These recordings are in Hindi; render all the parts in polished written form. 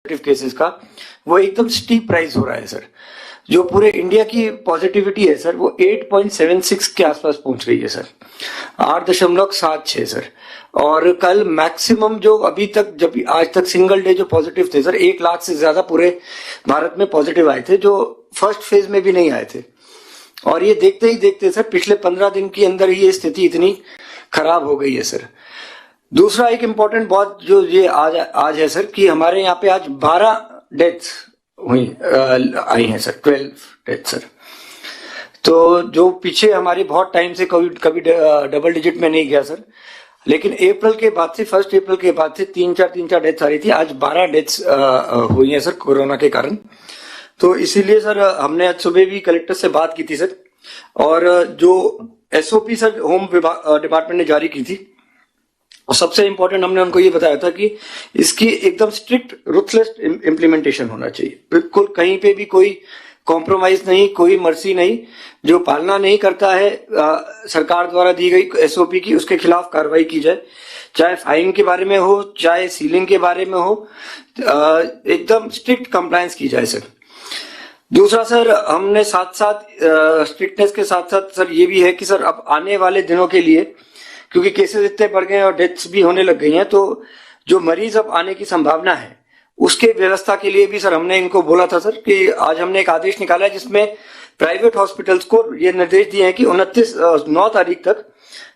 पॉजिटिव केसेस का वो एकदम स्टीप राइज हो रहा है सर। जो पूरे इंडिया की पॉजिटिविटी है सर वो 8.76 के आसपास पहुंच गई है सर, 8.76 सर। और कल मैक्सिमम जो अभी तक जब आज तक सिंगल डे जो पॉजिटिव थे सर, 1 लाख से ज्यादा पूरे भारत में पॉजिटिव आए थे जो फर्स्ट फेज में भी नहीं आए थे। और ये देखते ही देखते सर पिछले 15 दिन के अंदर ही ये स्थिति इतनी खराब हो गई है सर। दूसरा एक इम्पोर्टेंट बात जो ये आज है सर कि हमारे यहाँ पे आज 12 डेथ्स हुई आई हैं सर, 12 डेथ सर। तो जो पीछे हमारी बहुत टाइम से कभी डबल डिजिट में नहीं गया सर, लेकिन अप्रैल के बाद से 1 अप्रैल के बाद से 3-4 डेथ्स आ रही थी, आज 12 डेथ्स हुई हैं सर कोरोना के कारण। तो इसीलिए सर हमने आज सुबह भी कलेक्टर से बात की थी सर, और जो एसओपी सर होम डिपार्टमेंट ने जारी की थी, और सबसे इंपॉर्टेंट हमने उनको ये बताया था कि इसकी एकदम स्ट्रिक्ट रुथलेस इम्प्लीमेंटेशन होना चाहिए, बिल्कुल कहीं पे भी कोई कॉम्प्रोमाइज नहीं, कोई मर्सी नहीं। जो पालना नहीं करता है सरकार द्वारा दी गई एसओपी की, उसके खिलाफ कार्रवाई की जाए, चाहे फाइन के बारे में हो, चाहे सीलिंग के बारे में हो, एकदम स्ट्रिक्ट कंप्लायंस की जाए सर। दूसरा सर हमने साथ साथ स्ट्रिक्टनेस के साथ साथ सर ये भी है कि सर अब आने वाले दिनों के लिए, क्योंकि केसेस इतने बढ़ गए हैं और डेथ्स भी होने लग गई हैं, तो जो मरीज अब आने की संभावना है उसके व्यवस्था के लिए भी सर हमने इनको बोला था सर कि आज हमने एक आदेश निकाला है जिसमें प्राइवेट हॉस्पिटल्स को ये निर्देश दिए हैं कि 9 तारीख तक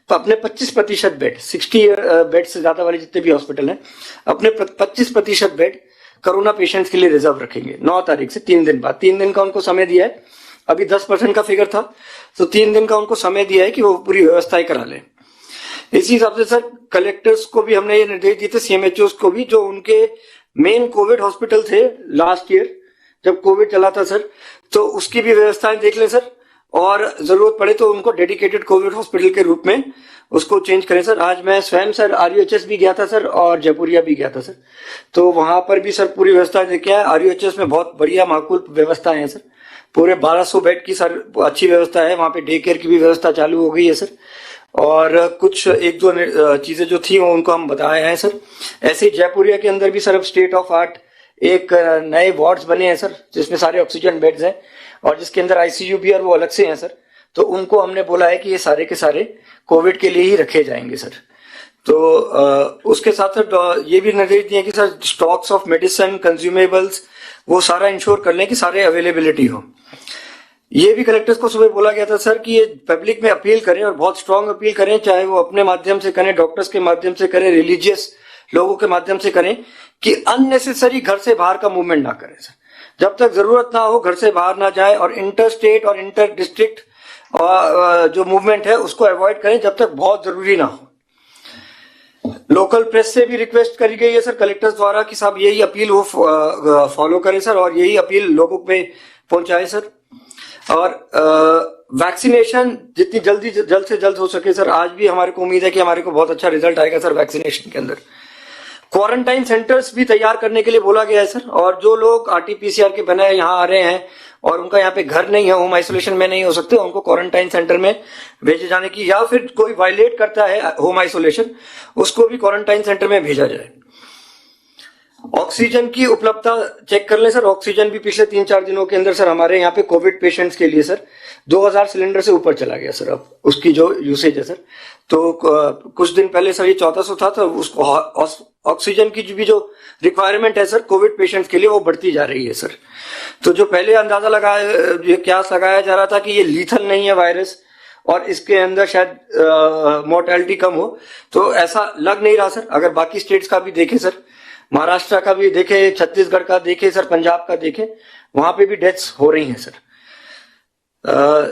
तो अपने 25% बेड, 60 बेड से ज्यादा वाले जितने भी हॉस्पिटल हैं, अपने 25% बेड कोरोना पेशेंट्स के लिए रिजर्व रखेंगे 9 तारीख से, 3 दिन बाद। 3 दिन का उनको समय दिया है, अभी 10% का फिगर था, तो 3 दिन का उनको समय दिया है कि वो पूरी व्यवस्थाएं करा लें। इसी हिसाब से सर कलेक्टर्स को भी हमने ये निर्देश दिए थे, सीएमएचओ को भी, जो उनके मेन कोविड हॉस्पिटल थे लास्ट ईयर जब कोविड चला था सर, तो उसकी भी व्यवस्थाएं देख लें सर, और जरूरत पड़े तो उनको डेडिकेटेड कोविड हॉस्पिटल के रूप में उसको चेंज करें सर। आज मैं स्वयं सर आरयूएचएस भी गया था सर और जयपुरिया भी गया था सर, तो वहां पर भी सर पूरी व्यवस्था देखे आए। आरयूएचएस में बहुत बढ़िया माकूल व्यवस्था है सर, पूरे 1200 बेड की सर अच्छी व्यवस्था है, वहां पे डे केयर की भी व्यवस्था चालू हो गई है सर, और कुछ 1-2 चीजें जो थी उनको हम बताए हैं सर। ऐसे ही जयपुरिया के अंदर भी सर अब स्टेट ऑफ आर्ट एक नए वार्ड्स बने हैं सर, जिसमें सारे ऑक्सीजन बेड्स हैं और जिसके अंदर आईसीयू भी और वो अलग से हैं सर। तो उनको हमने बोला है कि ये सारे के सारे कोविड के लिए ही रखे जाएंगे सर। तो उसके साथ साथ ये भी निर्देश दिए कि sir stocks of medicine, consumables, वो सारा इंश्योर कर लें कि सारे अवेलेबिलिटी हो। ये भी कलेक्टर्स को सुबह बोला गया था सर कि ये पब्लिक में अपील करें और बहुत स्ट्रांग अपील करें, चाहे वो अपने माध्यम से करें, डॉक्टर्स के माध्यम से करें, रिलीजियस लोगों के माध्यम से करें, कि अननेसेसरी घर से बाहर का मूवमेंट ना करें सर। जब तक जरूरत ना हो घर से बाहर ना जाए, और इंटर स्टेट और इंटर डिस्ट्रिक्ट जो मूवमेंट है उसको अवॉइड करें जब तक बहुत जरूरी ना हो। लोकल प्रेस से भी रिक्वेस्ट करी गई है सर कलेक्टर्स द्वारा कि साहब यही अपील वो फॉलो करें सर, और यही अपील लोगों पे पहुंचाए सर। और वैक्सीनेशन जितनी जल्द से जल्द हो सके सर, आज भी हमारे को उम्मीद है कि हमारे को बहुत अच्छा रिजल्ट आएगा सर वैक्सीनेशन के अंदर। क्वारंटाइन सेंटर्स भी तैयार करने के लिए बोला गया है सर, और जो लोग आरटीपीसीआर के बने यहाँ आ रहे हैं और उनका यहाँ पे घर नहीं है, होम आइसोलेशन में नहीं हो सकते, उनको क्वारंटाइन सेंटर में भेजे जाने की, या फिर कोई वायलेट करता है होम आइसोलेशन उसको भी क्वारंटाइन सेंटर में भेजा जाए। ऑक्सीजन की उपलब्धता चेक कर लें सर। ऑक्सीजन भी पिछले 3-4 दिनों के अंदर सर हमारे यहाँ पे कोविड पेशेंट्स के लिए सर 2000 सिलेंडर से ऊपर चला गया सर अब उसकी जो यूसेज है सर। तो कुछ दिन पहले सर ये 1400 था, तो उसको ऑक्सीजन की जो रिक्वायरमेंट है सर कोविड पेशेंट्स के लिए वो बढ़ती जा रही है सर। तो जो पहले अंदाजा लगाया, क्यास लगाया जा रहा था कि ये लीथल नहीं है वायरस और इसके अंदर शायद मोर्टेलिटी कम हो, तो ऐसा लग नहीं रहा सर। अगर बाकी स्टेट्स का भी देखें सर, महाराष्ट्र का भी देखे, छत्तीसगढ़ का देखे सर, पंजाब का देखे, वहां पे भी डेथ्स हो रही हैं सर।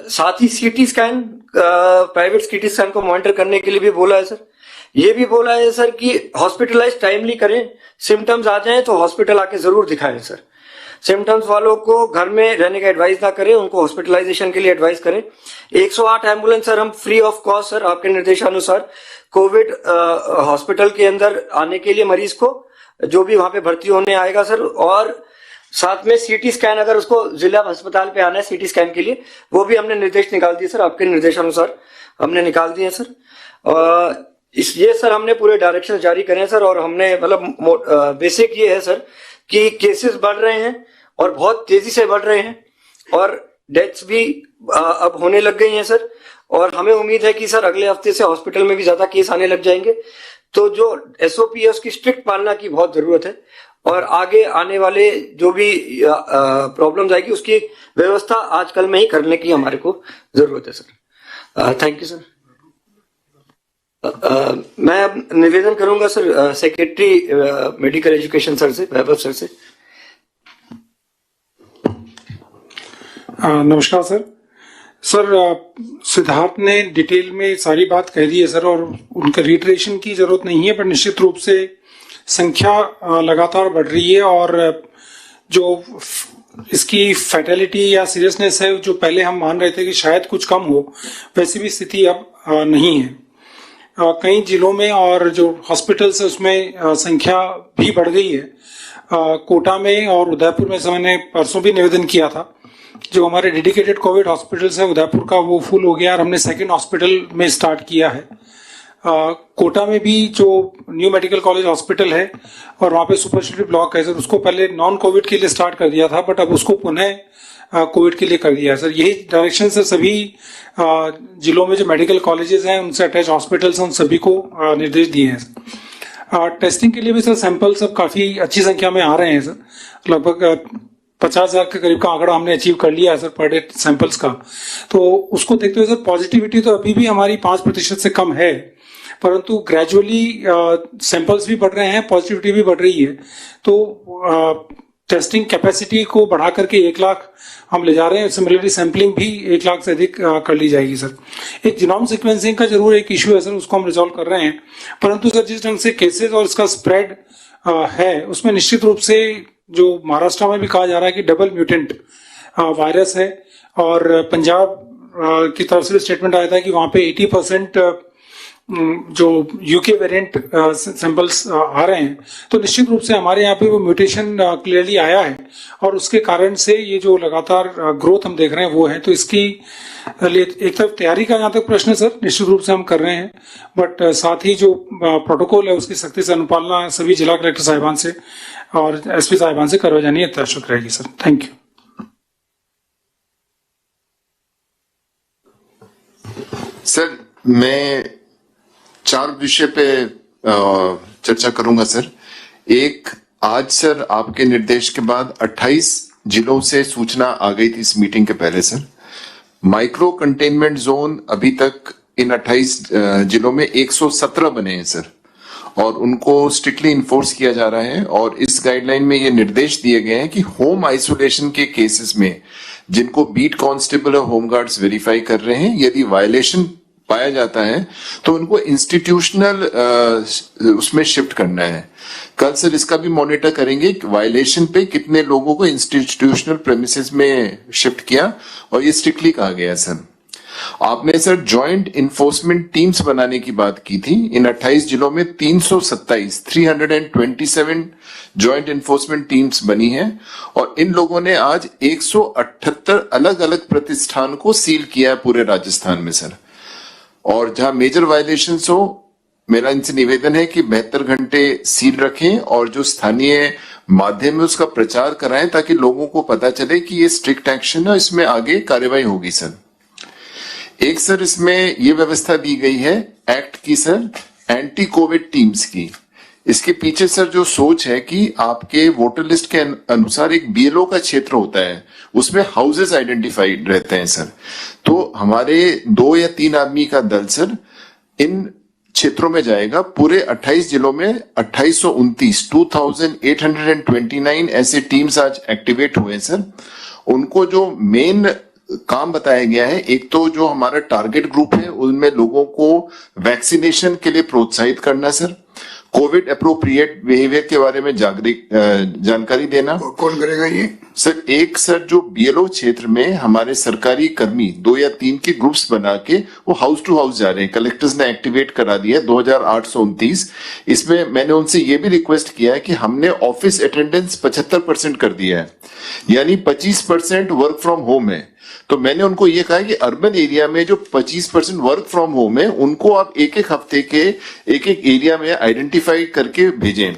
साथ ही CT scan, private CT scan को मॉनिटर करने के लिए भी बोला है सर। ये भी बोला है सर कि हॉस्पिटलाइज टाइमली करें, सिम्टम्स आ जाएं तो हॉस्पिटल आके जरूर दिखाएं सर। सिम्टम्स वालों को घर में रहने का एडवाइस ना करें, उनको हॉस्पिटलाइजेशन के लिए एडवाइस करें। 108 एम्बुलेंस सर हम फ्री ऑफ कॉस्ट सर आपके निर्देशानुसार कोविड हॉस्पिटल के अंदर आने के लिए मरीज को जो भी वहां पे भर्ती होने आएगा सर, और साथ में सीटी स्कैन अगर उसको जिला अस्पताल पे आना है सीटी स्कैन के लिए, वो भी हमने निर्देश निकाल दिए सर, आपके निर्देशानुसार हमने निकाल दिए सर। ये सर हमने पूरे डायरेक्शन जारी करे हैं सर, और हमने मतलब बेसिक ये है सर कि केसेस बढ़ रहे हैं और बहुत तेजी से बढ़ रहे हैं और डेथ्स भी अब होने लग गई हैं सर। और हमें उम्मीद है कि सर अगले हफ्ते से हॉस्पिटल में भी ज्यादा केस आने लग जाएंगे। तो जो एसओपी है उसकी स्ट्रिक्ट पालना की बहुत जरूरत है और आगे आने वाले जो भी प्रॉब्लम्स आएगी उसकी व्यवस्था आजकल में ही करने की हमारे को जरूरत है सर। Thank you sir. मैं अब निवेदन करूंगा sir secretary medical education sir से, वैभव सर से। नमस्कार सर। सर सिद्धार्थ ने डिटेल में सारी बात कह दी है सर और उनका रिटरेशन की जरूरत नहीं है, पर निश्चित रूप से संख्या लगातार बढ़ रही है और जो इसकी फैटेलिटी या सीरियसनेस है जो पहले हम मान रहे थे कि शायद कुछ कम हो, वैसी भी स्थिति अब नहीं है। कई जिलों में और जो हॉस्पिटल्स है उसमें संख्या भी बढ़ गई है। कोटा में और उदयपुर में मैंने परसों भी निवेदन किया था, जो हमारे डेडिकेटेड कोविड हॉस्पिटल्स है उदयपुर का वो फुल हो गया और हमने सेकंड हॉस्पिटल में स्टार्ट किया है। कोटा में भी जो न्यू मेडिकल कॉलेज हॉस्पिटल है और वहाँ पे सुपर स्पेशलिटी ब्लॉक है सर, उसको पहले नॉन कोविड के लिए स्टार्ट कर दिया था, बट अब उसको पुनः कोविड के लिए कर दिया है सर। यही डायरेक्शन से सभी जिलों में जो मेडिकल कॉलेजेस हैं उनसे अटैच हॉस्पिटल्स हैं उन सभी को निर्देश दिए हैं सर। टेस्टिंग के लिए भी सर सैंपल सब काफी अच्छी संख्या में आ रहे हैं सर। लगभग 50,000 के करीब का आंकड़ा हमने अचीव कर लिया है सर पर डे सैंपल्स का। तो उसको देखते हुए सर पॉजिटिविटी तो अभी भी हमारी 5% से कम है, परंतु ग्रेजुअली सैंपल्स भी बढ़ रहे हैं, पॉजिटिविटी भी बढ़ रही है। तो टेस्टिंग कैपेसिटी को बढ़ा करके 1 लाख हम ले जा रहे हैं। सिमिलरली सैंपलिंग भी 1 लाख से अधिक कर ली जाएगी सर। एक जीनोम सीक्वेंसिंग का जरूर एक इश्यू है सर, उसको हम रिजॉल्व कर रहे हैं, परंतु सर जिस ढंग से केसेस और इसका स्प्रेड है उसमें निश्चित रूप से जो महाराष्ट्र में भी कहा जा रहा है कि डबल म्यूटेंट वायरस है और पंजाब की तरफ से स्टेटमेंट आया था कि वहां पे 80% जो यूके वेरिएंट सैंपल्स आ रहे हैं। तो निश्चित रूप से हमारे यहाँ पे वो म्यूटेशन क्लियरली आया है और उसके कारण से ये जो लगातार ग्रोथ हम देख रहे हैं वो है। तो इसकी लिए एक तरफ तैयारी का जहाँ तक प्रश्न है सर निश्चित रूप से हम कर रहे हैं, बट साथ ही जो प्रोटोकॉल है उसकी सख्ती से अनुपालना सभी जिला कलेक्टर साहिबान से और एसपी साहिबान से करवाई जानी है, आवश्यक रहेगी सर। Thank you sir. मैं 4 विषय पे चर्चा करूंगा सर। एक, आज सर आपके निर्देश के बाद 28 जिलों से सूचना आ गई थी इस मीटिंग के पहले सर। माइक्रो कंटेनमेंट जोन अभी तक इन 28 जिलों में 117 बने हैं सर और उनको स्ट्रिक्टली इन्फोर्स किया जा रहा है। और इस गाइडलाइन में ये निर्देश दिए गए हैं कि होम आइसोलेशन के केसेस में जिनको बीट कांस्टेबल और होमगार्ड्स वेरीफाई कर रहे हैं, यदि वायलेशन पाया जाता है तो उनको इंस्टीट्यूशनल उसमें शिफ्ट करना है। कल सर इसका भी मॉनिटर करेंगे कि वायलेशन पे कितने लोगों को इंस्टीट्यूशनल प्रेमिसेस में शिफ्ट किया और ये स्ट्रिक्टली कहा गया सर। आपने सर जॉइंट इन्फोर्समेंट टीम्स बनाने की बात की थी। इन 28 जिलों में 327 जॉइंट इन्फोर्समेंट टीम्स बनी हैं और इन लोगों ने आज 178 अलग अलग प्रतिष्ठान को सील किया है पूरे राजस्थान में सर। और जहां मेजर वायलेशंस हो, मेरा इनसे निवेदन है कि 72 घंटे सील रखें और जो स्थानीय माध्यम में उसका प्रचार कराएं ताकि लोगों को पता चले कि ये स्ट्रिक्ट एक्शन है, इसमें आगे कार्रवाई होगी सर। एक सर इसमें ये व्यवस्था दी गई है एक्ट की सर एंटी कोविड टीम्स की। इसके पीछे सर जो सोच है कि आपके वोटर लिस्ट के अनुसार एक बीएलओ का क्षेत्र होता है, उसमें हाउसेस आइडेंटिफाइड रहते हैं सर। तो हमारे 2 या 3 आदमी का दल सर इन क्षेत्रों में जाएगा। पूरे 28 जिलों में 2829 ऐसे टीम्स आज एक्टिवेट हुए सर। उनको जो मेन काम बताया गया है, एक तो जो हमारा टारगेट ग्रुप है उनमें लोगों को वैक्सीनेशन के लिए प्रोत्साहित करना सर, कोविड अप्रोप्रिएट बिहेवियर के बारे में जानकारी देना। कौन करेगा ये सर? एक सर जो बीएलओ क्षेत्र में हमारे सरकारी कर्मी 2 या 3 के ग्रुप्स बना के वो हाउस टू हाउस जा रहे हैं। कलेक्टर्स ने एक्टिवेट करा दिया 2829। इसमें मैंने उनसे ये भी रिक्वेस्ट किया है कि हमने ऑफिस अटेंडेंस 75% कर दिया है, यानी 25% वर्क फ्रॉम होम है। तो मैंने उनको ये कहा कि अर्बन एरिया में जो 25% वर्क फ्रॉम होम है उनको आप एक एक हफ्ते के एक एक एरिया में आइडेंटिफाई करके भेजें।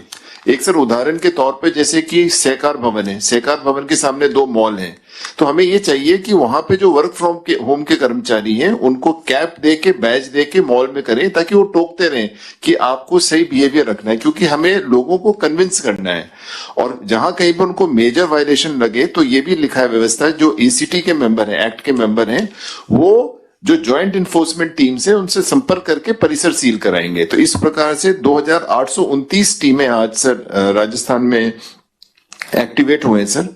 एक सर उदाहरण के तौर पे जैसे कि सहकार भवन है, सहकार भवन के सामने 2 मॉल हैं, तो हमें ये चाहिए कि वहां पे जो वर्क फ्रॉम के होम के कर्मचारी हैं उनको कैप दे के बैज दे के मॉल में करें, ताकि वो टोकते रहें कि आपको सही बिहेवियर रखना है, क्योंकि हमें लोगों को कन्विंस करना है। और जहां कहीं पर उनको मेजर वायलेशन लगे तो ये भी लिखा है व्यवस्था, जो ईसीटी के मेंबर है, एक्ट के मेंबर हैं, वो जो ज्वाइंट इन्फोर्समेंट टीम से उनसे संपर्क करके परिसर सील कराएंगे। तो इस प्रकार से 2829 टीमें आज सर राजस्थान में एक्टिवेट हुए हैं सर।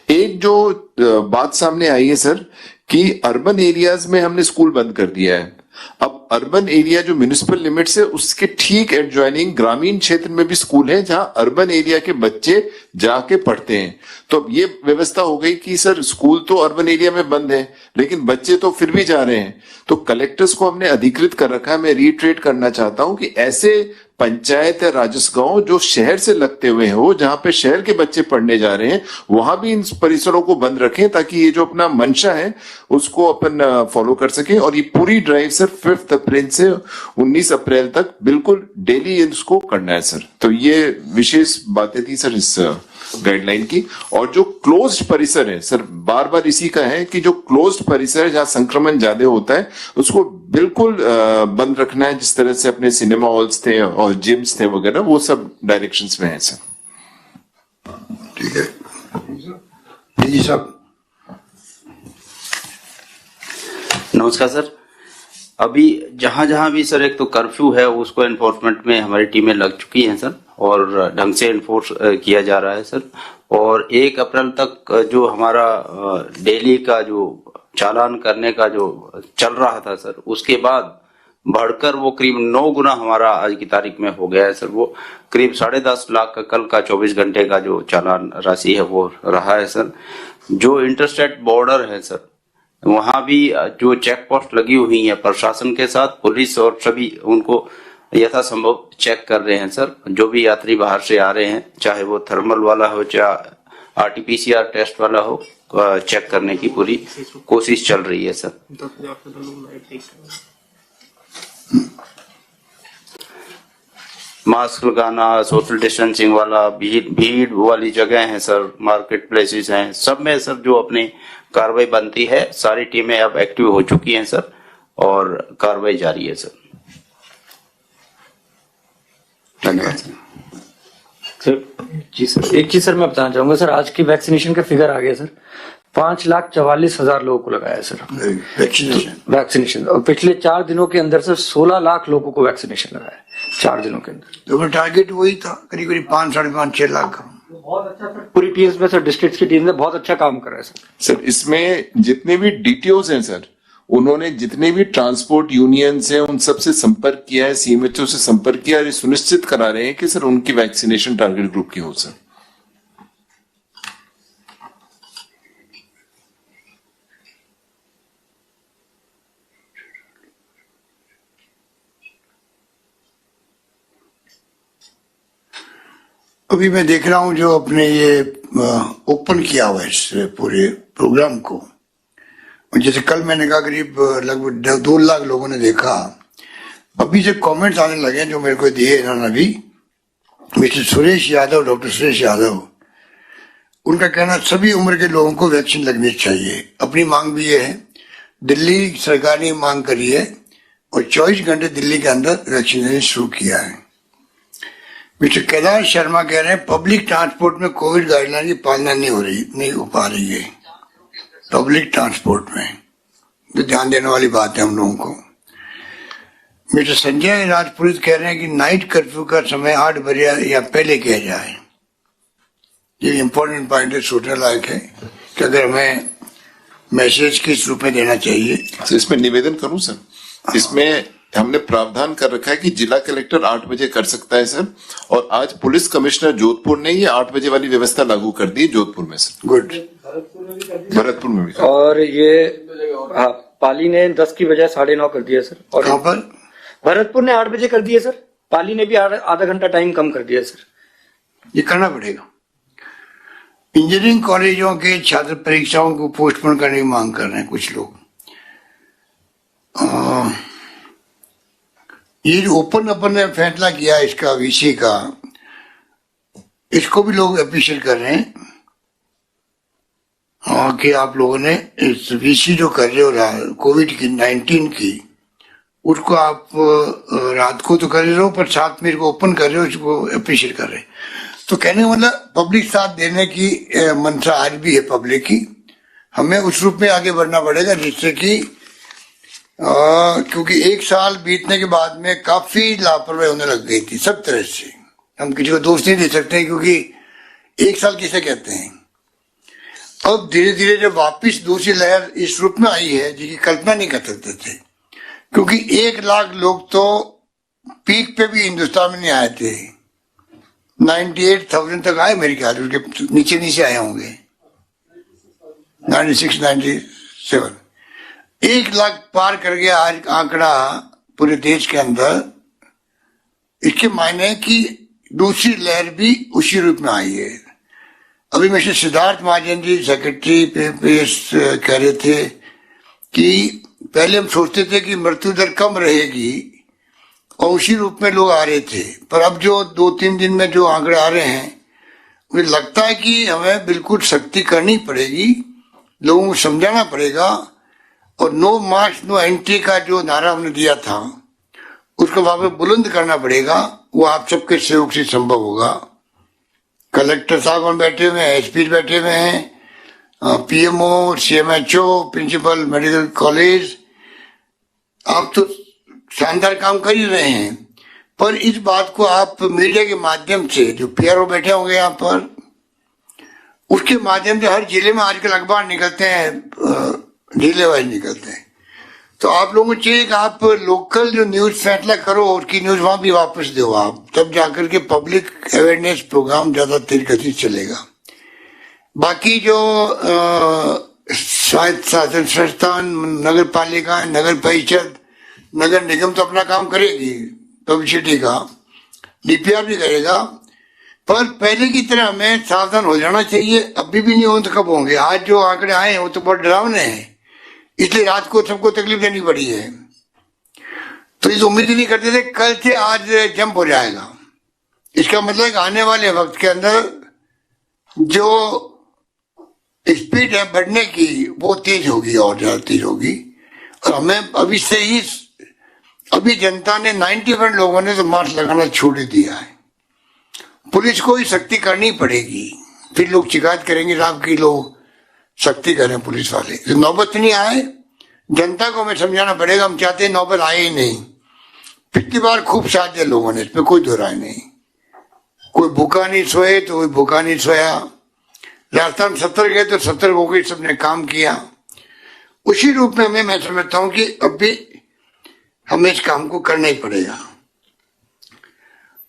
एक जो बात सामने आई है सर कि अर्बन एरियाज में हमने स्कूल बंद कर दिया है। अब अर्बन एरिया जो म्युनिसिपल लिमिट्स है उसके ठीक एडजॉइनिंग ग्रामीण क्षेत्र में भी स्कूल है जहां अर्बन एरिया के बच्चे जाके पढ़ते हैं। तो अब ये व्यवस्था हो गई कि सर स्कूल तो अर्बन एरिया में बंद है लेकिन बच्चे तो फिर भी जा रहे हैं। तो कलेक्टर्स को हमने अधिकृत कर रखा है। मैं रीट्रेट करना चाहता हूं कि ऐसे पंचायत या राजस्व गांव जो शहर से लगते हुए हो, जहां पे शहर के बच्चे पढ़ने जा रहे हैं, वहां भी इन परिसरों को बंद रखें ताकि ये जो अपना मंशा है उसको अपन फॉलो कर सकें। और ये पूरी ड्राइव सर 5 अप्रैल से 19 अप्रैल तक बिल्कुल डेली इसको करना है सर। तो ये विशेष बातें थी सर इस गाइडलाइन की। और जो क्लोज्ड परिसर है सर, बार बार इसी का है कि जो क्लोज्ड परिसर है जहां संक्रमण ज्यादा होता है उसको बिल्कुल बंद रखना है। जिस तरह से अपने सिनेमा हॉल्स थे और जिम्स थे वगैरह, वो सब डायरेक्शंस में है सर। ठीक है जी साहब। नमस्कार सर। अभी जहां जहां भी सर एक तो कर्फ्यू है उसको एनफोर्समेंट में हमारी टीमें लग चुकी हैं सर और ढंग से एनफोर्स किया जा रहा है सर। और 1 अप्रैल तक जो हमारा डेली का जो चालान करने का जो चल रहा था सर, उसके बाद बढ़कर वो करीब 9 गुना हमारा आज की तारीख में हो गया है सर। वो करीब 10.5 लाख का कल का 24 घंटे का जो चालान राशि है वो रहा है सर। जो इंटरस्टेट बॉर्डर है सर, वहां भी जो चेक पोस्ट लगी हुई है प्रशासन के साथ, पुलिस और सभी उनको यथासंभव चेक कर रहे हैं सर। जो भी यात्री बाहर से आ रहे हैं, चाहे वो थर्मल वाला हो चाहे आरटीपीसीआर टेस्ट वाला हो, चेक करने की पूरी कोशिश चल रही है सर। मास्क लगाना, सोशल डिस्टेंसिंग वाला, भीड़ वाली जगह है सर, मार्केट प्लेसेस हैं, सब में सर जो अपनी कार्रवाई बनती है सारी टीमें अब एक्टिव हो चुकी हैं सर और कार्रवाई जारी है सर। धन्यवाद सर। जी सर, एक चीज सर मैं बताना चाहूंगा सर, आज की वैक्सीनेशन का फिगर आ गया सर, 5,44,000 लोगों को लगाया सर वैक्सीनेशन। और पिछले 4 दिनों के अंदर सर 16 लाख लोगों को वैक्सीनेशन लगाया 4 दिनों के अंदर। तो टारगेट वही था, करीब करीब 5, 5.5, 6 लाख का। बहुत अच्छा सर, पूरी टीम्स में सर, डिस्ट्रिक्ट की टीम ने बहुत अच्छा काम कर रहा है सर। सर इसमें जितने भी डीटीओज हैं सर, उन्होंने जितने भी ट्रांसपोर्ट यूनियंस हैं उन सब से संपर्क किया है, सीएमएचओ से संपर्क किया और ये सुनिश्चित करा रहे हैं कि सर उनकी वैक्सीनेशन टारगेट ग्रुप की हो सर। अभी मैं देख रहा हूं जो अपने ये ओपन किया हुआ है इस पूरे प्रोग्राम को, जैसे कल मैंने कहा करीब लगभग 2 लाख लोगों ने देखा। अभी जो कमेंट्स आने लगे जो मेरे को दिए इन्होंने अभी, मिस्टर सुरेश यादव, डॉक्टर सुरेश यादव, उनका कहना सभी उम्र के लोगों को वैक्सीन लगनी चाहिए। अपनी मांग भी ये है, दिल्ली सरकार ने मांग करी है और 24 घंटे दिल्ली के अंदर वैक्सीनेशन शुरू किया है। मिस्टर केदार शर्मा कह रहे हैं पब्लिक ट्रांसपोर्ट में कोविड गाइडलाइन की पालना नहीं हो पा रही है। पब्लिक ट्रांसपोर्ट में तो ध्यान देने वाली बात है हम लोगों को। मिस्टर संजय राजपुरोहित कह रहे हैं कि नाइट कर्फ्यू का समय 8 बजे या पहले किया जाए। ये इम्पोर्टेंट पॉइंट है, सोचने लायक है कि अगर हमें मैसेज किस रूप में देना चाहिए। तो इसमें निवेदन करूं सर, इसमें हमने प्रावधान कर रखा है कि जिला कलेक्टर 8 बजे कर सकता है सर। और आज पुलिस कमिश्नर जोधपुर ने ये 8 बजे वाली व्यवस्था लागू कर दी जोधपुर में सर। गुड। भरतपुर में भी। और ये हाँ, पाली ने 10 की बजाय 9:30 कर दिया सर। और कहाँ पर? भरतपुर ने 8 बजे कर दिया सर, पाली ने भी आधा घंटा टाइम कम कर दिया सर। ये करना पड़ेगा। इंजीनियरिंग कॉलेजों के छात्र परीक्षाओं को पोस्टपोन करने की मांग कर रहे हैं कुछ लोग। ये जो ओपन ने फैसला किया इसका वीसी का, इसको भी लोग अप्रिशिएट कर रहे हैं कि आप लोगों ने इस वीसी जो कर रहे हो कोविड की 19 की, उसको आप रात को तो कर रहे हो पर 7 मिनट को ओपन कर रहे हो, इसको अप्रिशिएट कर रहे हैं। तो कहने का मतलब पब्लिक साथ देने की मंशा आज भी है पब्लिक की। हमें उस रूप में आगे बढ़ना पड़ेगा जिससे कि क्योंकि 1 साल बीतने के बाद में काफी लापरवाही होने लग गई थी सब तरह से। हम किसी को दोष नहीं दे सकते क्योंकि 1 साल किसे कहते हैं। अब धीरे धीरे जब वापिस दूसरी लहर इस रूप में आई है जिसकी कल्पना नहीं कर सकते थे, क्योंकि 1 लाख लोग तो पीक पे भी हिंदुस्तान में नहीं आए थे, 98,000 तक आए मेरे ख्याल, उसके नीचे नीचे आए होंगे 96, 97। 1 लाख पार कर गया आज आंकड़ा पूरे देश के अंदर। इसके मायने कि दूसरी लहर भी उसी रूप में आई है। अभी मिस्टर सिद्धार्थ महाजन जी सेक्रेटरी पेश कह रहे थे कि पहले हम सोचते थे कि मृत्यु दर कम रहेगी और उसी रूप में लोग आ रहे थे, पर अब जो 2-3 दिन में जो आंकड़े आ रहे हैं मुझे लगता है कि हमें बिल्कुल सख्ती करनी पड़ेगी, लोगों को समझाना पड़ेगा और नो मार्क्स नो एंट्री का जो नारा हमने दिया था उसको वहां पे बुलंद करना पड़ेगा। वो आप सबके सहयोग से संभव होगा। कलेक्टर साहब बैठे हुए हैं, एसपी बैठे हुए हैं, PMO, CMHO, principal medical college, आप तो शानदार काम कर ही रहे हैं, पर इस बात को आप मीडिया के माध्यम से, जो पीआरओ बैठे होंगे यहाँ पर, उसके माध्यम से हर जिले में आजकल अखबार निकलते हैं, जिले वाइज निकलते हैं, तो आप लोगों को चाहिए कि आप लोकल जो न्यूज फैसला करो उसकी न्यूज वहां भी वापस दो आप, तब जाकर के पब्लिक अवेयरनेस प्रोग्राम ज्यादा तेज गति चलेगा। बाकी जो शासन संस्थान, नगर पालिका, नगर परिषद, नगर निगम तो अपना काम करेगी, पब्लिसिटी का, डीपीआर भी करेगा, पर पहले की तरह हमें सावधान हो जाना चाहिए। अभी भी नहीं हो तो कब होंगे? आज जो आंकड़े आए हैं वो तो बहुत डरावने हैं, इसलिए रात को सबको तकलीफ देनी पड़ी है। तो इस उम्मीद ही नहीं करते थे कल से आज जंप हो जाएगा। इसका मतलब आने वाले वक्त के अंदर जो स्पीड है बढ़ने की वो तेज होगी और ज्यादा तेज होगी। और हमें अभी से ही, अभी जनता ने 90% लोगों ने तो मास्क लगाना छोड़ दिया है। पुलिस को ही सख्ती करनी पड़ेगी, फिर लोग शिकायत करेंगे साहब की लोग सख्ती करें पुलिस वाले। तो नौबत नहीं आए, जनता को हमें समझाना पड़ेगा। हम चाहते हैं नौबत आए ही नहीं। पिछली बार खूब साथ दिया लोगों ने, इसमें कोई दो राय नहीं। कोई भूखा नहीं सोए तो कोई भूखा नहीं सोया। राजस्थान 70 गए तो 70 हो गए, सबने काम किया। उसी रूप में हमें, मैं समझता हूं कि अब भी हमें इस काम को करना ही पड़ेगा।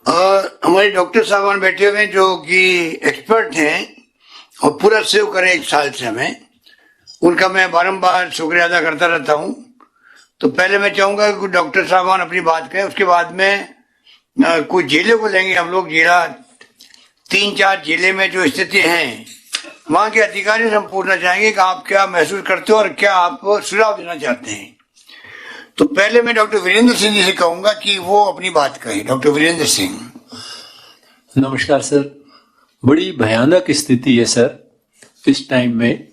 हमारे डॉक्टर साहबान बैठे हुए हैं जो कि एक्सपर्ट हैं और पूरा सेव करें 1 साल से हमें, उनका मैं बारंबार शुक्रिया अदा करता रहता हूं। तो पहले मैं चाहूंगा कि डॉक्टर साहबान अपनी बात कहें, उसके बाद में कुछ जिले को लेंगे हम लोग। जिला 3-4 जिले में जो स्थिति हैं वहां के अधिकारी से हम पूछना चाहेंगे कि आप क्या महसूस करते हो और क्या आप सुझाव देना चाहते हैं। तो पहले मैं डॉक्टर वीरेंद्र सिंह जी से कहूंगा कि वो अपनी बात कहें। डॉक्टर वीरेंद्र सिंह। नमस्कार सर। बड़ी भयानक स्थिति है सर इस टाइम में,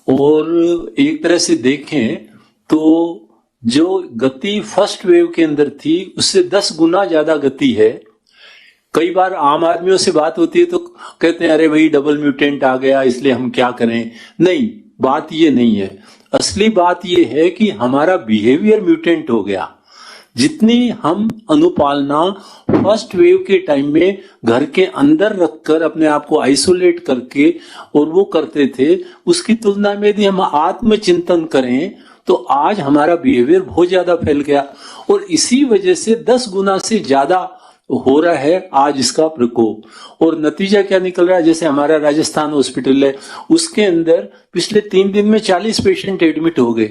और एक तरह से देखें तो जो गति फर्स्ट वेव के अंदर थी उससे 10 गुना ज्यादा गति है। कई बार आम आदमियों से बात होती है तो कहते हैं अरे भाई डबल म्यूटेंट आ गया इसलिए हम क्या करें। नहीं, बात ये नहीं है। असली बात ये है कि हमारा बिहेवियर म्यूटेंट हो गया। जितनी हम अनुपालना फर्स्ट वेव के टाइम में घर के अंदर रखकर अपने आप को आइसोलेट करके और वो करते थे, उसकी तुलना में यदि हम आत्मचिंतन करें तो आज हमारा बिहेवियर बहुत ज्यादा फैल गया और इसी वजह से 10 गुना से ज्यादा हो रहा है आज इसका प्रकोप। और नतीजा क्या निकल रहा है, जैसे हमारा राजस्थान हॉस्पिटल है उसके अंदर पिछले 3 दिन में 40 पेशेंट एडमिट हो गए,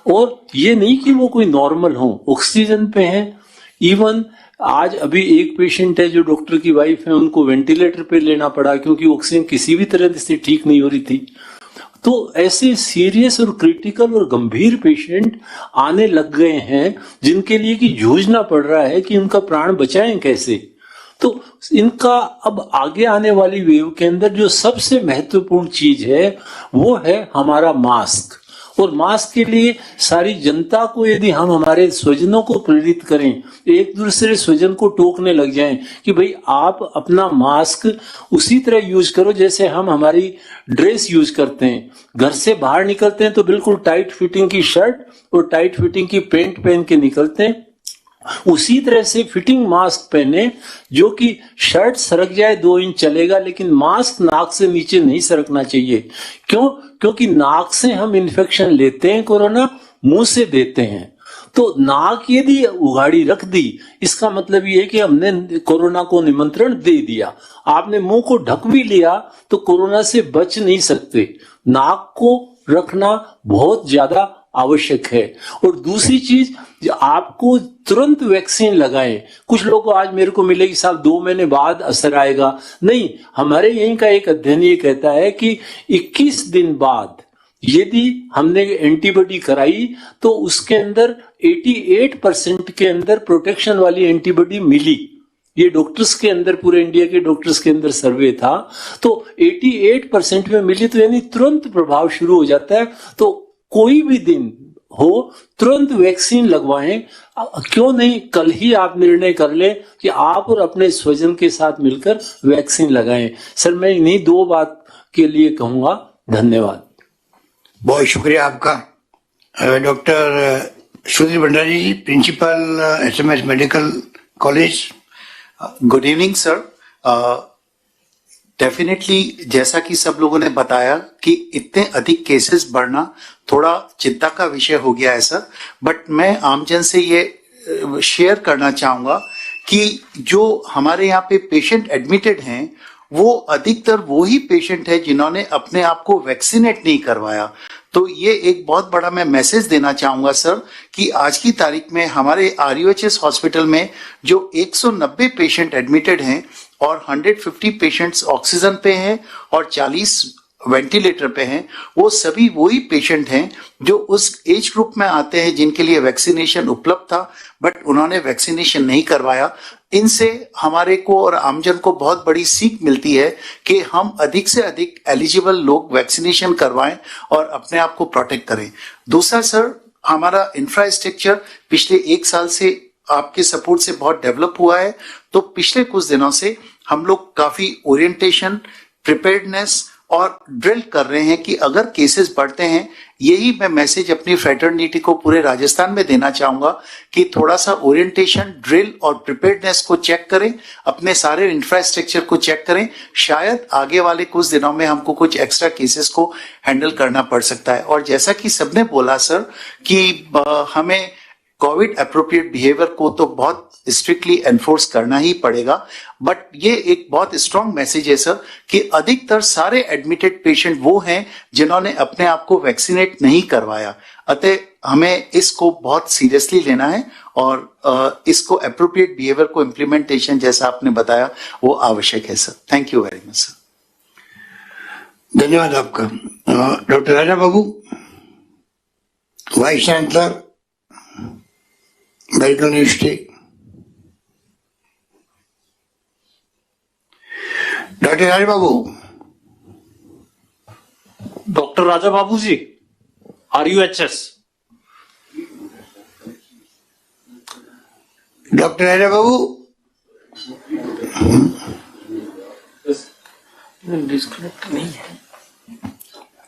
और ये नहीं कि वो कोई नॉर्मल हो, ऑक्सीजन पे हैं। इवन आज अभी एक पेशेंट है जो डॉक्टर की वाइफ है, उनको वेंटिलेटर पे लेना पड़ा क्योंकि ऑक्सीजन किसी भी तरह से ठीक नहीं हो रही थी। तो ऐसे सीरियस और क्रिटिकल और गंभीर पेशेंट आने लग गए हैं जिनके लिए कि जूझना पड़ रहा है कि उनका प्राण बचाएं कैसे। तो तो इनका अब आगे आने वाली वेव के अंदर जो सबसे महत्वपूर्ण चीज है वो है हमारा मास्क। और मास्क के लिए सारी जनता को यदि हम हमारे स्वजनों को प्रेरित करें, एक दूसरे स्वजन को टोकने लग जाएं कि भाई आप अपना मास्क उसी तरह यूज करो जैसे हम हमारी ड्रेस यूज करते हैं। घर से बाहर निकलते हैं तो बिल्कुल टाइट फिटिंग की शर्ट और टाइट फिटिंग की पैंट पहन के निकलते हैं, उसी तरह से फिटिंग मास्क पहने जो कि शर्ट सरक जाए 2 इंच चलेगा, लेकिन मास्क नाक से नीचे नहीं सरकना चाहिए। क्यों? क्योंकि नाक से हम इन्फेक्शन लेते हैं, कोरोना मुंह से देते हैं। तो नाक यदि उगाड़ी रख दी, इसका मतलब ये है कि हमने कोरोना को निमंत्रण दे दिया। आपने मुंह को ढक भी लिया तो कोरोना से बच नहीं सकते। नाक को रखना बहुत ज्यादा आवश्यक है। और दूसरी चीज, आपको तुरंत वैक्सीन लगाएं। कुछ लोग आज मेरे को मिले कि साहब 2 महीने बाद असर आएगा। नहीं, हमारे यहीं का एक अध्ययन ये कहता है कि 21 दिन बाद यदि हमने एंटीबॉडी कराई तो उसके अंदर 88% के अंदर प्रोटेक्शन वाली एंटीबॉडी मिली। ये डॉक्टर्स के अंदर, पूरे इंडिया के डॉक्टर्स के अंदर सर्वे था, तो 88% में मिली, तो यानी तुरंत प्रभाव शुरू हो जाता है। तो कोई भी दिन हो तुरंत वैक्सीन लगवाएं। क्यों नहीं कल ही आप निर्णय कर ले कि आप और अपने स्वजन के साथ मिलकर वैक्सीन लगाएं। सर, मैं इन्हीं 2 बात के लिए कहूंगा। धन्यवाद। बहुत शुक्रिया आपका। Doctor Sudhir Bhandari ji, principal SMS medical college. Good evening sir. Definitely जैसा कि सब लोगों ने बताया कि इतने अधिक केसेस बढ़ना थोड़ा चिंता का विषय हो गया है सर। बट मैं आमजन से ये शेयर करना चाहूंगा कि जो हमारे यहाँ पे पेशेंट एडमिटेड हैं वो अधिकतर वो ही पेशेंट है जिन्होंने अपने आप को वैक्सीनेट नहीं करवाया। तो ये एक बहुत बड़ा मैं मैसेज देना चाहूंगा सर कि आज की तारीख में हमारे RUHS हॉस्पिटल में जो 190 पेशेंट एडमिटेड हैं और 150 पेशेंट्स ऑक्सीजन पे हैं और 40 वेंटिलेटर पे हैं, वो सभी वही पेशेंट हैं जो उस एज ग्रुप में आते हैं जिनके लिए वैक्सीनेशन उपलब्ध था बट उन्होंने वैक्सीनेशन नहीं करवाया। इनसे हमारे को और आमजन को बहुत बड़ी सीख मिलती है कि हम अधिक से अधिक एलिजिबल लोग वैक्सीनेशन करवाएं और अपने आप को प्रोटेक्ट करें। दूसरा सर, हमारा इंफ्रास्ट्रक्चर पिछले 1 साल से आपके सपोर्ट से बहुत डेवलप हुआ है। तो पिछले कुछ दिनों से हम लोग काफी ओरिएंटेशन, प्रिपेयर्डनेस और ड्रिल कर रहे हैं कि अगर केसेस बढ़ते हैं, यही मैं मैसेज अपनी फ्रेटर्निटी को पूरे राजस्थान में देना चाहूंगा कि थोड़ा सा ओरिएंटेशन, ड्रिल और प्रिपेयर्डनेस को चेक करें, अपने सारे इंफ्रास्ट्रक्चर को चेक करें। शायद आगे वाले कुछ दिनों में हमको कुछ एक्स्ट्रा केसेस को हैंडल करना पड़ सकता है। और जैसा कि सबने बोला सर कि हमें कोविड अप्रोप्रिएट बिहेवियर को तो बहुत स्ट्रिक्टली एनफोर्स करना ही पड़ेगा। बट ये एक बहुत स्ट्रांग मैसेज है सर कि अधिकतर सारे एडमिटेड पेशेंट वो हैं जिन्होंने अपने आप को वैक्सीनेट नहीं करवाया। अतः हमें इसको बहुत सीरियसली लेना है और इसको अप्रोप्रिएट बिहेवियर को इम्प्लीमेंटेशन जैसा आपने बताया वो आवश्यक है sir. Thank you very much sir. धन्यवाद आपका। Doctor Raja Babu, vice chancellor medical university. Doctor Raja Babu. Doctor Raja Babu ji, RUHS। Doctor Raja Babu. Disconnect नहीं है,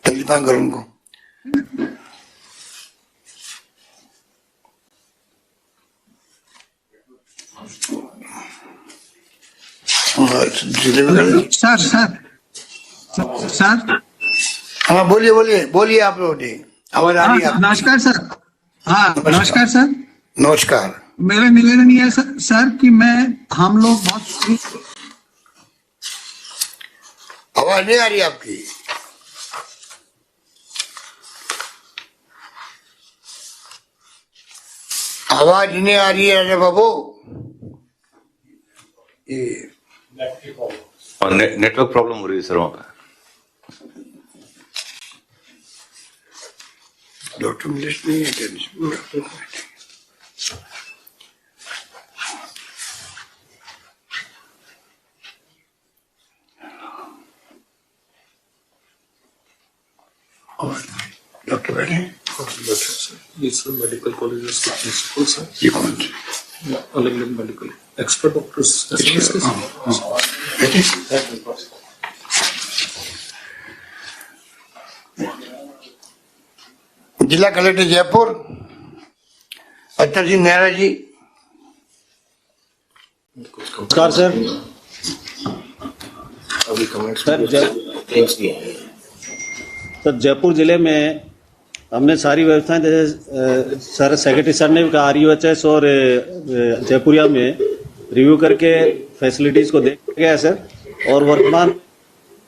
टेलीफोन करो उनको। Sir sir sir. हाँ बोलिए बोलिए बोलिए, आप लोग आवाज आ रही है? नमस्कार सर। हाँ नमस्कार सर। नमस्कार। मेरा निवेदन यह है सर कि हम लोग बहुत आवाज नहीं आ रही आपकी। आवाज नहीं आ रही है राजा बाबू। नेटवर्क प्रॉब्लम हो रही है सर वहां पे। डॉक्टर मिलिश नहीं है क्या? डॉक्टर बैठे ये सर मेडिकल कॉलेजेस के प्रिंसिपल सर, ये कौन से अलग अलग मेडिकल एक्सपर्ट डॉक्टर्स बैठे जिला कलेक्टर जयपुर अत्तर जी नेहरा जी। नमस्कार सर। सर जयपुर जिले में हमने सारी व्यवस्थाएं, जैसे सर सेक्रेटरी सर ने भी कहा, RUHS और जयपुरिया में रिव्यू करके फैसिलिटीज को देख गया है सर। और वर्तमान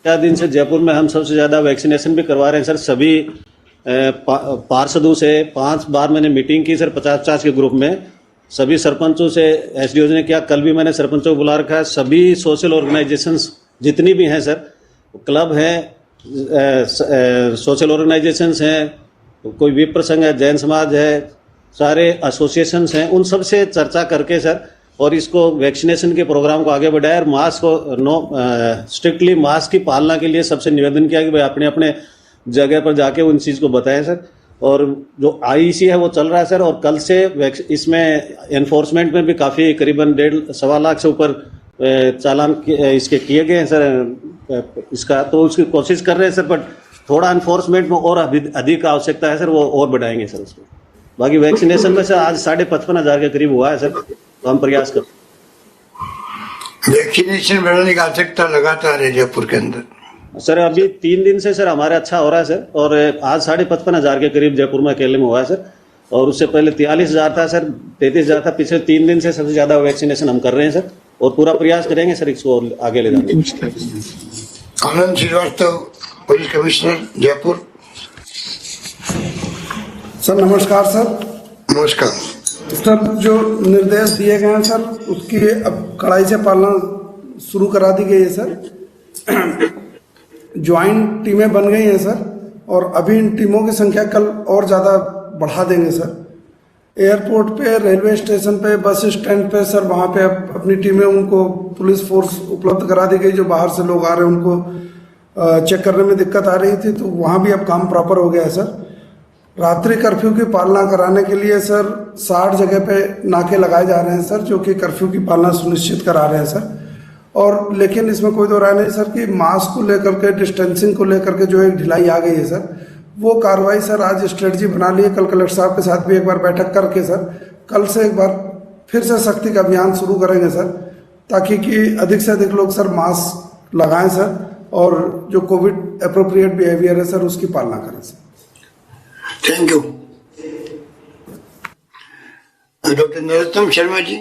4 दिन से जयपुर में हम सबसे ज़्यादा वैक्सीनेशन भी करवा रहे हैं सर। सभी पार्षदों से 5 बार मैंने मीटिंग की सर, 50-50 के ग्रुप में। सभी सरपंचों से SDOs ने किया, कल भी मैंने सरपंचों को बुला रखा है। सभी सोशल ऑर्गेनाइजेशंस जितनी भी हैं सर, क्लब हैं, सोशल ऑर्गेनाइजेशंस हैं, कोई विप्र संघ है, जैन समाज है, सारे एसोसिएशंस हैं, उन सब से चर्चा करके सर और इसको वैक्सीनेशन के प्रोग्राम को आगे बढ़ाया। और मास्क को स्ट्रिक्टली मास्क की पालना के लिए सबसे निवेदन किया कि भाई अपने अपने जगह पर जाके उन चीज़ को बताएं सर। और जो IEC है वो चल रहा है सर। और कल से इसमें एनफोर्समेंट में भी काफ़ी करीबन 1.5-1.25 लाख से ऊपर चालान इसके किए गए हैं सर इसका। तो उसकी कोशिश कर रहे हैं सर, बट थोड़ा एनफोर्समेंट में और अधिक आवश्यकता है सर, वो और बढ़ाएंगे सर उसको। बाकी वैक्सीनेशन में सर आज 55,500 के करीब हुआ है सर, तो हम प्रयास कर। वैक्सीनेशन बढ़ाने की आवश्यकता लगातार है जयपुर के अंदर सर। अभी 3 दिन से सर हमारे अच्छा हो रहा है सर। और आज 55,500 के करीब जयपुर में अकेले में हुआ है सर। और उससे पहले 43,000 था सर, 33,000 था। पिछले 3 दिन से सबसे ज्यादा वैक्सीनेशन हम कर रहे हैं सर, और पूरा प्रयास करेंगे सर इसको और आगे ले जाने। Anand Srivastava, police commissioner Jaipur. Sir नमस्कार सर। नमस्कार सर, जो निर्देश दिए गए हैं सर उसकी अब कड़ाई से पालना शुरू करा दी गई है सर। ज्वाइंट टीमें बन गई हैं सर, और अभी इन टीमों की संख्या कल और ज़्यादा बढ़ा देंगे सर। एयरपोर्ट पे, रेलवे स्टेशन पे, बस स्टैंड पे सर, वहाँ पे अपनी टीमें, उनको पुलिस फोर्स उपलब्ध करा दी गई। जो बाहर से लोग आ रहे हैं उनको चेक करने में दिक्कत आ रही थी, तो वहाँ भी अब काम प्रॉपर हो गया है सर। रात्रि कर्फ्यू की पालना कराने के लिए सर 60 जगह पे नाके लगाए जा रहे हैं सर, जो कि कर्फ्यू की पालना सुनिश्चित करा रहे हैं सर। और लेकिन इसमें कोई दो राय नहीं सर कि मास्क को लेकर के, डिस्टेंसिंग को लेकर के जो एक ढिलाई आ गई है सर, वो कार्रवाई सर आज स्ट्रेटजी बना ली है। कल कलेक्टर साहब के साथ भी एक बार बैठक करके सर कल से एक बार फिर से सख्ती का अभियान शुरू करेंगे सर, ताकि कि अधिक से अधिक लोग सर मास्क लगाएं सर, और जो कोविड अप्रोप्रिएट बिहेवियर है सर उसकी पालना करें sir. Thank you. Doctor Narottam Sharma ji.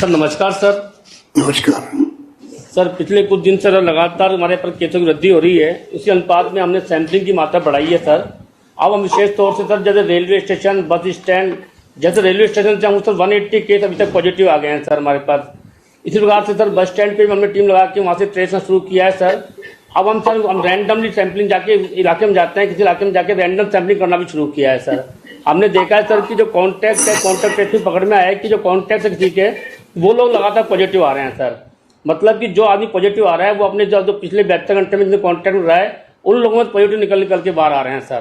Sir नमस्कार सर। नमस्कार सर। पिछले कुछ दिन से लगातार हमारे पर केसों की वृद्धि हो रही है, इसी अनुपात में हमने सैंपलिंग की मात्रा बढ़ाई है सर। अब हम विशेष तौर से सर जैसे रेलवे स्टेशन, बस स्टैंड, जैसे रेलवे स्टेशन से हम सर 180 केस अभी तक पॉजिटिव आ गए हैं सर हमारे पास। इसी प्रकार से सर बस स्टैंड पे भी हमने टीम लगा के वहाँ से ट्रेस शुरू किया है सर। अब हम रैंडमली सैंपलिंग जाके इलाके में जाते हैं, किसी इलाके में जाके रैंडम सैंपलिंग करना भी शुरू किया है सर। हमने देखा है सर कि जो कॉन्टैक्ट है, कॉन्टैक्ट ट्रेसिंग पकड़ में आया है कि जो कॉन्टैक्ट है किसी के, वो लोग लगातार पॉजिटिव आ रहे हैं सर। मतलब कि जो आदमी पॉजिटिव आ रहा है वो अपने जो पिछले 72 घंटे में जितने कॉन्टैक्ट में रहा है उन लोगों में पॉजिटिव निकल के बाहर आ रहे हैं सर।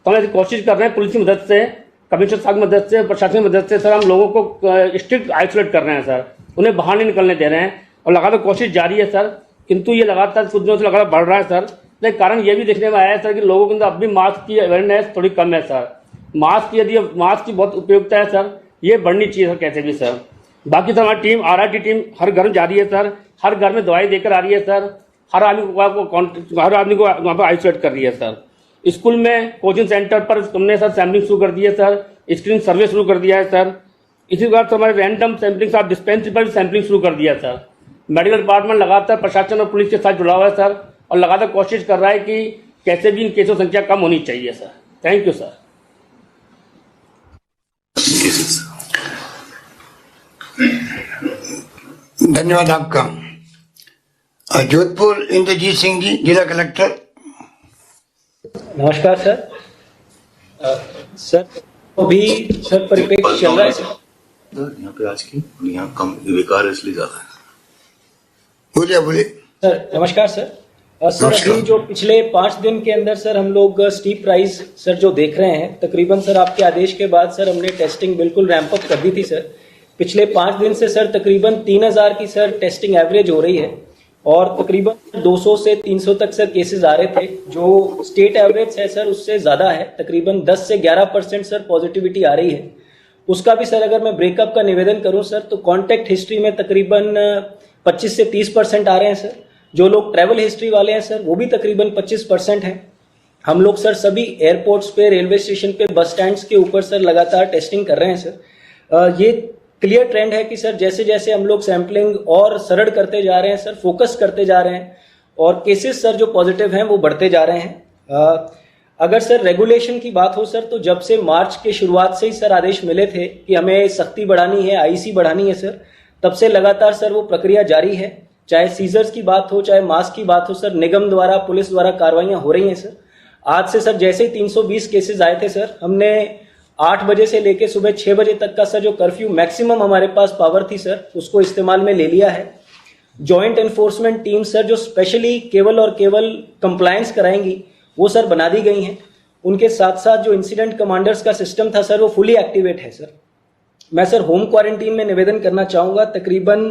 तो हम ऐसी कोशिश कर रहे हैं पुलिस की मदद से, कमिश्नर साहब की मदद से, प्रशासन की मदद से सर, हम लोगों को स्ट्रिक्ट आइसोलेट कर रहे हैं सर, उन्हें बाहर नहीं निकलने दे रहे हैं और लगातार कोशिश जारी है सर। किंतु ये लगातार कुछ दिनों से लगातार बढ़ रहा है सर। लेकिन कारण ये भी देखने में आया है सर कि लोगों के अंदर अब भी मास्क की अवेयरनेस थोड़ी कम है सर। मास्क की बहुत उपयोगिता है सर, ये बढ़नी चाहिए सर कैसे भी सर। बाकी सर हमारी टीम, RRT टीम हर घर में जा रही है सर, हर घर में दवाई देकर आ रही है सर, हर आदमी को वहाँ पर आइसोलेट कर रही है सर। स्कूल में, कोचिंग सेंटर पर हमने सर सैम्पलिंग शुरू कर दी है सर, स्क्रीनिंग सर्वे शुरू कर दिया है सर। इसी प्रकार हमारे रैंडम सैम्पलिंग साथ डिस्पेंसरी पर भी सैम्पलिंग शुरू कर दिया है सर। मेडिकल डिपार्टमेंट लगातार प्रशासन और पुलिस के साथ जुड़ा हुआ है सर, और लगातार कोशिश कर रहा है कि कैसे भी इन केसों की संख्या कम होनी चाहिए सर। Thank you sir. धन्यवाद आपका। जोधपुर इंद्रजीत सिंह जी, जिला कलेक्टर। नमस्कार सर। सर अभी सर परिप्रेक्ष्य चल रहा है सर। यहाँ पे आज की यहाँ कम विकार इसलिए ज्यादा है। बोलिए। सर नमस्कार सर। सर अभी जो पिछले 5 दिन के अंदर सर हम लोग स्टीप राइज सर जो देख रहे हैं, तकरीबन सर आपके आदेश के बाद सर हमने टेस्टिंग बिल्कुल रैंप अप कर दी थी सर। पिछले 5 दिन से सर तकरीबन 3000 की सर टेस्टिंग एवरेज हो रही है और तकरीबन 200 से 300 तक सर केसेस आ रहे थे। जो स्टेट एवरेज है सर उससे ज़्यादा है, तकरीबन 10 से 11% सर पॉजिटिविटी आ रही है। उसका भी सर अगर मैं ब्रेकअप का निवेदन करूं सर तो कॉन्टैक्ट हिस्ट्री में तकरीबन 25 से 30% आ रहे हैं सर। जो लोग ट्रैवल हिस्ट्री वाले हैं सर वो भी तकरीबन 25% हैं। हम लोग सर सभी एयरपोर्ट्स पे, रेलवे स्टेशन पे, बस स्टैंड्स के ऊपर सर लगातार टेस्टिंग कर रहे हैं सर। ये क्लियर ट्रेंड है कि सर जैसे जैसे हम लोग सैंपलिंग और सरल करते जा रहे हैं सर, फोकस करते जा रहे हैं और केसेस सर जो पॉजिटिव हैं वो बढ़ते जा रहे हैं। अगर सर रेगुलेशन की बात हो सर तो जब से मार्च के शुरुआत से ही सर आदेश मिले थे कि हमें सख्ती बढ़ानी है, आईसी बढ़ानी है सर, तब से लगातार सर वो प्रक्रिया जारी है। चाहे सीजर्स की बात हो, चाहे मास्क की बात हो सर, निगम द्वारा, पुलिस द्वारा कार्रवाइयां हो रही हैं सर। आज से सर जैसे ही 320 केसेस आए थे सर, हमने 8 बजे से लेकर सुबह 6 बजे तक का सर जो कर्फ्यू मैक्सिमम हमारे पास पावर थी सर उसको इस्तेमाल में ले लिया है। जॉइंट एनफोर्समेंट टीम सर जो स्पेशली केवल और केवल कंप्लायंस कराएंगी वो सर बना दी गई हैं। उनके साथ साथ जो इंसिडेंट कमांडर्स का सिस्टम था सर वो फुली एक्टिवेट है सर। मैं सर होम क्वारंटीन में निवेदन करना चाहूँगा, तकरीबन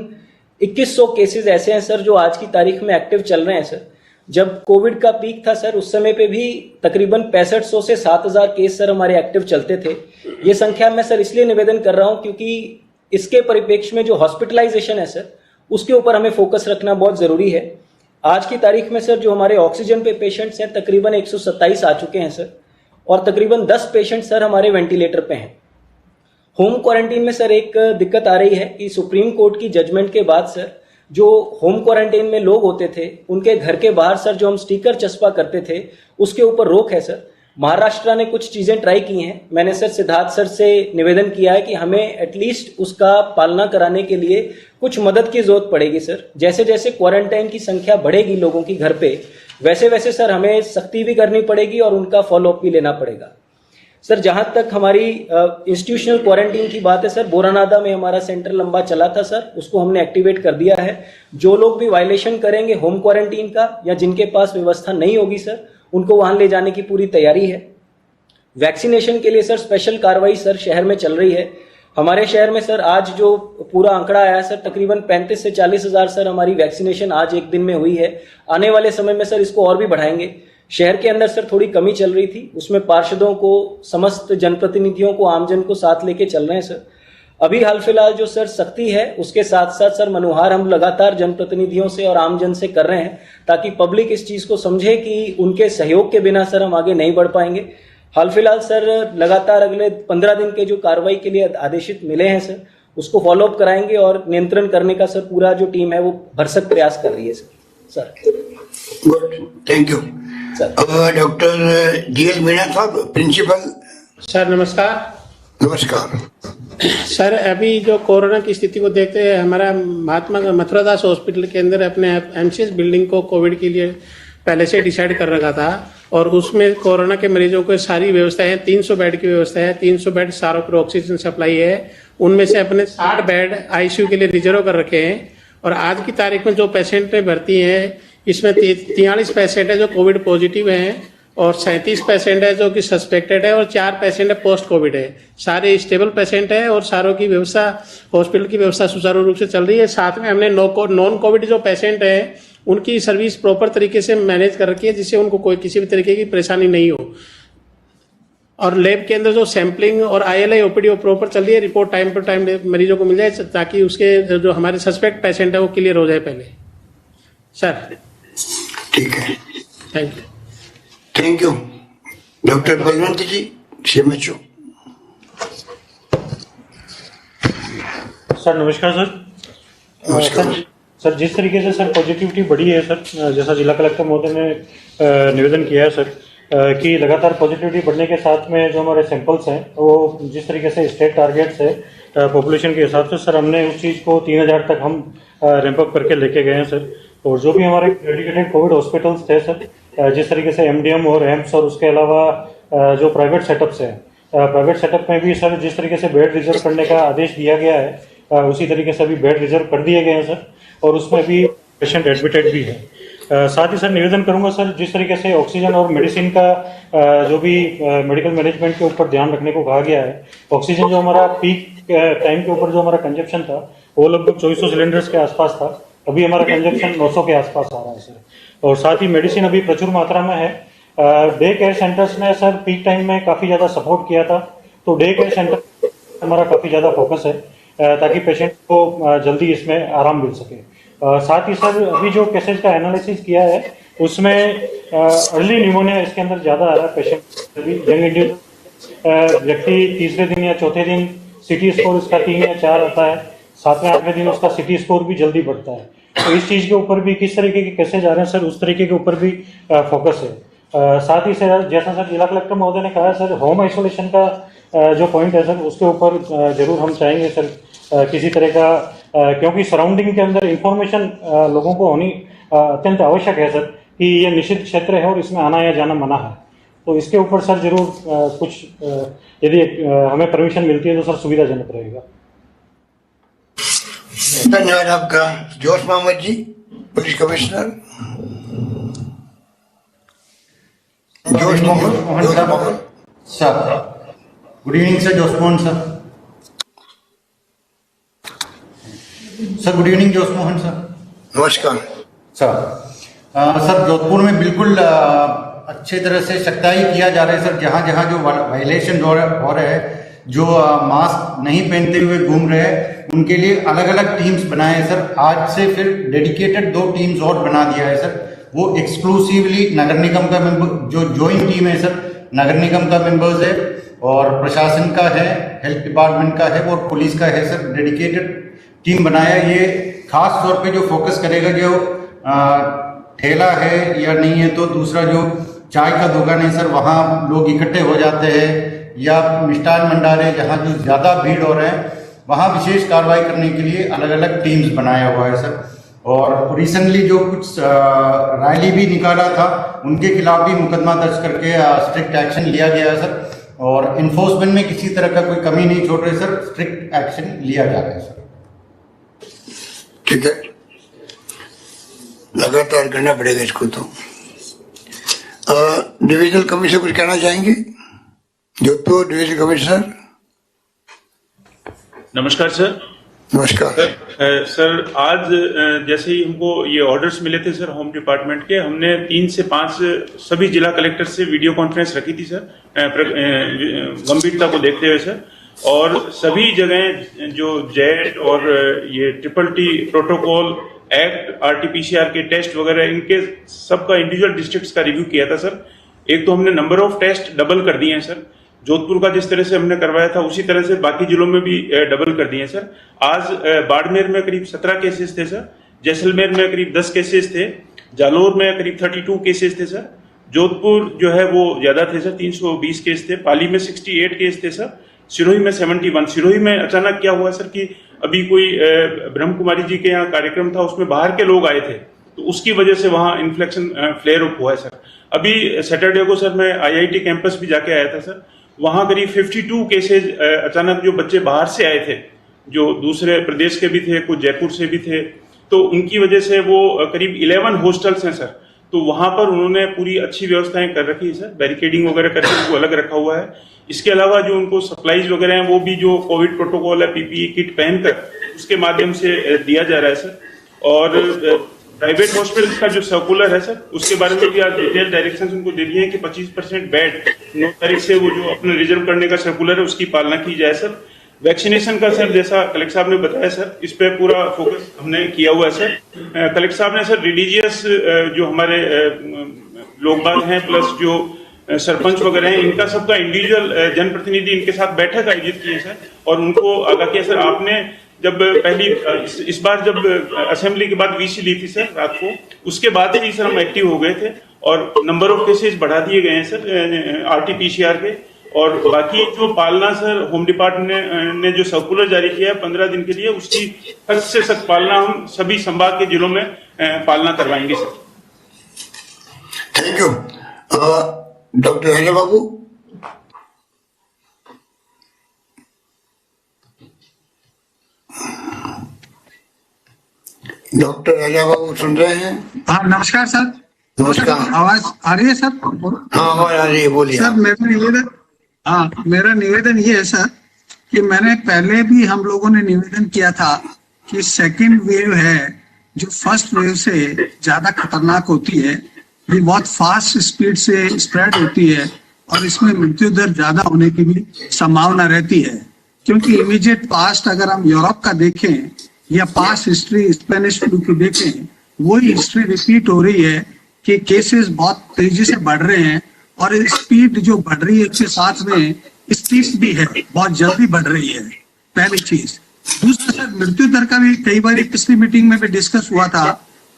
2100 केसेस ऐसे हैं सर जो आज की तारीख में एक्टिव चल रहे हैं सर। जब कोविड का पीक था सर उस समय पे भी तकरीबन 6500 से 7000 केस सर हमारे एक्टिव चलते थे। ये संख्या मैं सर इसलिए निवेदन कर रहा हूँ क्योंकि इसके परिप्रेक्ष्य में जो हॉस्पिटलाइजेशन है सर उसके ऊपर हमें फोकस रखना बहुत जरूरी है। आज की तारीख में सर जो हमारे ऑक्सीजन पे पेशेंट्स हैं तकरीबन 127 आ चुके हैं सर और तकरीबन 10 पेशेंट सर हमारे वेंटिलेटर पे हैं। होम क्वारंटीन में सर एक दिक्कत आ रही है कि सुप्रीम कोर्ट की जजमेंट के बाद सर जो होम क्वारंटीन में लोग होते थे उनके घर के बाहर सर जो हम स्टिकर चस्पा करते थे उसके ऊपर रोक है सर। महाराष्ट्र ने कुछ चीजें ट्राई की हैं। मैंने सर सिद्धार्थ सर से निवेदन किया है कि हमें एटलीस्ट उसका पालना कराने के लिए कुछ मदद की जरूरत पड़ेगी सर। जैसे जैसे क्वारंटाइन की संख्या बढ़ेगी लोगों की घर पे, वैसे वैसे सर हमें सख्ती भी करनी पड़ेगी और उनका फॉलोअप भी लेना पड़ेगा सर। जहां तक हमारी इंस्टीट्यूशनल क्वारंटीन की बात है सर, बोरानादा में हमारा सेंटर लंबा चला था सर, उसको हमने एक्टिवेट कर दिया है। जो लोग भी वायलेशन करेंगे होम क्वारंटीन का या जिनके पास व्यवस्था नहीं होगी सर उनको वहां ले जाने की पूरी तैयारी है। वैक्सीनेशन के लिए सर स्पेशल कार्रवाई सर शहर में चल रही है। हमारे शहर में सर आज जो पूरा आंकड़ा आया है सर तकरीबन 35 से 40 हजार सर हमारी वैक्सीनेशन आज एक दिन में हुई है। आने वाले समय में सर इसको और भी बढ़ाएंगे। शहर के अंदर सर थोड़ी कमी चल रही थी, उसमें पार्षदों को, समस्त जनप्रतिनिधियों को, आमजन को साथ लेके चल रहे हैं सर। अभी हाल फिलहाल जो सर सख्ती है उसके साथ साथ सर मनुहार हम लगातार जनप्रतिनिधियों से और आमजन से कर रहे हैं ताकि पब्लिक इस चीज को समझे कि उनके सहयोग के बिना सर हम आगे नहीं बढ़ पाएंगे। हाल फिलहाल सर लगातार अगले 15 दिन के जो कार्रवाई के लिए आदेशित मिले हैं सर उसको फॉलोअप कराएंगे और नियंत्रण करने का सर पूरा जो टीम है वो भरसक प्रयास कर रही है sir. Good, thank you sir. Doctor DL Meena साहब, प्रिंसिपल। सर नमस्कार। नमस्कार सर। अभी जो कोरोना की स्थिति को देखते हुए हमारा महात्मा मथुरादास हॉस्पिटल के अंदर अपने MCS बिल्डिंग को कोविड के लिए पहले से डिसाइड कर रखा था और उसमें कोरोना के मरीजों को सारी व्यवस्थाएं हैं। 300 बेड की व्यवस्था है, 300 बेड सारों पर ऑक्सीजन सप्लाई है। उनमें से अपने 60 बेड ICU के लिए रिजर्व कर रखे हैं और आज की तारीख में जो पेशेंट भर्ती हैं इसमें 43 पेशेंट है जो कोविड पॉजिटिव हैं और 37 पेशेंट है जो कि सस्पेक्टेड है और 4 पेशेंट है पोस्ट कोविड है। सारे स्टेबल पेशेंट है और सारों की व्यवस्था, हॉस्पिटल की व्यवस्था सुचारू रूप से चल रही है। साथ में हमने नॉन कोविड जो पेशेंट है उनकी सर्विस प्रॉपर तरीके से मैनेज कर रखी है जिससे उनको कोई किसी भी तरीके की परेशानी नहीं हो। और लैब के अंदर जो सैंपलिंग और ILI OPD प्रॉपर चल रही है, रिपोर्ट टाइम पर टाइम मरीजों को मिल जाए ताकि उसके जो हमारे सस्पेक्ट पेशेंट है वो क्लियर हो जाए पहले सर। ठीक है, thank you. Thank you doctor Balwant ji, CMHO। Sir नमस्कार सर। नमस्कार सर। जिस तरीके से सर पॉजिटिविटी बढ़ी है सर, जैसा जिला कलेक्टर महोदय ने निवेदन किया है सर कि लगातार पॉजिटिविटी बढ़ने के साथ में जो हमारे सैंपल्स हैं वो जिस तरीके से स्टेट टारगेट्स है पॉपुलेशन के हिसाब से सर हमने उस चीज़ को 3000 तक हम रैंप अप करके लेके गए हैं सर। और जो भी हमारे डेडिकेटेड कोविड हॉस्पिटल्स थे सर, जिस तरीके से MDM और एम्स और उसके अलावा जो प्राइवेट सेटअप्स हैं, प्राइवेट सेटअप में भी सर जिस तरीके से बेड रिजर्व करने का आदेश दिया गया है उसी तरीके से अभी बेड रिजर्व कर दिए गए हैं सर। और उसमें भी पेशेंट एडमिटेड भी है। साथ ही सर निवेदन करूंगा सर, जिस तरीके से ऑक्सीजन और मेडिसिन का जो भी मेडिकल मैनेजमेंट के ऊपर ध्यान रखने को कहा गया है, ऑक्सीजन जो हमारा पीक टाइम के ऊपर जो हमारा कंजप्शन था वो लगभग 2400 सिलेंडर्स के आसपास था, अभी हमारा कंजप्शन 900 के आसपास आ रहा है सर। और साथ ही मेडिसिन अभी प्रचुर मात्रा में है। डे केयर सेंटर्स ने सर पीक टाइम में काफ़ी ज़्यादा सपोर्ट किया था, तो डे केयर सेंटर हमारा काफ़ी ज़्यादा फोकस है ताकि पेशेंट को जल्दी इसमें आराम मिल सके। साथ ही सर अभी जो केसेस का एनालिसिस किया है उसमें अर्ली न्यूमोनिया इसके अंदर ज़्यादा आ रहा है पेशेंट। अभी यंग इंडिविजुअल व्यक्ति तीसरे दिन या चौथे दिन सिटी स्कोर इसका 3 या 4 आता है, 7वें 8वें दिन उसका सिटी स्कोर भी जल्दी बढ़ता है। तो इस चीज़ के ऊपर भी किस तरीके के केसेज आ रहे हैं सर, उस तरीके के ऊपर भी फोकस है। साथ ही सर जैसा सर जिला कलेक्टर महोदय ने कहा सर, होम आइसोलेशन का जो पॉइंट है सर उसके ऊपर जरूर हम चाहेंगे सर किसी तरह का, क्योंकि सराउंडिंग के अंदर इंफॉर्मेशन लोगों को होनी अत्यंत आवश्यक है सर कि ये निषिद्ध क्षेत्र है और इसमें आना या जाना मना है। तो इसके ऊपर सर जरूर कुछ यदि हमें परमिशन मिलती है तो सर सुविधाजनक रहेगा। धन्यवाद आपका। जोश मोहम्मद जी, police commissioner. Josh Mohammad sir, good evening sir. Josh Mohan sir. Sir good evening Josh Mohan sir. नमस्कार सर। सर जोधपुर में बिल्कुल अच्छे तरह से सख्ताई किया जा रहा है सर। जहाँ जहाँ जो वायलेशन हो रहे हैं, जो मास्क नहीं पहनते हुए घूम रहे हैं, उनके लिए अलग अलग टीम्स बनाए हैं सर। आज से फिर डेडिकेटेड 2 टीम्स और बना दिया है सर। वो एक्सक्लूसिवली नगर निगम का मेंबर, जो ज्वाइंट टीम है सर, नगर निगम का मेंबर्स है और प्रशासन का है, हेल्थ डिपार्टमेंट का है और पुलिस का है सर। डेडिकेटेड टीम बनाया। ये खास तौर पे जो फोकस करेगा जो ठेला है या नहीं है, तो दूसरा जो चाय का दुकान है सर, वहाँ लोग इकट्ठे हो जाते हैं, या मिष्ठान भंडारे जहाँ जो ज़्यादा भीड़ हो रहा है, वहाँ विशेष कार्रवाई करने के लिए अलग अलग टीम्स बनाया हुआ है सर। और रिसेंटली जो कुछ रैली भी निकाला था, उनके खिलाफ भी मुकदमा दर्ज करके स्ट्रिक्ट एक्शन लिया गया है सर। और इन्फोर्समेंट में किसी तरह का कोई कमी नहीं छोड़ रहे सर, स्ट्रिक्ट एक्शन लिया जा रहा है सर। ठीक है, लगातार करना पड़ेगा इसको। तो डिविजनल कमिश्नर कुछ कहना चाहेंगे? Jodhpur divisional commissioner. नमस्कार सर। नमस्कार सर आज जैसे ही हमको ये ऑर्डर्स मिले थे सर होम डिपार्टमेंट के, हमने 3 से 5 सभी जिला कलेक्टर से वीडियो कॉन्फ्रेंस रखी थी सर, गंभीरता को देखते हुए सर। और सभी जगह जो जेट और ये TTT प्रोटोकॉल एक्ट, RT-PCR के टेस्ट वगैरह, इनके सबका इंडिविजुअल डिस्ट्रिक्ट्स का रिव्यू किया था सर। एक तो हमने नंबर ऑफ टेस्ट डबल कर दिए हैं सर, जोधपुर का जिस तरह से हमने करवाया था उसी तरह से बाकी जिलों में भी डबल कर दिए हैं सर। आज बाड़मेर में करीब 17 केसेस थे सर, जैसलमेर में करीब 10 केसेस थे, जालोर में करीब 32 केसेस थे सर, जोधपुर जो है वो ज्यादा थे सर, 320 केस थे, पाली में 68 केस थे सर, सिरोही में 71। सिरोही में अचानक क्या हुआ सर कि अभी कोई ब्रह्म कुमारी जी के यहाँ कार्यक्रम था, उसमें बाहर के लोग आए थे, तो उसकी वजह से वहाँ इन्फ्लेक्शन फ्लेयर अप हुआ है सर। अभी सैटरडे को सर मैं IIT कैंपस भी जाके आया था सर, वहाँ करीब 52 केसेज अचानक जो बच्चे बाहर से आए थे, जो दूसरे प्रदेश के भी थे, कुछ जयपुर से भी थे, तो उनकी वजह से वो करीब 11 हॉस्टल्स हैं सर, तो वहां पर उन्होंने पूरी अच्छी व्यवस्थाएं कर रखी है सर, बैरिकेडिंग वगैरह करके उनको अलग रखा हुआ है। इसके अलावा जो उनको सप्लाईज वगैरह हैं वो भी जो कोविड प्रोटोकॉल है PPE किट पहनकर उसके माध्यम से दिया जा रहा है सर। और प्राइवेट हॉस्पिटल का जो सर्कुलर है सर, उसके बारे में भी आज डिटेल डायरेक्शंस उनको दे दिए हैं कि 25% बेड 9 तारीख से वो जो अपने रिजर्व करने का सर्कुलर है उसकी पालना की जाए सर। वैक्सीनेशन का सर जैसा कलेक्टर साहब ने बताया सर, इस पे पूरा फोकस हमने किया हुआ है सर। कलेक्टर साहब ने सर रिलीजियस जो हमारे लोग बाग हैं प्लस जो सरपंच वगैरह हैं, इनका सबका इंडिविजुअल जनप्रतिनिधि इनके साथ बैठक आयोजित की है सर, और उनको आगाह किया सर। आपने जब पहली इस बार जब असेंबली के बाद VC ली थी सर रात को, उसके बाद ही सर हम एक्टिव हो गए थे और नंबर ऑफ केसेस बढ़ा दिए गए हैं सर RT-PCR के। और बाकी जो पालना सर होम डिपार्टमेंट ने जो सर्कुलर जारी किया है 15 दिन के लिए, उसकी सख्त से सख्त पालना हम सभी संभाग के जिलों में पालना करवाएंगे सर। Thank you. डॉक्टर हरिया बाबू। डॉक्टर राजा बाबू सुन रहे हैं? हाँ नमस्कार सर। नमस्कार। आवाज आ रही है सर? हाँ आवाज आ रही है, बोलिए। सर मेरा निवेदन ये है सर कि मैंने पहले भी हम लोगों ने निवेदन किया था कि सेकंड वेव है जो फर्स्ट वेव से ज्यादा खतरनाक होती है, ये बहुत फास्ट स्पीड से स्प्रेड होती है और इसमें मृत्यु दर ज्यादा होने की भी संभावना रहती है। क्योंकि इमीडिएट पास्ट अगर हम यूरोप का देखें या पास्ट हिस्ट्री स्पेनिश फ्लू की देखें, वही हिस्ट्री रिपीट हो रही है कि केसेस बहुत तेजी से बढ़ रहे हैं और स्पीड जो बढ़ रही है उसके साथ में स्पीड भी है, बहुत जल्दी बढ़ रही है। पहली चीज। दूसरा सर, मृत्यु दर का भी कई बार पिछली मीटिंग में भी डिस्कस हुआ था,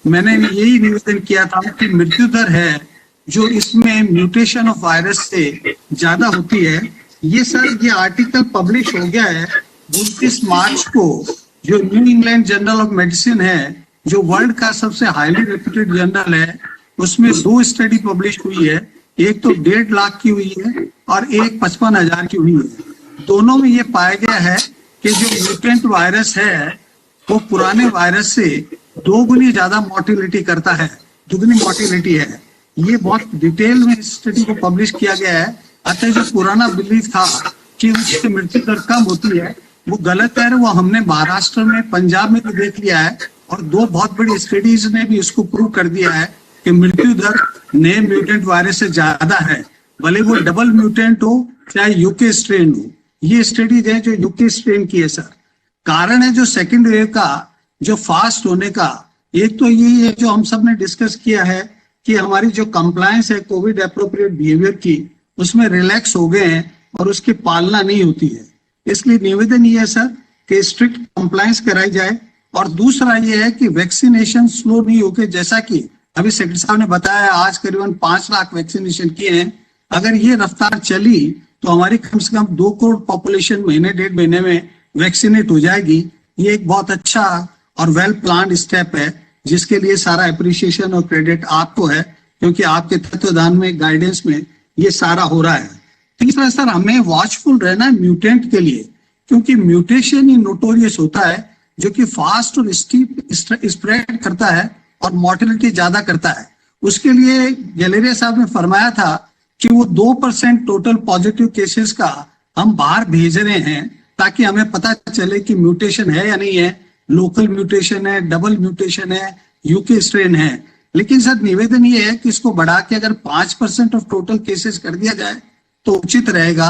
मैंने यही निवेदन किया था कि मृत्यु दर है जो इसमें म्यूटेशन ऑफ वायरस से ज्यादा होती है। ये सर ये आर्टिकल पब्लिश हो गया है 29 मार्च को, जो new England journal of medicine है, जो वर्ल्ड का सबसे हाईली रेप्यूटेड जर्नल है, उसमें 2 स्टडी पब्लिश हुई है, एक तो 1.5 लाख की हुई है और एक 55,000 की हुई है। दोनों में ये पाया गया है कि जो म्यूटेंट वायरस है वो पुराने वायरस से 2 गुनी ज्यादा मोर्टिलिटी करता है, 2 गुनी मोर्टिलिटी है। ये बहुत डिटेल में इस स्टडी को पब्लिश किया गया है। अतः जो पुराना बिलीफ था कि उससे मृत्यु दर कम होती है वो गलत है। वो हमने महाराष्ट्र में, पंजाब में भी देख लिया है और 2 बहुत बड़ी स्टडीज ने भी इसको प्रूव कर दिया है कि मृत्यु दर नए म्यूटेंट वायरस से ज्यादा है, भले वो डबल म्यूटेंट हो चाहे यूके स्ट्रेन हो। ये स्टडीज है जो यूके स्ट्रेन की है सर। कारण है जो सेकेंड वेव का जो फास्ट होने का, एक तो ये है जो हम सब ने डिस्कस किया है कि हमारी जो कंप्लायंस है कोविड एप्रोप्रिएट बिहेवियर की, उसमें रिलैक्स हो गए हैं और उसकी पालना नहीं होती है। इसलिए निवेदन ये है सर कि स्ट्रिक्ट कंप्लायंस कराई जाए। और दूसरा ये है कि वैक्सीनेशन स्लो नहीं होके, जैसा कि अभी सेक्रेटरी साहब ने बताया आज करीबन 5 लाख वैक्सीनेशन किए हैं। अगर ये रफ्तार चली तो हमारी कम से कम 2 करोड़ पॉपुलेशन महीने 1.5 महीने में वैक्सीनेट हो जाएगी। ये एक बहुत अच्छा और वेल प्लान्ड स्टेप है जिसके लिए सारा अप्रिसिएशन और क्रेडिट आपको है, क्योंकि आपके तत्वदान में, गाइडेंस में ये सारा हो रहा है। तीसरा सर, हमें वॉचफुल रहना है म्यूटेंट के लिए, क्योंकि म्यूटेशन ही नोटोरियस होता है जो कि फास्ट और स्टीप स्प्रेड करता है और मोर्टेलिटी ज्यादा करता है। उसके लिए गैलेरिया साहब ने फरमाया था कि वो 2% टोटल पॉजिटिव केसेस का हम बाहर भेज रहे हैं ताकि हमें पता चले कि म्यूटेशन है या नहीं है, लोकल म्यूटेशन है, डबल म्यूटेशन है, यूके स्ट्रेन है। लेकिन सर निवेदन ये है कि इसको बढ़ा के अगर 5% ऑफ टोटल केसेस कर दिया जाए तो उचित रहेगा।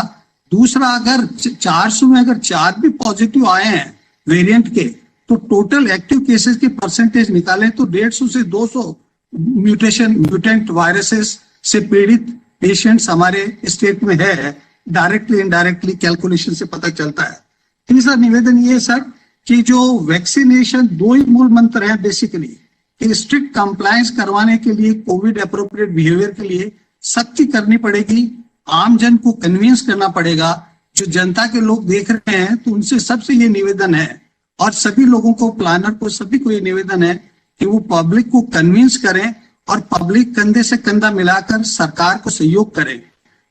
दूसरा, अगर 400 में अगर 4 भी पॉजिटिव आए हैं वेरिएंट के, तो टोटल एक्टिव केसेस की परसेंटेज निकालें तो 150 से 200 म्यूटेंट वायरसेस से पीड़ित पेशेंट्स हमारे स्टेट में है। डायरेक्टली इनडायरेक्टली कैलकुलेशन से पता चलता है। तीसरा निवेदन ये है सर कि जो वैक्सीनेशन 2 ही मूल मंत्र हैं बेसिकली, कि स्ट्रिक्ट कंप्लायंस करवाने के लिए, कोविड एप्रोप्रिएट बिहेवियर के लिए सख्ती करनी पड़ेगी, आम जन को कन्विंस करना पड़ेगा। जो जनता के लोग देख रहे हैं तो उनसे सबसे ये निवेदन है और सभी लोगों को, प्लानर को, सभी को ये निवेदन है कि वो पब्लिक को कन्विंस करें और पब्लिक कंधे से कंधा मिलाकर सरकार को सहयोग करें।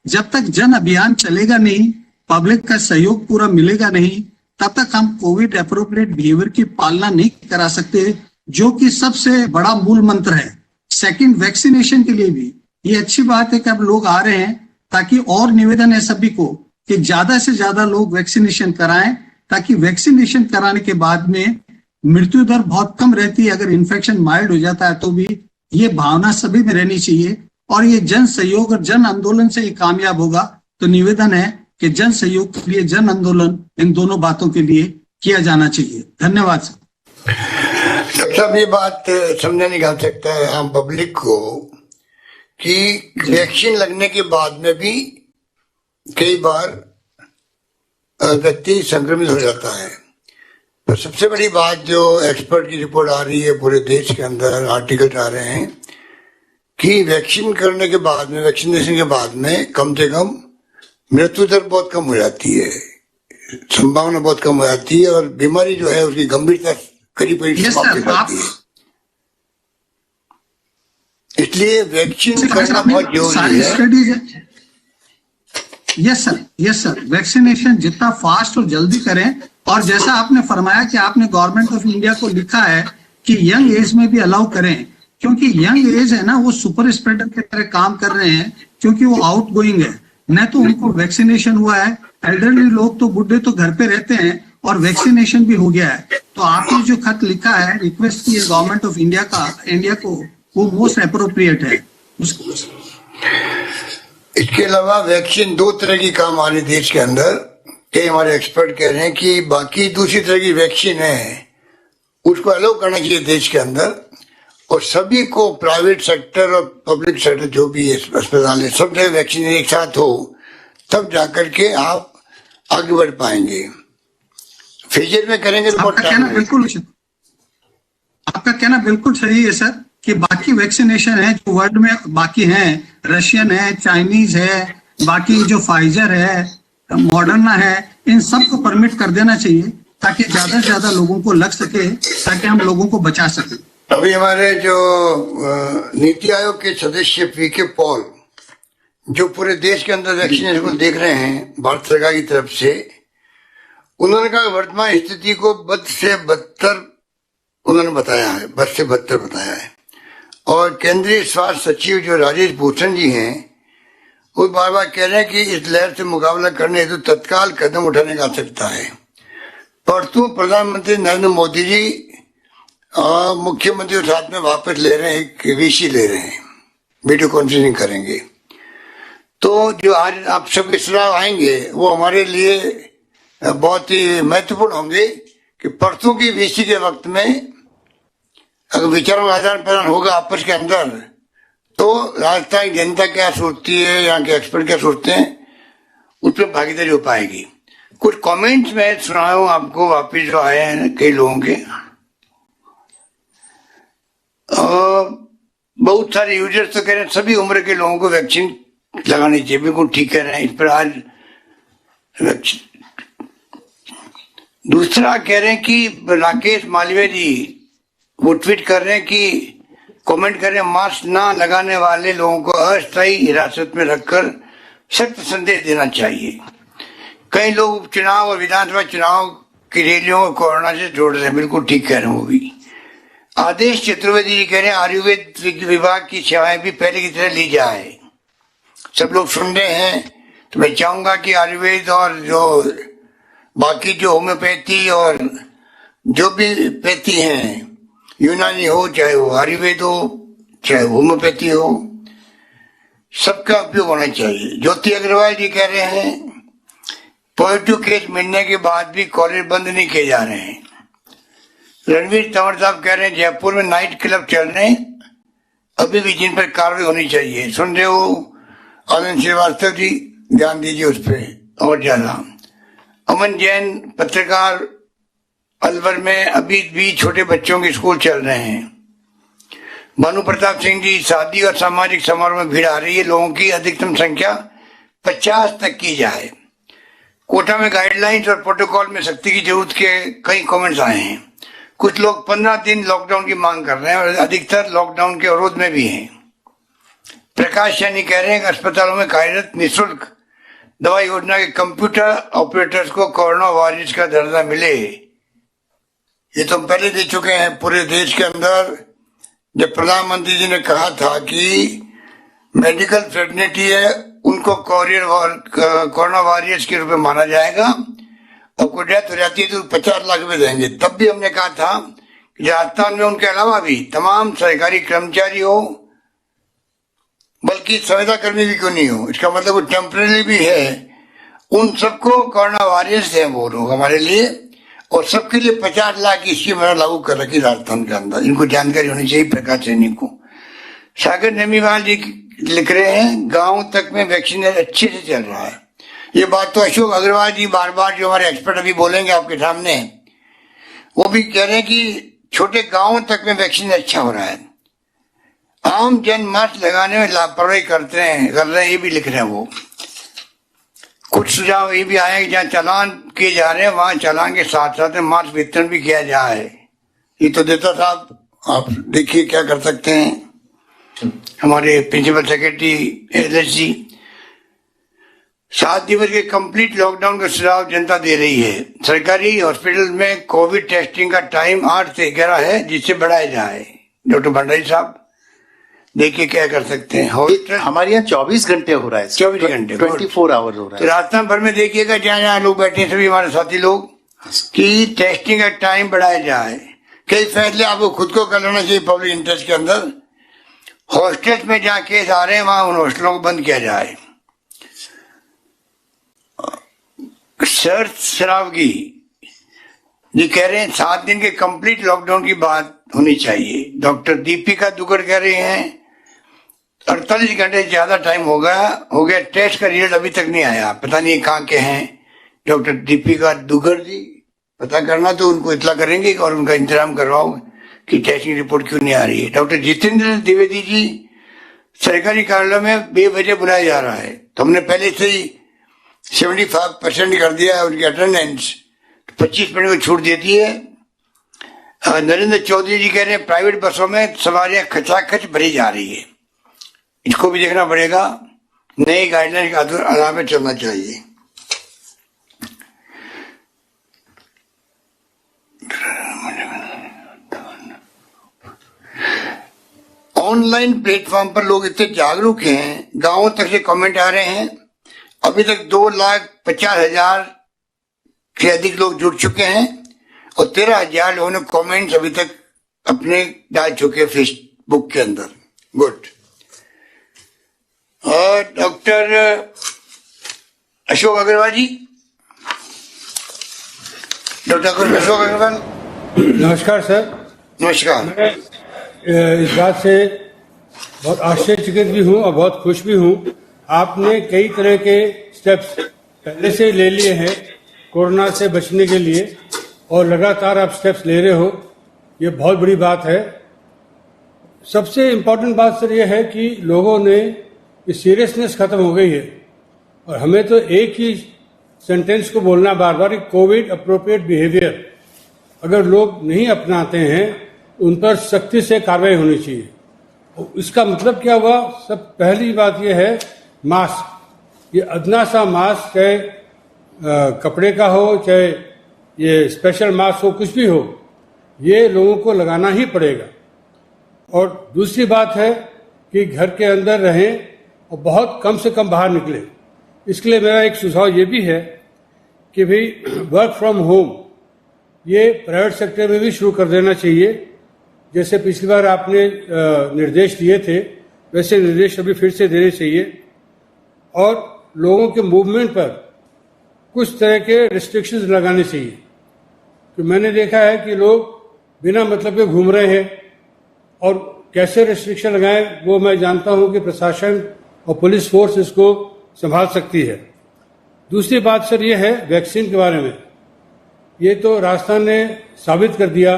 जब तक जन अभियान चलेगा नहीं, पब्लिक का सहयोग पूरा मिलेगा नहीं, तब तक हम कोविड एप्रोप्रिएट बिहेवियर की पालना नहीं करा सकते, जो कि सबसे बड़ा मूल मंत्र है। सेकंड, वैक्सीनेशन के लिए भी ये अच्छी बात है कि अब लोग आ रहे हैं, ताकि और निवेदन है सभी को कि ज्यादा से ज्यादा लोग वैक्सीनेशन कराएं, ताकि वैक्सीनेशन कराने के बाद में मृत्यु दर बहुत कम रहती है। अगर इन्फेक्शन माइल्ड हो जाता है तो भी ये भावना सभी में रहनी चाहिए और ये जन सहयोग और जन आंदोलन से ही कामयाब होगा। तो निवेदन है कि जन सहयोग के लिए जन आंदोलन इन दोनों बातों के लिए किया जाना चाहिए। धन्यवाद सर। डॉक्टर साहब, ये बात समझा नहीं जा सकता है आम पब्लिक को कि वैक्सीन लगने के बाद में भी कई बार व्यक्ति संक्रमित हो जाता है। तो सबसे बड़ी बात जो एक्सपर्ट की रिपोर्ट आ रही है, पूरे देश के अंदर आर्टिकल आ रहे हैं कि वैक्सीन करने के बाद में, वैक्सीनेशन के बाद में कम से कम मृत्यु दर बहुत कम हो जाती है, संभावना बहुत कम हो जाती है और बीमारी जो है उसकी गंभीरता करीब समाप्त हो जाती है। इसलिए वैक्सीन करना बहुत जरूरी है। यस सर, वैक्सीनेशन जितना फास्ट और जल्दी करें, और जैसा आपने फरमाया कि आपने गवर्नमेंट ऑफ इंडिया को लिखा है कि यंग एज में भी अलाउ करें, क्योंकि यंग एज है ना वो सुपर स्प्रेडर की तरह काम कर रहे हैं, क्योंकि वो आउट गोइंग है, न तो उनको वैक्सीनेशन हुआ है। एल्डरली लोग तो बुढ़े तो घर पे रहते हैं और वैक्सीनेशन भी हो गया है। तो आपने जो खत लिखा है, रिक्वेस्ट की है गवर्नमेंट ऑफ इंडिया को, वो मोस्ट अप्रोप्रिएट है। इसके अलावा वैक्सीन दो तरह की काम आ रही देश के अंदर। कई हमारे एक्सपर्ट कह रहे हैं कि बाकी दूसरी तरह की वैक्सीन है उसको अलाउ करना चाहिए देश के अंदर, और सभी को प्राइवेट सेक्टर और पब्लिक सेक्टर जो भी अस्पताल है सब जगह वैक्सीन एक साथ हो, तब जाकर के आप आगे बढ़ पाएंगे। फ्यूचर में करेंगे तो आपका कहना बिल्कुल सही है सर, कि बाकी वैक्सीनेशन है जो वर्ल्ड में बाकी हैं, रशियन है, चाइनीज है, बाकी जो फाइजर है, मॉडर्ना है, इन सब को परमिट कर देना चाहिए ताकि ज्यादा से ज्यादा लोगों को लग सके, ताकि हम लोगों को बचा सकें। अभी हमारे जो नीति आयोग के सदस्य पीके पॉल जो पूरे देश के अंदर वैक्सीनेशन को देख रहे हैं भारत सरकार की तरफ से, उन्होंने कहा वर्तमान स्थिति को बद से बदतर उन्होंने बताया है, बद से बदतर बताया है। और केंद्रीय स्वास्थ्य सचिव जो राजेश भूषण जी हैं वो बार बार कह रहे हैं कि इस लहर से मुकाबला करने हेतु तत्काल कदम उठाने की आवश्यकता है। परसों प्रधानमंत्री नरेंद्र मोदी जी और मुख्यमंत्री के साथ में वापस ले रहे हैं, एक वीसी ले रहे हैं, वीडियो कॉन्फ्रेंसिंग करेंगे। तो जो आज आप सब सुझाव आएंगे वो हमारे लिए बहुत ही महत्वपूर्ण होंगे कि परसों की वीसी के वक्त में अगर विचारों का आदान प्रदान होगा आपस के अंदर, तो राजस्थान की जनता क्या सोचती है, यहाँ के एक्सपर्ट क्या सोचते हैं, उस पर भागीदारी हो पाएगी। कुछ कमेंट्स मैं सुना हूँ आपको वापिस जो आए हैं कई लोगों के, बहुत सारे यूजर्स तो कह रहे हैं सभी उम्र के लोगों को वैक्सीन लगानी चाहिए, बिल्कुल ठीक कह रहे हैं। इस पर आज दूसरा कह रहे हैं कि राकेश मालवीय जी वो ट्वीट कर रहे हैं कि कमेंट कर रहे हैं मास्क ना लगाने वाले लोगों को अस्थायी हिरासत में रखकर सख्त संदेश देना चाहिए। कई लोग चुनाव और विधानसभा चुनाव की रैलियों को कोरोना से जोड़ रहे हैं, बिल्कुल ठीक कह रहे हैं वो भी। आदेश चतुर्वेदी जी कह रहे हैं आयुर्वेद विभाग की सेवाएं भी पहले की तरह ली जाए। सब लोग सुन रहे हैं, तो मैं चाहूंगा कि आयुर्वेद और जो बाकी जो होम्योपैथी और जो भी पैथी हैं, यूनानी हो चाहे वो आयुर्वेद हो चाहे होम्योपैथी हो, सबका उपयोग होना चाहिए। ज्योति अग्रवाल जी कह रहे हैं पॉजिटिव केस मिलने के बाद भी कॉलेज बंद नहीं किए जा रहे हैं। रणवीर तंवर साहब कह रहे हैं जयपुर में नाइट क्लब चल रहे हैं, अभी भी जिन पर कार्रवाई होनी चाहिए। सुन रहे हो आनंद श्रीवास्तव जी, ध्यान दीजिए उस पर और ज्यादा। अमन जैन पत्रकार, अलवर में अभी भी छोटे बच्चों के स्कूल चल रहे हैं। भानु प्रताप सिंह जी, शादी और सामाजिक समारोह में भीड़ आ रही है, लोगों की अधिकतम संख्या 50 तक की जाए। कोटा में गाइडलाइंस और प्रोटोकॉल में सख्ती की जरूरत के कई कमेंट्स आए हैं। कुछ लोग 15 दिन लॉकडाउन की मांग कर रहे हैं और अधिकतर लॉकडाउन के अवरोध में भी हैं। प्रकाश सैनी कह रहे हैं कि अस्पतालों में कार्यरत निःशुल्क दवा योजना के कंप्यूटर ऑपरेटर्स को कोरोना वॉरियर्स का दर्जा मिले। ये तो हम पहले दे चुके हैं पूरे देश के अंदर। जब प्रधानमंत्री जी ने कहा था कि मेडिकल फ्रेटर्निटी है उनको कोरोना वॉरियर्स के रूप में माना जाएगा, और कोई डेथ हो जाती है तो 50 लाख रुपए देंगे। तब भी हमने कहा था कि राजस्थान में उनके अलावा भी तमाम सरकारी कर्मचारी हो, बल्कि संविदा कर्मी भी क्यों नहीं हो, इसका मतलब वो टेम्परेरी भी है, उन सबको कोरोना वॉरियर्स है वो लोग हमारे लिए, और सबके लिए 50 लाख की स्कीम लागू कर रखी राजस्थान के अंदर। इनको जानकारी होनी चाहिए प्रकाश सैनी को। सागर नेमीवाल जी लिख रहे हैं गांव तक में वैक्सीनेशन अच्छे से चल रहा है। ये बात तो अशोक अग्रवाल जी बार बार जो हमारे एक्सपर्ट अभी बोलेंगे आपके सामने, वो भी कह रहे हैं कि छोटे गांव तक में वैक्सीन अच्छा हो रहा है। आम जन मास्क लगाने में लापरवाही कर रहे हैं, ये भी लिख रहे हैं वो। कुछ सुझाव ये भी आए कि जहाँ चालान किए जा रहे हैं वहां चालान के साथ साथ में मास्क वितरण भी किया जाए। ये तो देता साहब आप देखिए क्या कर सकते हैं। हमारे प्रिंसिपल सेक्रेटरी एलएस जी, 7 दिवस के कंप्लीट लॉकडाउन का सुझाव जनता दे रही है। सरकारी हॉस्पिटल में कोविड टेस्टिंग का टाइम 8 से 11 है, जिससे बढ़ाया जाए। डॉक्टर भंडारी साहब देखिए क्या कर सकते हैं। हॉस्पिटल हमारे यहाँ 24 घंटे हो रहा है, 24 घंटे 24 आवर हो रहा तो है। राजस्थान भर में देखिएगा जहाँ जहाँ लोग बैठे हैं, सभी हमारे साथी लोग, कि टेस्टिंग का टाइम बढ़ाया जाए। कई फैसले आपको खुद को कर लेना चाहिए पब्लिक इंटरेस्ट के अंदर। हॉस्टल्स में जहाँ केस आ रहे हैं वहां उन हॉस्टलों को बंद किया जाए। सर शरावगी जी कह रहे हैं 7 दिन के कंप्लीट लॉकडाउन की बात होनी चाहिए। डॉक्टर दीपिका दुगर कह रहे हैं 48 घंटे से ज्यादा टाइम हो गया टेस्ट का रिजल्ट अभी तक नहीं आया, पता नहीं कहाँ के हैं। डॉक्टर दीपिका दुगर जी पता करना तो उनको इतला करेंगे और उनका इंतजाम करवाओ कि टेस्टिंग रिपोर्ट क्यों नहीं आ रही है। डॉक्टर जितेंद्र द्विवेदी जी सरकारी कार्यालय में बेवजह बुलाया जा रहा है, तो हमने पहले से ही 75% कर दिया है उनकी अटेंडेंस, 25% को छूट देती है। नरेंद्र चौधरी जी कह रहे हैं प्राइवेट बसों में सवारियां खचाखच भरी जा रही है, इसको भी देखना पड़ेगा। नई गाइडलाइन के आधार पर चलना चाहिए। ऑनलाइन प्लेटफॉर्म पर लोग इतने जागरूक हैं, गांवों तक से कमेंट आ रहे हैं। अभी तक 2,50,000 से अधिक लोग जुड़ चुके हैं और 13,000 लोगों ने कमेंट्स अभी तक अपने डाल चुके फेसबुक के अंदर। गुड। और डॉक्टर अशोक अग्रवाल जी, डॉक्टर अशोक अग्रवाल। नमस्कार सर। नमस्कार। मैं इस बात से बहुत आश्चर्यचकित भी हूँ और बहुत खुश भी हूँ। आपने कई तरह के स्टेप्स पहले से ले लिए हैं कोरोना से बचने के लिए और लगातार आप स्टेप्स ले रहे हो, ये बहुत बड़ी बात है। सबसे इम्पोर्टेंट बात सर ये है कि लोगों ने सीरियसनेस खत्म हो गई है और हमें तो एक ही सेंटेंस को बोलना बार बार, कोविड अप्रोप्रिएट बिहेवियर। अगर लोग नहीं अपनाते हैं उन पर सख्ती से कार्रवाई होनी चाहिए। इसका मतलब क्या हुआ? सब पहली बात यह है मास्क, ये अदना सा मास्क, चाहे कपड़े का हो चाहे ये स्पेशल मास्क हो, कुछ भी हो, ये लोगों को लगाना ही पड़ेगा। और दूसरी बात है कि घर के अंदर रहें और बहुत कम से कम बाहर निकलें। इसके लिए मेरा एक सुझाव ये भी है कि भाई वर्क फ्रॉम होम ये प्राइवेट सेक्टर में भी शुरू कर देना चाहिए। जैसे पिछली बार आपने निर्देश दिए थे वैसे निर्देश अभी फिर से देने चाहिए और लोगों के मूवमेंट पर कुछ तरह के रिस्ट्रिक्शंस लगाने चाहिए। तो मैंने देखा है कि लोग बिना मतलब के घूम रहे हैं और कैसे रिस्ट्रिक्शन लगाएं वो मैं जानता हूं कि प्रशासन और पुलिस फोर्स इसको संभाल सकती है। दूसरी बात सर ये है वैक्सीन के बारे में। ये तो राजस्थान ने साबित कर दिया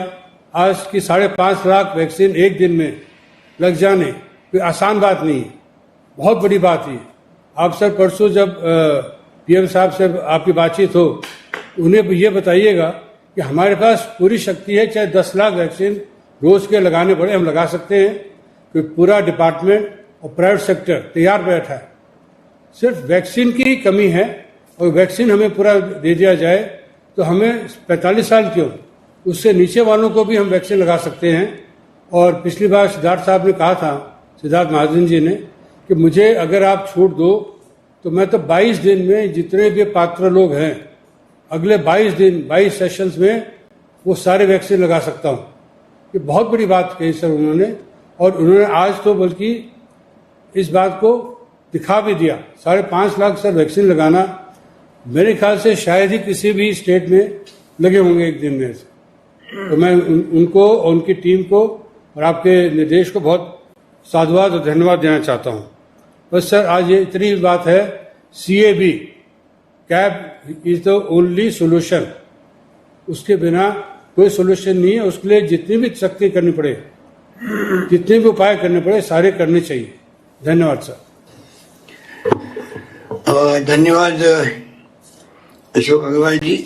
आज की 5.5 लाख वैक्सीन एक दिन में लग जाने कोई आसान बात नहीं है, बहुत बड़ी बात है। आप सर परसों जब पीएम साहब से आपकी बातचीत हो उन्हें ये बताइएगा कि हमारे पास पूरी शक्ति है, चाहे 10 लाख वैक्सीन रोज के लगाने पड़े हम लगा सकते हैं, कि पूरा डिपार्टमेंट और प्राइवेट सेक्टर तैयार बैठा है। सिर्फ वैक्सीन की कमी है और वैक्सीन हमें पूरा दे दिया जाए तो हमें 45 साल क्यों, उससे नीचे वालों को भी हम वैक्सीन लगा सकते हैं। और पिछली बार सिद्धार्थ साहब ने कहा था, सिद्धार्थ महाजन जी ने, कि मुझे अगर आप छूट दो तो मैं तो 22 दिन में जितने भी पात्र लोग हैं अगले 22 दिन 22 सेशंस में वो सारे वैक्सीन लगा सकता हूँ। ये बहुत बड़ी बात कही सर उन्होंने, और उन्होंने आज तो बल्कि इस बात को दिखा भी दिया। 5.5 लाख सर वैक्सीन लगाना मेरे ख्याल से शायद ही किसी भी स्टेट में लगे होंगे एक दिन में। तो मैं उनको और उनकी टीम को और आपके निर्देश को बहुत साधुवाद और धन्यवाद देना चाहता हूँ। बस सर आज ये इतनी बात है, CAB cab is the only solution, उसके बिना कोई सोल्यूशन नहीं है। उसके लिए जितनी भी सख्ती करनी पड़े, जितने भी उपाय करने पड़े, सारे करने चाहिए। धन्यवाद सर। धन्यवाद अशोक अग्रवाल जी।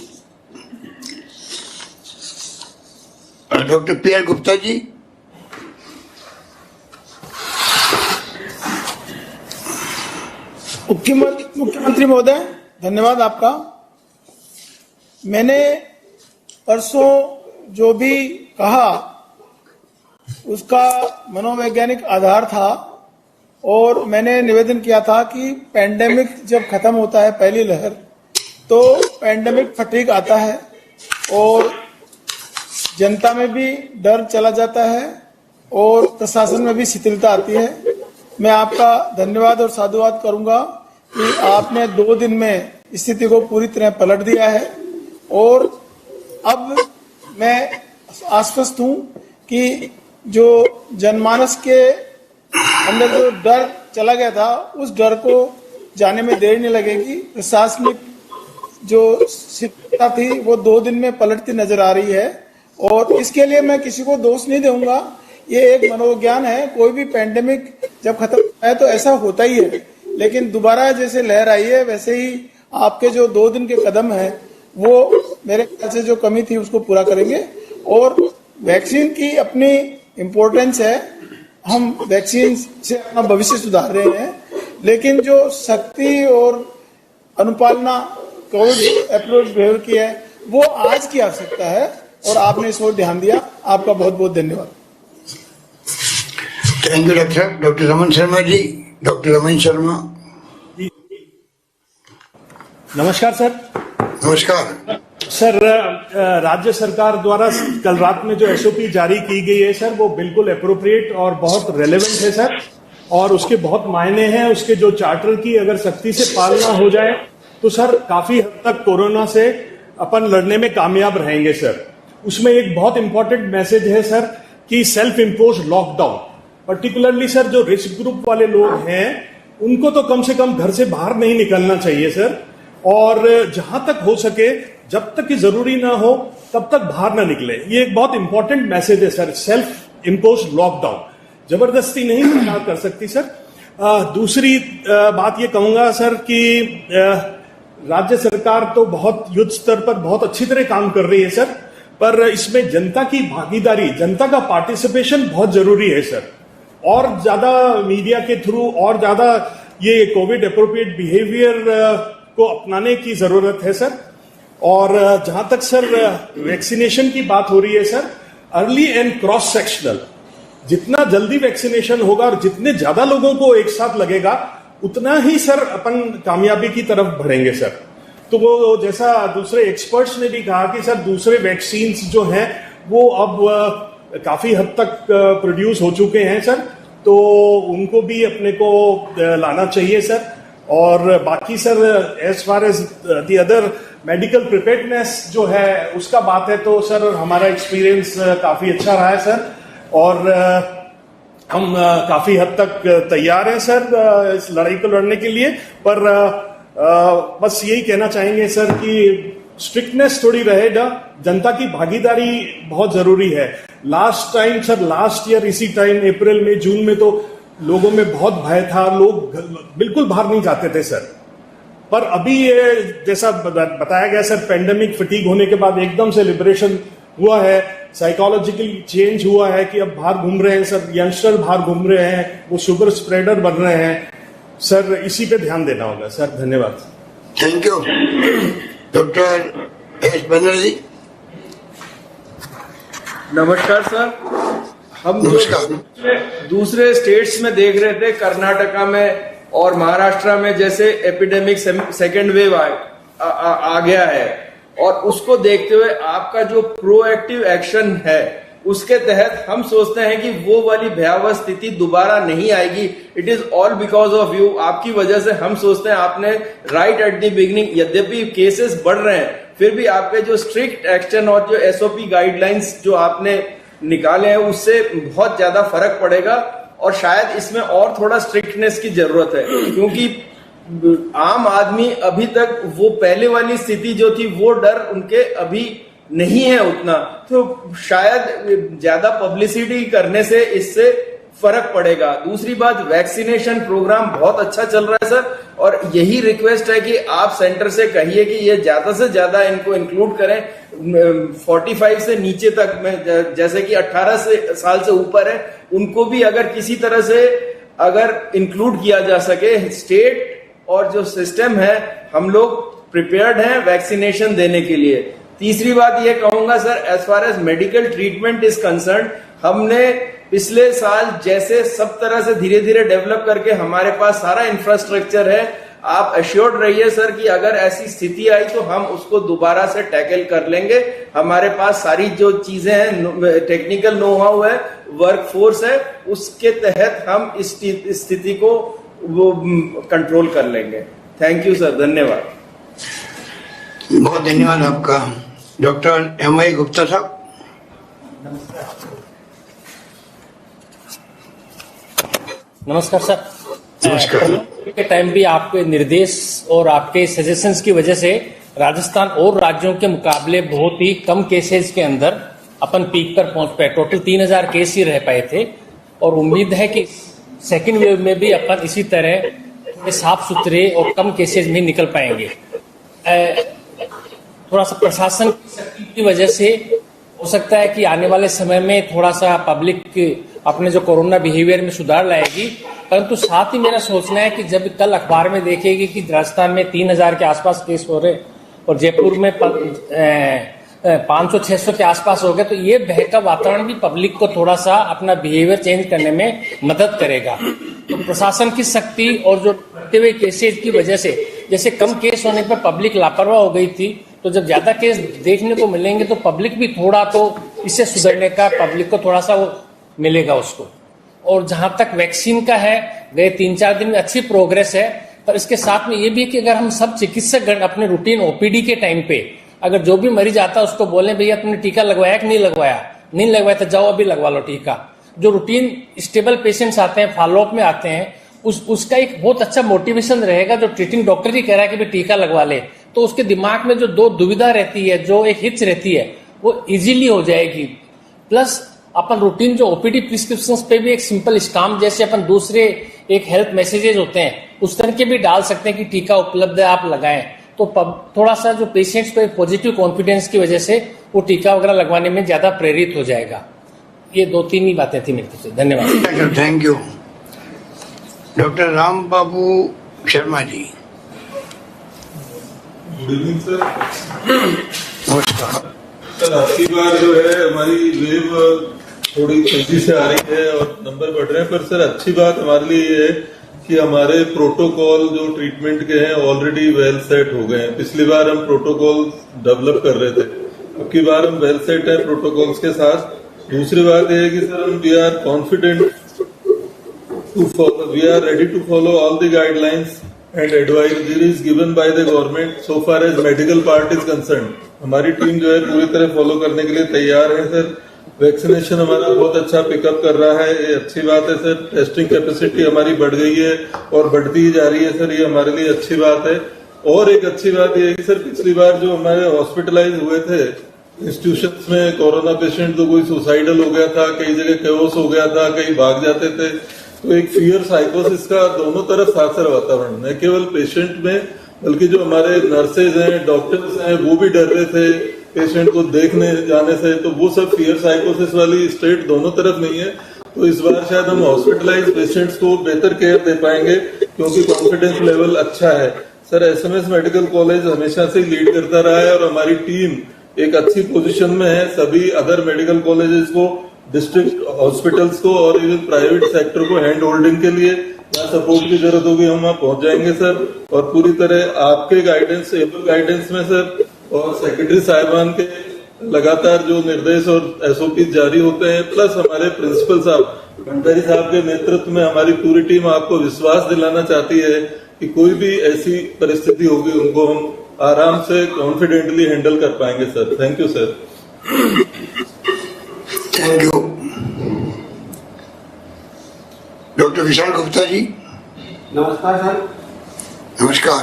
Doctor PR Gupta ji. मुख्यमंत्री महोदय, धन्यवाद आपका। मैंने परसों जो भी कहा उसका मनोवैज्ञानिक आधार था और मैंने निवेदन किया था कि पैंडेमिक जब खत्म होता है पहली लहर तो पैंडेमिक फटीग आता है और जनता में भी डर चला जाता है और प्रशासन में भी शिथिलता आती है। मैं आपका धन्यवाद और साधुवाद करूंगा कि आपने 2 दिन में स्थिति को पूरी तरह पलट दिया है और अब मैं आश्वस्त हूं कि जो जनमानस के अंदर जो डर चला गया था उस डर को जाने में देर नहीं लगेगी। प्रशासनिक जो शिथिलता थी वो 2 दिन में पलटती नजर आ रही है और इसके लिए मैं किसी को दोष नहीं दूंगा। ये एक मनोविज्ञान है, कोई भी पैंडेमिक जब खत्म होता है तो ऐसा होता ही है, लेकिन दोबारा जैसे लहर आई है वैसे ही आपके जो 2 दिन के कदम है वो मेरे ख्याल से जो कमी थी उसको पूरा करेंगे। और वैक्सीन की अपनी इम्पोर्टेंस है, हम वैक्सीन से अपना भविष्य सुधार रहे हैं, लेकिन जो सख्ती और अनुपालना कोविड अप्रोच बिहेवियर की है वो आज की आवश्यकता है और आपने इस ओर ध्यान दिया। आपका बहुत बहुत धन्यवाद। Thank you doctor Raman Sharma ji. Doctor Raman Sharma. नमस्कार सर। नमस्कार सर। राज्य सरकार द्वारा कल रात में जो एसओपी जारी की गई है सर वो बिल्कुल अप्रोप्रिएट और बहुत रेलेवेंट है सर, और उसके बहुत मायने हैं। उसके जो चार्टर की अगर सख्ती से पालना हो जाए तो सर काफी हद तक कोरोना से अपन लड़ने में कामयाब रहेंगे सर। उसमें एक बहुत इंपॉर्टेंट मैसेज है सर कि self impose lockdown, particularly sir जो रिस्क ग्रुप वाले लोग हैं उनको तो कम से कम घर से बाहर नहीं निकलना चाहिए सर, और जहां तक हो सके जब तक कि जरूरी ना हो तब तक बाहर ना निकले। ये एक बहुत इंपॉर्टेंट मैसेज है सर। सेल्फ इम्पोज लॉकडाउन जबरदस्ती नहीं सरकार कर सकती सर। दूसरी बात ये कहूंगा सर कि राज्य सरकार तो बहुत युद्ध स्तर पर बहुत अच्छी तरह काम कर रही है सर, पर इसमें जनता की भागीदारी, जनता का पार्टिसिपेशन बहुत जरूरी है सर। और ज्यादा मीडिया के थ्रू और ज्यादा ये कोविड अप्रोप्रिएट बिहेवियर को अपनाने की जरूरत है सर। और जहां तक सर वैक्सीनेशन की बात हो रही है sir, early and cross sectional, जितना जल्दी वैक्सीनेशन होगा और जितने ज्यादा लोगों को एक साथ लगेगा उतना ही सर अपन कामयाबी की तरफ बढ़ेंगे सर। तो वो जैसा दूसरे एक्सपर्ट्स ने भी कहा कि सर दूसरे वैक्सीन्स जो हैं वो अब काफी हद तक प्रोड्यूस हो चुके हैं सर, तो उनको भी अपने को लाना चाहिए सर। और बाकी sir as far as the other medical preparedness जो है उसका बात है तो सर हमारा एक्सपीरियंस काफी अच्छा रहा है सर, और हम काफी हद तक तैयार हैं सर इस लड़ाई को लड़ने के लिए। पर बस यही कहना चाहेंगे सर कि स्ट्रिक्टनेस थोड़ी रहेगा, जनता की भागीदारी बहुत जरूरी है। Last time sir, last year इसी टाइम अप्रैल में जून में तो लोगों में बहुत भय था, लोग बिल्कुल बाहर नहीं जाते थे सर। पर अभी ये जैसा बताया गया सर, पेंडेमिक फटीग होने के बाद एकदम से लिबरेशन हुआ है, साइकोलॉजिकल चेंज हुआ है कि अब बाहर घूम रहे हैं सर, यंगस्टर बाहर घूम रहे हैं, वो सुपर स्प्रेडर बन रहे हैं सर। इसी पे ध्यान देना होगा सर। धन्यवाद। Thank you. Doctor S Banerjee. नमस्कार सर। हम दूसरे स्टेट्स में देख रहे थे, कर्नाटका में और महाराष्ट्र में जैसे एपिडेमिक सेकेंड वेव आ गया है, और उसको देखते हुए आपका जो प्रोएक्टिव एक्शन है उसके तहत हम सोचते हैं कि वो वाली भयावह स्थिति दोबारा नहीं आएगी। It is all because of you. आपकी वजह से हम सोचते हैं आपने राइट एट द बिगिनिंग, यद्यपि केसेस बढ़ रहे हैं फिर भी आपके जो स्ट्रिक्ट एक्शन और जो एसओपी गाइडलाइंस जो आपने निकाले हैं उससे बहुत ज्यादा फर्क पड़ेगा। और शायद इसमें और थोड़ा स्ट्रिक्टनेस की जरूरत है, क्योंकि आम आदमी अभी तक वो पहले वाली स्थिति जो थी वो डर उनके अभी नहीं है उतना, तो शायद ज्यादा पब्लिसिटी करने से इससे फर्क पड़ेगा। दूसरी बात, वैक्सीनेशन प्रोग्राम बहुत अच्छा चल रहा है सर, और यही रिक्वेस्ट है कि आप सेंटर से कहिए कि ये ज्यादा से ज्यादा इनको इंक्लूड करें 45 से नीचे तक में, जैसे कि 18 साल से ऊपर है उनको भी अगर किसी तरह से अगर इंक्लूड किया जा सके। स्टेट और जो सिस्टम है हम लोग प्रिपेयर्ड हैं वैक्सीनेशन देने के लिए। तीसरी बात ये कहूंगा sir, as far as medical treatment is concern, हमने पिछले साल जैसे सब तरह से धीरे धीरे डेवलप करके हमारे पास सारा इंफ्रास्ट्रक्चर है। आप एश्योर्ड रहिए सर कि अगर ऐसी स्थिति आई तो हम उसको दोबारा से टैकल कर लेंगे। हमारे पास सारी जो चीजें हैं, टेक्निकल नो हाउ है, वर्कफोर्स है, उसके तहत हम इस स्थिति को वो कंट्रोल कर लेंगे। थैंक यू सर, धन्यवाद। बहुत धन्यवाद आपका। Doctor M.I. गुप्ता साहब। नमस्कार सर। नमस्कार। के टाइम भी आपके निर्देश और आपके सजेशंस की वजह से राजस्थान और राज्यों के मुकाबले बहुत ही कम केसेस के अंदर अपन पीक पर पहुंच पाए। टोटल 3000 केस ही रह पाए थे और उम्मीद है कि सेकेंड वेव में भी अपन इसी तरह साफ सुथरे और कम केसेस में निकल पाएंगे। थोड़ा सा प्रशासन की वजह से हो सकता है कि आने वाले समय में थोड़ा सा पब्लिक अपने जो कोरोना बिहेवियर में सुधार लाएगी, परंतु साथ ही मेरा सोचना है कि जब कल अखबार में देखेगी कि राजस्थान में 3000 के आसपास केस हो रहे और जयपुर में 500-600 के आसपास हो गए, तो ये बहका वातावरण भी पब्लिक को थोड़ा सा अपना बिहेवियर चेंज करने में मदद करेगा। तो प्रशासन की सख्ती और जो बढ़ते हुए केसेज की वजह से, जैसे कम केस होने पर पब्लिक लापरवाह हो गई थी, तो जब ज्यादा केस देखने को मिलेंगे तो पब्लिक भी थोड़ा तो इससे सुधरने का पब्लिक को थोड़ा सा वो मिलेगा उसको। और जहां तक वैक्सीन का है, गए 3-4 दिन में अच्छी प्रोग्रेस है, पर इसके साथ में ये भी है कि अगर हम सब चिकित्सकगण अपने रूटीन ओपीडी के टाइम पे अगर जो भी मरीज आता है उसको बोले भैया तुमने टीका लगवाया कि नहीं लगवाया, नहीं लगवाया तो जाओ अभी लगवा लो टीका। जो रूटीन स्टेबल पेशेंट्स आते हैं, फॉलोअप में आते हैं, उसका एक बहुत अच्छा मोटिवेशन रहेगा। जो ट्रीटिंग डॉक्टर ही कह रहा है कि भाई टीका लगवा ले, तो उसके दिमाग में जो दो दुविधा रहती है, जो एक हिच रहती है, वो इजीली हो जाएगी। प्लस अपन रूटीन जो ओपीडी प्रिस्क्रिप्शंस पे भी एक सिंपल स्टाम्प जैसे अपन दूसरे एक हेल्थ मैसेजेस होते हैं उस तरह के भी डाल सकते हैं कि टीका उपलब्ध है, आप लगाएं। तो थोड़ा सा जो पेशेंट्स को एक पॉजिटिव कॉन्फिडेंस की वजह से वो टीका वगैरह लगवाने में ज्यादा प्रेरित हो जाएगा। ये 2-3 ही बातें थी मेरी तरफ से। धन्यवाद। Thank you. Doctor Ram Babu Sharma ji. Good evening sir. नमस्कार सर। आपकी बार जो है हमारी वेव थोड़ी तेजी से आ रही है और नंबर बढ़ रहे हैं, पर सर अच्छी बात हमारे लिए ये है कि हमारे प्रोटोकॉल जो ट्रीटमेंट के हैं ऑलरेडी वेल सेट हो गए हैं। पिछली बार हम प्रोटोकॉल डेवलप कर रहे थे, अब की बार हम वेल सेट है प्रोटोकॉल्स के साथ। दूसरी बात यह है कि सर हम we are confident to follow, we are ready to follow all the guidelines and advisories given by the government so far as medical part is concerned. हमारी टीम जो है पूरी तरह फॉलो करने के लिए तैयार है सर। वैक्सीनेशन हमारा बहुत अच्छा पिकअप कर रहा है, ये अच्छी बात है सर। टेस्टिंग कैपेसिटी हमारी बढ़ गई है और बढ़ती ही जा रही है सर, ये हमारे लिए अच्छी बात है। और एक अच्छी बात यह है कि सर पिछली बार जो हमारे हॉस्पिटलाइज हुए थे इंस्टीट्यूशंस में कोरोना पेशेंट, तो कोई सुसाइडल हो गया था, कई जगह केओस हो गया था, कई भाग जाते थे, तो एक फियर साइकोसिस का दोनों तरफ साथ वातावरण, न केवल पेशेंट में बल्कि जो हमारे नर्सेज हैं, डॉक्टर्स हैं, वो भी डर रहे थे पेशेंट को देखने जाने से। तो वो सब फियर साइकोसिस वाली स्टेट दोनों तरफ नहीं है। तो इस बार शायद हम हॉस्पिटलाइज पेशेंट्स को बेहतर केयर दे पाएंगे क्योंकि कॉन्फिडेंस लेवल अच्छा है सर। SMS मेडिकल कॉलेज हमेशा से लीड करता रहा है और हमारी टीम एक अच्छी पोजीशन में है सभी अदर मेडिकल कॉलेजेस को, डिस्ट्रिक्ट हॉस्पिटल्स को और इवन प्राइवेट सेक्टर को हैंड होल्डिंग के लिए जहाँ सपोर्ट की जरूरत होगी हम वहाँ पहुंच जाएंगे सर। और पूरी तरह आपके गाइडेंस, एबल गाइडेंस में सर, और सेक्रेटरी साहिबान के लगातार जो निर्देश और SOP जारी होते हैं, प्लस हमारे प्रिंसिपल साहब भंडारी साहब के नेतृत्व में हमारी पूरी टीम आपको विश्वास दिलाना चाहती है कि कोई भी ऐसी परिस्थिति होगी उनको हम आराम से कॉन्फिडेंटली हैंडल कर पाएंगे sir. Thank you sir. Thank you. Doctor Vishal Gupta ji. नमस्कार सर। नमस्कार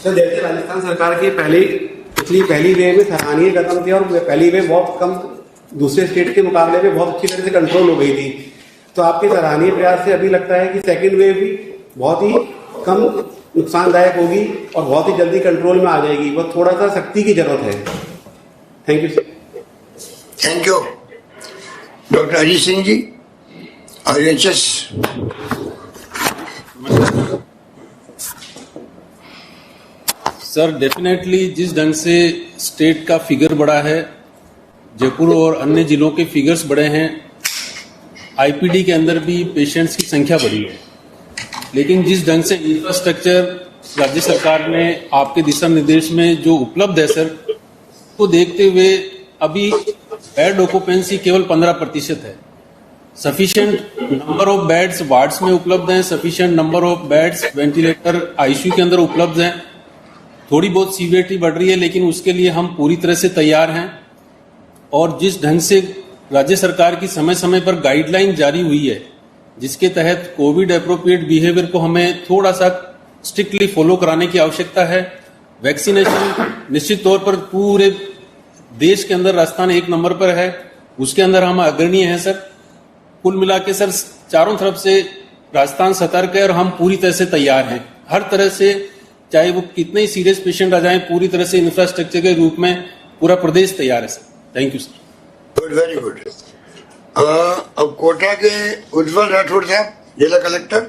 सर। जैसे राजस्थान सरकार की पिछली पहली वेव में सराहनीय कदम थे और पहली वेव बहुत कम दूसरे स्टेट के मुकाबले में बहुत अच्छी तरह से कंट्रोल हो गई थी, तो आपके सराहनीय प्रयास से अभी लगता है कि सेकेंड वेव भी बहुत ही कम नुकसानदायक होगी और बहुत ही जल्दी कंट्रोल में आ जाएगी। वो थोड़ा सा सख्ती की जरूरत है। Thank you sir. Thank you. Doctor Ajit Singh ji, RHS। Sir definitely जिस ढंग से स्टेट का फिगर बढ़ा है, जयपुर और अन्य जिलों के फिगर्स बढ़े हैं, आईपीडी के अंदर भी पेशेंट्स की संख्या बढ़ी है, लेकिन जिस ढंग से इंफ्रास्ट्रक्चर राज्य सरकार ने आपके दिशा निर्देश में जो उपलब्ध है सर, को देखते हुए अभी बेड ऑक्यूपेंसी केवल 15% है। Sufficient number of beds wards में उपलब्ध हैं, sufficient number of beds ventilator ICU के अंदर उपलब्ध हैं। थोड़ी बहुत सीवियरिटी बढ़ रही है, लेकिन उसके लिए हम पूरी तरह से तैयार हैं। और जिस ढंग से राज्य सरकार की समय समय पर गाइडलाइन जारी हुई है, जिसके तहत कोविड एप्रोप्रिएट बिहेवियर को हमें थोड़ा सा स्ट्रिक्टली फॉलो कराने की आवश्यकता है। वैक्सीनेशन निश्चित तौर पर पूरे देश के अंदर राजस्थान 1 नंबर पर है, उसके अंदर हम अग्रणीय हैं सर। कुल मिला के सर चारों तरफ से राजस्थान सतर्क है और हम पूरी तरह से तैयार हैं। हर तरह से, चाहे वो कितने ही सीरियस पेशेंट आ जाएं, पूरी तरह से इंफ्रास्ट्रक्चर के रूप में पूरा प्रदेश तैयार है sir. Thank you sir. Good, very good. अब कोटा के उज्जवल राठौड़ साहब, जिला कलेक्टर।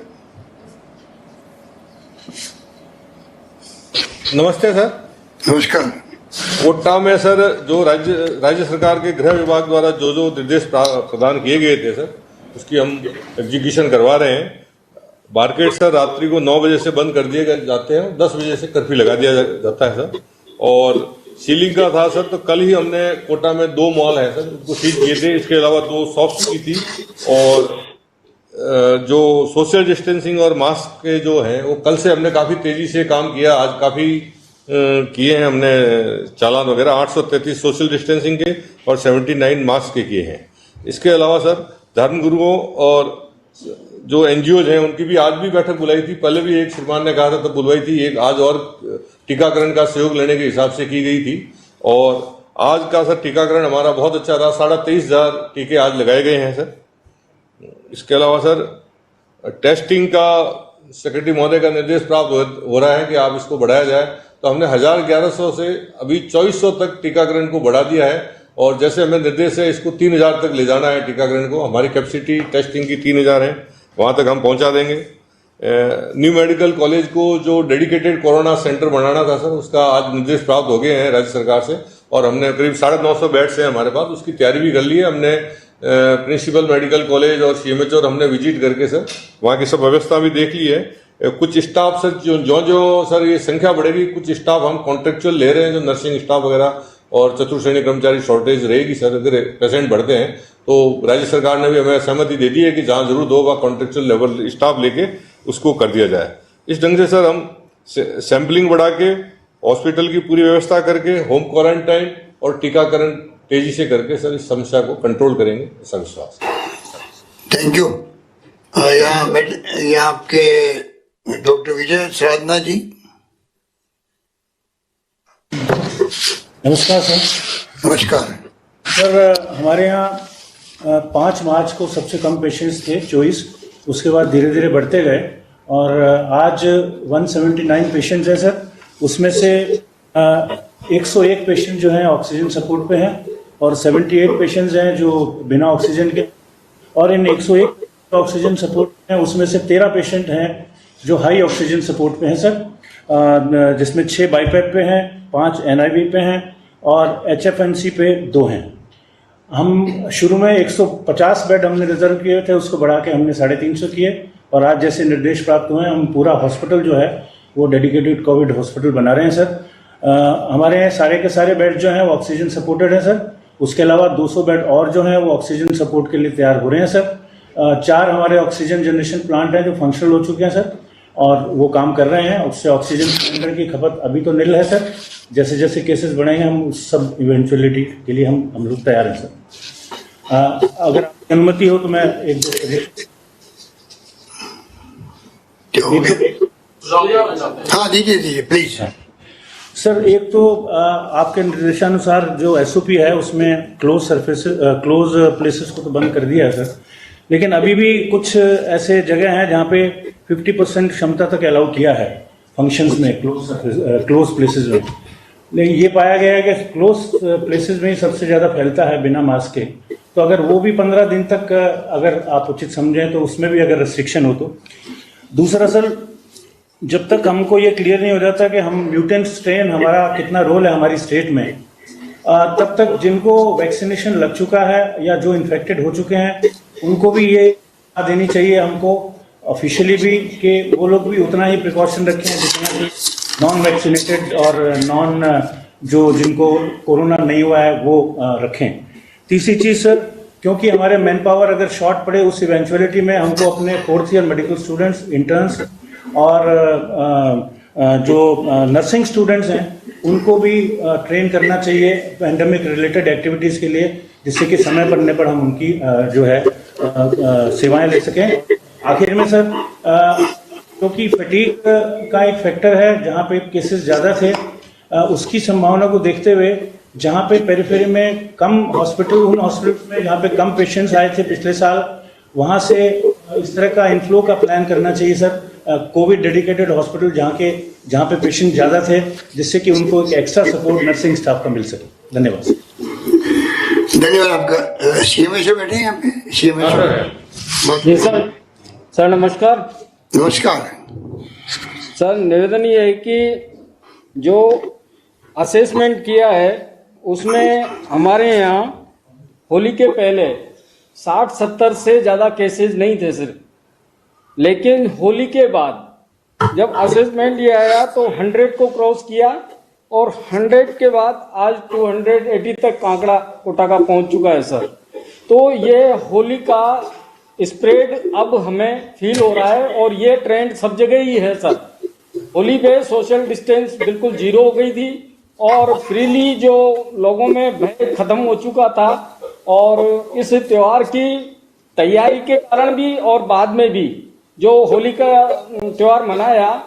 नमस्ते सर। नमस्कार। कोटा में सर जो राज्य सरकार के गृह विभाग द्वारा जो जो निर्देश प्रदान किए गए थे सर, उसकी हम एग्जीक्यूशन करवा रहे हैं। मार्केट सर रात्रि को 9 बजे से बंद कर दिए जाते हैं, 10 बजे से कर्फ्यू लगा दिया जाता है सर। और सीलिंग का था सर, तो कल ही हमने कोटा में 2 मॉल है सर, उनको सील किए थे। इसके अलावा 2 शॉप्स की थी। और जो सोशल डिस्टेंसिंग और मास्क के जो हैं, वो कल से हमने काफी तेजी से काम किया। आज काफी किए हैं हमने चालान वगैरह, 833 सोशल डिस्टेंसिंग के और 79 मास्क के किए हैं। इसके अलावा सर धर्मगुरुओं और जो एनजीओ हैं, उनकी भी आज भी बैठक बुलाई थी। पहले भी एक श्रीमान ने कहा था तब बुलवाई थी, एक आज और टीकाकरण का सहयोग लेने के हिसाब से की गई थी। और आज का सर टीकाकरण हमारा बहुत अच्छा रहा, 23,500 टीके आज लगाए गए हैं सर। इसके अलावा सर टेस्टिंग का सेक्रेटरी महोदय का निर्देश प्राप्त हो रहा है कि आप इसको बढ़ाया जाए, तो हमने 1100 से अभी 2400 तक टीकाकरण को बढ़ा दिया है। और जैसे हमें निर्देश है, इसको 3000 तक ले जाना है टीकाकरण को। हमारी कैपेसिटी टेस्टिंग की 3000 है, वहां तक हम पहुंचा देंगे। न्यू मेडिकल कॉलेज को जो डेडिकेटेड कोरोना सेंटर बनाना था सर, उसका आज निर्देश प्राप्त हो गए हैं राज्य सरकार से। और हमने करीब 950 बेड्स हैं हमारे पास, उसकी तैयारी भी कर ली है हमने। प्रिंसिपल मेडिकल कॉलेज और सीएमएचओ हमने विजिट करके सर वहाँ की सब व्यवस्था भी देख ली है। कुछ स्टाफ सर जो सर ये संख्या बढ़ेगी, कुछ स्टाफ हम कॉन्ट्रेक्चुअल ले रहे हैं, जो नर्सिंग स्टाफ वगैरह और चतुर्श्रेणी कर्मचारी शॉर्टेज रहेगी सर। अगर पेशेंट बढ़ते हैं तो राज्य सरकार ने भी हमें सहमति दे दी है कि जहां जरूरत होगा कॉन्ट्रेक्चुअल लेवल स्टाफ लेके उसको कर दिया जाए। इस ढंग से सर हम सैंपलिंग बढ़ा के, हॉस्पिटल की पूरी व्यवस्था करके, होम क्वारंटाइन और टीकाकरण तेजी से करके सर इस समस्या को कंट्रोल करेंगे, ऐसा विश्वास। Thank you. यहाँ आपके डॉक्टर विजय साधना जी। नमस्कार सर। नमस्कार सर, हमारे यहाँ 5 मार्च को सबसे कम पेशेंट्स थे 24, उसके बाद धीरे धीरे बढ़ते गए और आज 179 पेशेंट्स हैं सर। उसमें से 101 पेशेंट जो हैं ऑक्सीजन सपोर्ट पे हैं और 78 पेशेंट्स हैं जो बिना ऑक्सीजन के। और इन 101 ऑक्सीजन सपोर्ट हैं, उसमें से 13 पेशेंट हैं जो हाई ऑक्सीजन सपोर्ट पे हैं सर, जिसमें 6 बाईपैप पे हैं, 5 एनआईवी पे हैं और एचएफएनसी पे 2 हैं। हम शुरू में 150 बेड हमने रिजर्व किए थे, उसको बढ़ा के हमने 350 किए और आज जैसे निर्देश प्राप्त हुए हैं, हम पूरा हॉस्पिटल जो है वो डेडिकेटेड कोविड हॉस्पिटल बना रहे हैं सर। हमारे यहाँ सारे के सारे बेड जो हैं वो ऑक्सीजन सपोर्टेड हैं सर। उसके अलावा 200 बेड और जो हैं वो ऑक्सीजन सपोर्ट के लिए तैयार हो रहे हैं सर। 4 हमारे ऑक्सीजन जनरेशन प्लांट हैं जो फंक्शनल हो चुके हैं सर और वो काम कर रहे हैं। उससे ऑक्सीजन सिलेंडर की खपत अभी तो निल है सर। जैसे जैसे केसेस बढ़ेंगे हम उस सब इवेंचुअलिटी के लिए हम लोग तैयार हैं सर। अगर आपकी अनुमति हो तो मैं एक हाँ दीजिए प्लीज सर। एक तो आपके निर्देशानुसार जो एसओपी है उसमें क्लोज प्लेसेस को तो बंद कर दिया है सर, लेकिन अभी भी कुछ ऐसे जगह हैं जहाँ पे 50% क्षमता तक अलाउ किया है फंक्शंस में, क्लोज प्लेसेस में। लेकिन ये पाया गया है कि क्लोज प्लेसेस में ही सबसे ज़्यादा फैलता है बिना मास्क के। तो अगर वो भी 15 दिन तक अगर आप उचित समझें तो उसमें भी अगर रिस्ट्रिक्शन हो तो। दूसरा सर, जब तक हमको ये क्लियर नहीं हो जाता कि हम म्यूटेंट स्ट्रेन हमारा कितना रोल है हमारी स्टेट में, तब तक जिनको वैक्सीनेशन लग चुका है या जो इन्फेक्टेड हो चुके हैं उनको भी ये देनी चाहिए हमको ऑफिशियली भी कि वो लोग भी उतना ही प्रिकॉशन रखें जितना कि नॉन वैक्सीनेटेड और नॉन जो जिनको कोरोना नहीं हुआ है वो रखें। तीसरी चीज़ सर, क्योंकि हमारे मैन पावर अगर शॉर्ट पड़े उस इवेंचुअलिटी में हमको अपने 4th year medical students, interns और जो नर्सिंग स्टूडेंट्स हैं उनको भी ट्रेन करना चाहिए पैंडेमिक रिलेटेड एक्टिविटीज़ के लिए, जिससे कि समय पड़ने पर हम उनकी जो है सेवाएं ले सकें। आखिर में सर, क्योंकि फटीग का एक फैक्टर है, जहाँ पे केसेस ज़्यादा थे उसकी संभावना को देखते हुए जहाँ पे पेरिफेरी में कम हॉस्पिटल, उन हॉस्पिटल में जहाँ पे कम पेशेंट्स आए थे पिछले साल, वहाँ से इस तरह का इनफ्लो का प्लान करना चाहिए सर, कोविड डेडिकेटेड हॉस्पिटल जहाँ पे पेशेंट ज़्यादा थे, जिससे कि उनको एक एक्स्ट्रा सपोर्ट नर्सिंग स्टाफ का मिल सके। धन्यवाद। धन्यवाद आपका। सीएमएचओ बैठे हैं यहाँ पे, सीएमएचओ। जी सर। सर नमस्कार। नमस्कार सर, निवेदन ये है कि जो असेसमेंट किया है उसमें हमारे यहाँ होली के पहले 60-70 से ज़्यादा केसेस नहीं थे सर, लेकिन होली के बाद जब असेसमेंट ये आया तो 100 को क्रॉस किया और 100 के बाद आज 280 तक कांकड़ा कोटा का पहुँच चुका है सर। तो ये होली का स्प्रेड अब हमें फील हो रहा है और ये ट्रेंड सब जगह ही है सर। होली पे सोशल डिस्टेंस बिल्कुल 0 हो गई थी और फ्रीली जो लोगों में भय खत्म हो चुका था, और इस त्योहार की तैयारी के कारण भी और बाद में भी जो होली का त्योहार मनाया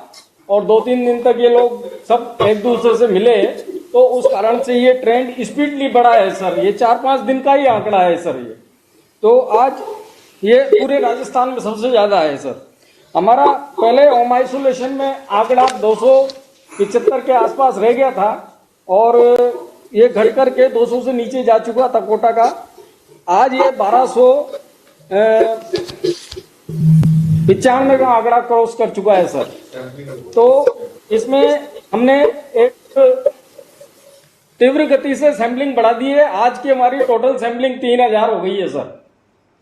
और 2-3 दिन तक ये लोग सब एक दूसरे से मिले, तो उस कारण से ये ट्रेंड स्पीडली बढ़ा है सर। ये 4-5 दिन का ही आंकड़ा है सर ये। तो आज ये पूरे राजस्थान में सबसे ज़्यादा है सर। हमारा पहले होम आइसोलेशन में आंकड़ा 275 के आसपास रह गया था और ये घट कर के 200 से नीचे जा चुका था कोटा का। आज ये 1295 का आंकड़ा क्रॉस कर चुका है सर। तो इसमें हमने एक तीव्र गति से सैंपलिंग बढ़ा दी है। आज की हमारी टोटल सैंपलिंग 3000 हो गई है सर।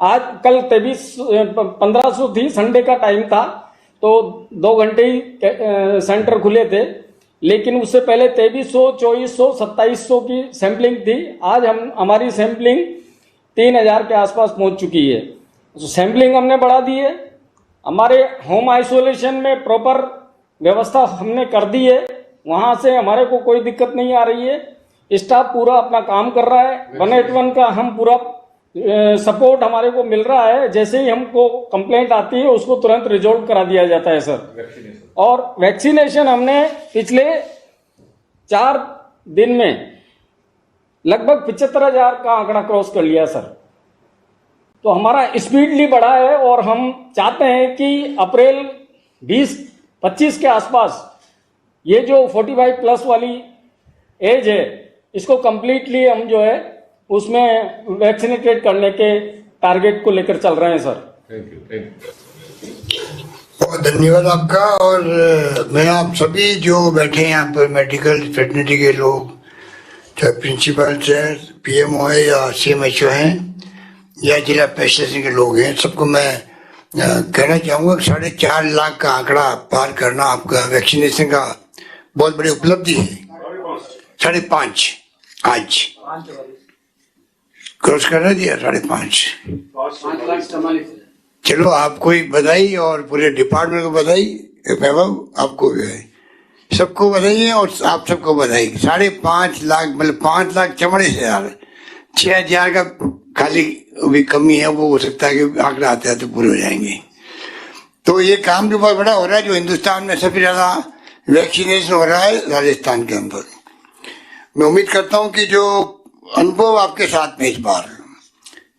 आज कल 1500 थी, संडे का टाइम था तो 2 घंटे ही सेंटर खुले थे, लेकिन उससे पहले 2300, 2400, 2700 की सैंपलिंग थी। आज हमारी सैंपलिंग 3000 के आसपास पहुंच चुकी है। तो सैंपलिंग हमने बढ़ा दी है। हमारे होम आइसोलेशन में प्रॉपर व्यवस्था हमने कर दी है, वहां से हमारे को कोई दिक्कत नहीं आ रही है। स्टाफ पूरा अपना काम कर रहा है। 181 का हम पूरा सपोर्ट हमारे को मिल रहा है। जैसे ही हमको कंप्लेंट आती है उसको तुरंत रिजॉल्व करा दिया जाता है सर। और वैक्सीनेशन हमने पिछले 4 दिन में लगभग 75,000 का आंकड़ा क्रॉस कर लिया सर। तो हमारा स्पीडली बढ़ा है और हम चाहते हैं कि अप्रैल 20-25 के आसपास ये जो 45 प्लस वाली एज है इसको कंप्लीटली हम जो है उसमें वैक्सीनेटेड करने के टारगेट को लेकर चल रहे हैं सर। Thank you. बहुत धन्यवाद आपका। और मैं आप सभी जो बैठे हैं यहाँ पर, मेडिकल फ्रेटर्निटी के लोग, चाहे प्रिंसिपल्स हैं, पीएमओ है या सीएमएचओ हैं या जिला प्रशासन के लोग हैं, सबको मैं कहना चाहूँगा कि 4.5 लाख का आंकड़ा पार करना आपका वैक्सीनेशन का बहुत बड़ी उपलब्धि है। 5.5 आज क्रॉस करना दिया 5.5। चलो आपको ही बधाई और पूरे डिपार्टमेंट को बधाई, वैभव आपको भी है, सबको बधाई है और आप सबको बधाई। 5.5 लाख मतलब 5 लाख चमड़े से यार 6,000 का खाली भी कमी है, वो हो सकता है कि आंकड़ा आते आते पूरे हो जाएंगे। तो ये काम भी बहुत बड़ा हो रहा है। जो हिंदुस्तान में सबसे ज्यादा वैक्सीनेशन हो रहा है राजस्थान के अंदर। मैं उम्मीद करता हूँ कि जो अनुभव आपके साथ में इस बार,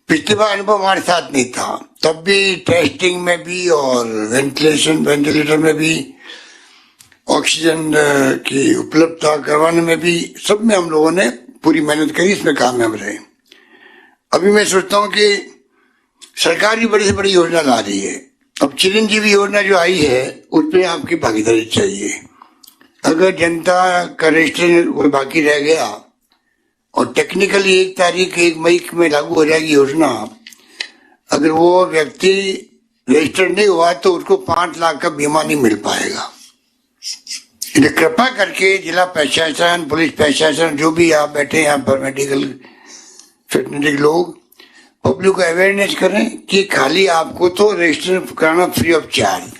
पिछली बार अनुभव हमारे साथ नहीं था, तब भी टेस्टिंग में भी और वेंटिलेटर में भी, ऑक्सीजन की उपलब्धता करवाने में भी, सब में हम लोगों ने पूरी मेहनत करी, इसमें कामयाब रहे। अभी मैं सोचता हूँ कि सरकार भी बड़ी से बड़ी योजना ला रही है अब चिरंजीवी योजना जो आई है उसमें आपकी भागीदारी चाहिए। अगर जनता का रजिस्ट्रेशन कोई बाकी रह गया और टेक्निकली 1 मई में लागू हो जाएगी योजना, अगर वो व्यक्ति रजिस्टर्ड नहीं हुआ तो उसको 5 लाख का बीमा नहीं मिल पाएगा। इसलिए कृपा करके जिला प्रशासन, पुलिस प्रशासन, जो भी आप बैठे यहाँ पर मेडिकल फिटनेस लोग, पब्लिक को अवेयरनेस करें कि खाली आपको तो रजिस्ट्रेशन कराना फ्री ऑफ चार्ज,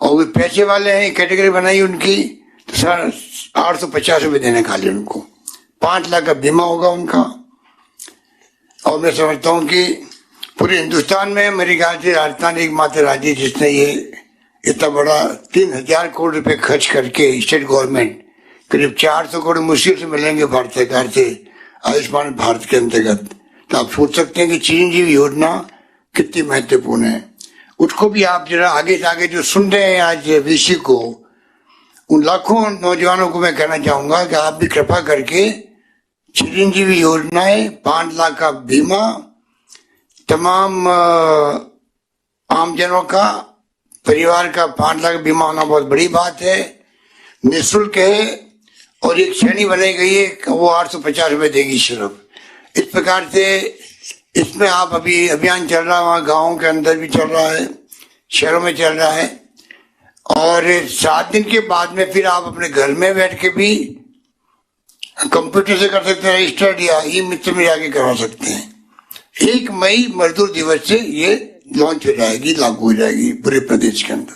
और वो पैसे वाले हैं कैटेगरी बनाई उनकी तो सर 850 रुपये देने खाली उनको, 5 लाख का बीमा होगा उनका। और मैं समझता हूँ कि पूरे हिंदुस्तान में मेरे ख्याल से राजस्थान एकमात्र राज्य जिसने ये इतना बड़ा 3000 करोड़ रुपए खर्च करके स्टेट गवर्नमेंट करीब 400 करोड़ मुश्किल से मिलेंगे भारत सरकार से आयुष्मान भारत के अंतर्गत। तो आप सोच सकते हैं कि चिरंजीवी योजना कितनी महत्वपूर्ण है। उसको भी आप जरा आगे से आगे जो सुन रहे हैं आज वीसी को, उन लाखों नौजवानों को मैं कहना चाहूंगा कि आप भी कृपा करके चिरंजीवी योजनाएं, 5 लाख का बीमा तमाम आमजनों का, परिवार का 5 लाख बीमा होना बहुत बड़ी बात है, निःशुल्क है, और एक श्रेणी बनाई गई है वो 850 रुपये देगी सिर्फ। इस प्रकार से इसमें आप अभी अभियान चल रहा है, वहाँ गाँव के अंदर भी चल रहा है, शहरों में चल रहा है, और 7 दिन के बाद में फिर आप अपने घर में बैठ के भी कंप्यूटर से कर सकते हैं रजिस्टर्ड, या ई मित्र में जाके करवा सकते हैं। 1 मई मजदूर दिवस से ये लॉन्च हो जाएगी, लागू हो जाएगी पूरे प्रदेश के अंदर।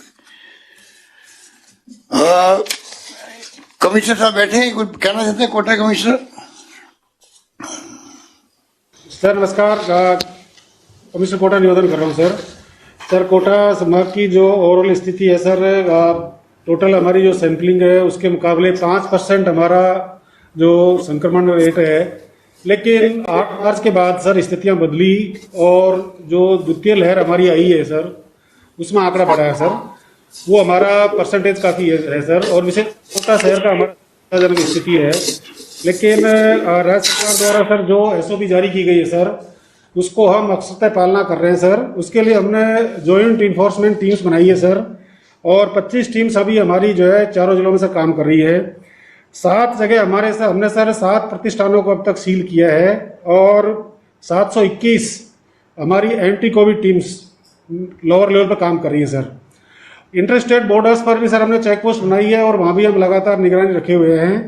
कमिश्नर साहब बैठे हैं, कुछ कहना चाहते हैं कोटा कमिश्नर? सर नमस्कार, कमिश्नर कोटा निवेदन कर रहा हूँ सर कोटा संभाग की जो ओवरऑल स्थिति है सर, टोटल हमारी जो सैंपलिंग है उसके मुकाबले 5% हमारा जो संक्रमण रेट है, लेकिन 8 मार्च के बाद सर स्थितियां बदली और जो द्वितीय लहर हमारी आई है सर उसमें आंकड़ा बढ़ा है सर, वो हमारा परसेंटेज काफ़ी है सर, और विशेष कोटा शहर का हमारा जनक स्थिति है। लेकिन राज्य सरकार द्वारा सर जो SOP जारी की गई है सर उसको हम अक्षरतः पालना कर रहे हैं सर। उसके लिए हमने जॉइंट इन्फोर्समेंट टीम्स बनाई है सर, और 25 टीम्स अभी हमारी जो है 4 जिलों में सर काम कर रही है। 7 जगह हमने सर 7 प्रतिष्ठानों को अब तक सील किया है, और 721 हमारी anti Covid teams lower level पर काम कर रही है सर। इंटर स्टेट बॉर्डर्स पर भी सर हमने चेक पोस्ट बनाई है और वहाँ भी हम लगातार निगरानी रखे हुए हैं।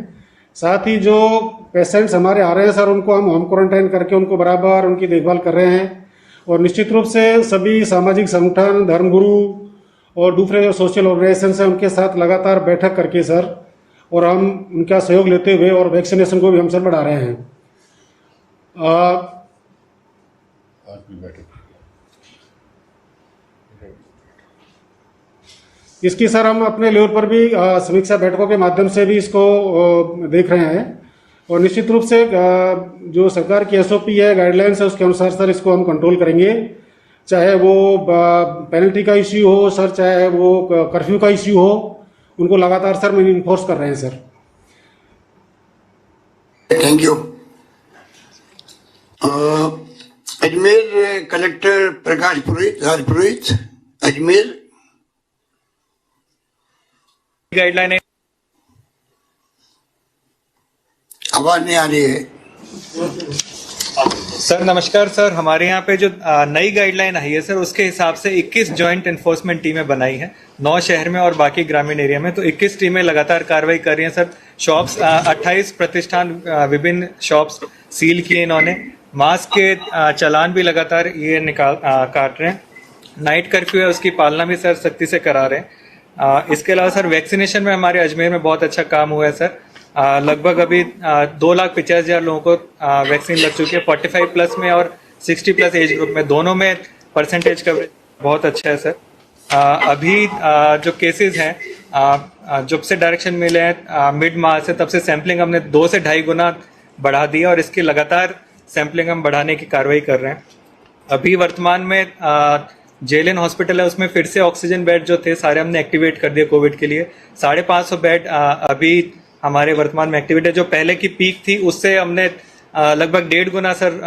साथ ही जो पेशेंट्स हमारे आ रहे हैं सर उनको हम होम क्वारंटाइन करके उनको बराबर उनकी देखभाल कर रहे हैं, और निश्चित रूप से सभी सामाजिक संगठन, धर्मगुरु और दूसरे जो सोशल ऑर्गेनाइजेशन हैं उनके साथ लगातार बैठक करके सर, और हम उनका सहयोग लेते हुए और वैक्सीनेशन को भी हम सर बढ़ा रहे हैं। इसकी सर हम अपने लेवल पर भी समीक्षा बैठकों के माध्यम से भी इसको देख रहे हैं, और निश्चित रूप से जो सरकार की SOP है, गाइडलाइंस है, उसके अनुसार सर इसको हम कंट्रोल करेंगे। चाहे वो पेनल्टी का इश्यू हो सर, चाहे वो कर्फ्यू का इश्यू हो, उनको लगातार सर हम इन्फोर्स कर रहे हैं sir. Thank you. Ajmer collector Prakash Purohit, Ajmer. Guideline है, आवाज नहीं आ रही है सर। नमस्कार सर, हमारे यहाँ पे जो नई गाइडलाइन आई है सर उसके हिसाब से 21 जॉइंट एनफोर्समेंट टीमें बनाई हैं, 9 शहर में और बाकी ग्रामीण एरिया में। तो 21 टीमें लगातार कार्रवाई कर रही हैं सर। शॉप्स 28 प्रतिष्ठान, विभिन्न शॉप्स सील किए इन्होंने। मास्क के चालान भी लगातार ये काट रहे हैं। नाइट कर्फ्यू है उसकी पालना भी सर सख्ती से करा रहे हैं। इसके अलावा सर वैक्सीनेशन में हमारे अजमेर में बहुत अच्छा काम हुआ है सर। लगभग अभी 2,85,000 लोगों को वैक्सीन लग चुकी है, 45 प्लस में और 60 प्लस एज ग्रुप में, दोनों में परसेंटेज कवरेज बहुत अच्छा है सर। अभी जो केसेस हैं, जब से डायरेक्शन मिले हैं मिड मार्च से, तब से सैंपलिंग हमने 2 से 2.5 गुना बढ़ा दिया, और इसकी लगातार सैंपलिंग हम बढ़ाने की कार्रवाई कर रहे हैं। अभी वर्तमान में जेएलएन हॉस्पिटल है, उसमें फिर से ऑक्सीजन बेड जो थे सारे हमने एक्टिवेट कर दिए कोविड के लिए। 550 बेड अभी हमारे वर्तमान में एक्टिवेट है। जो पहले की पीक थी उससे हमने लगभग 1.5 गुना सर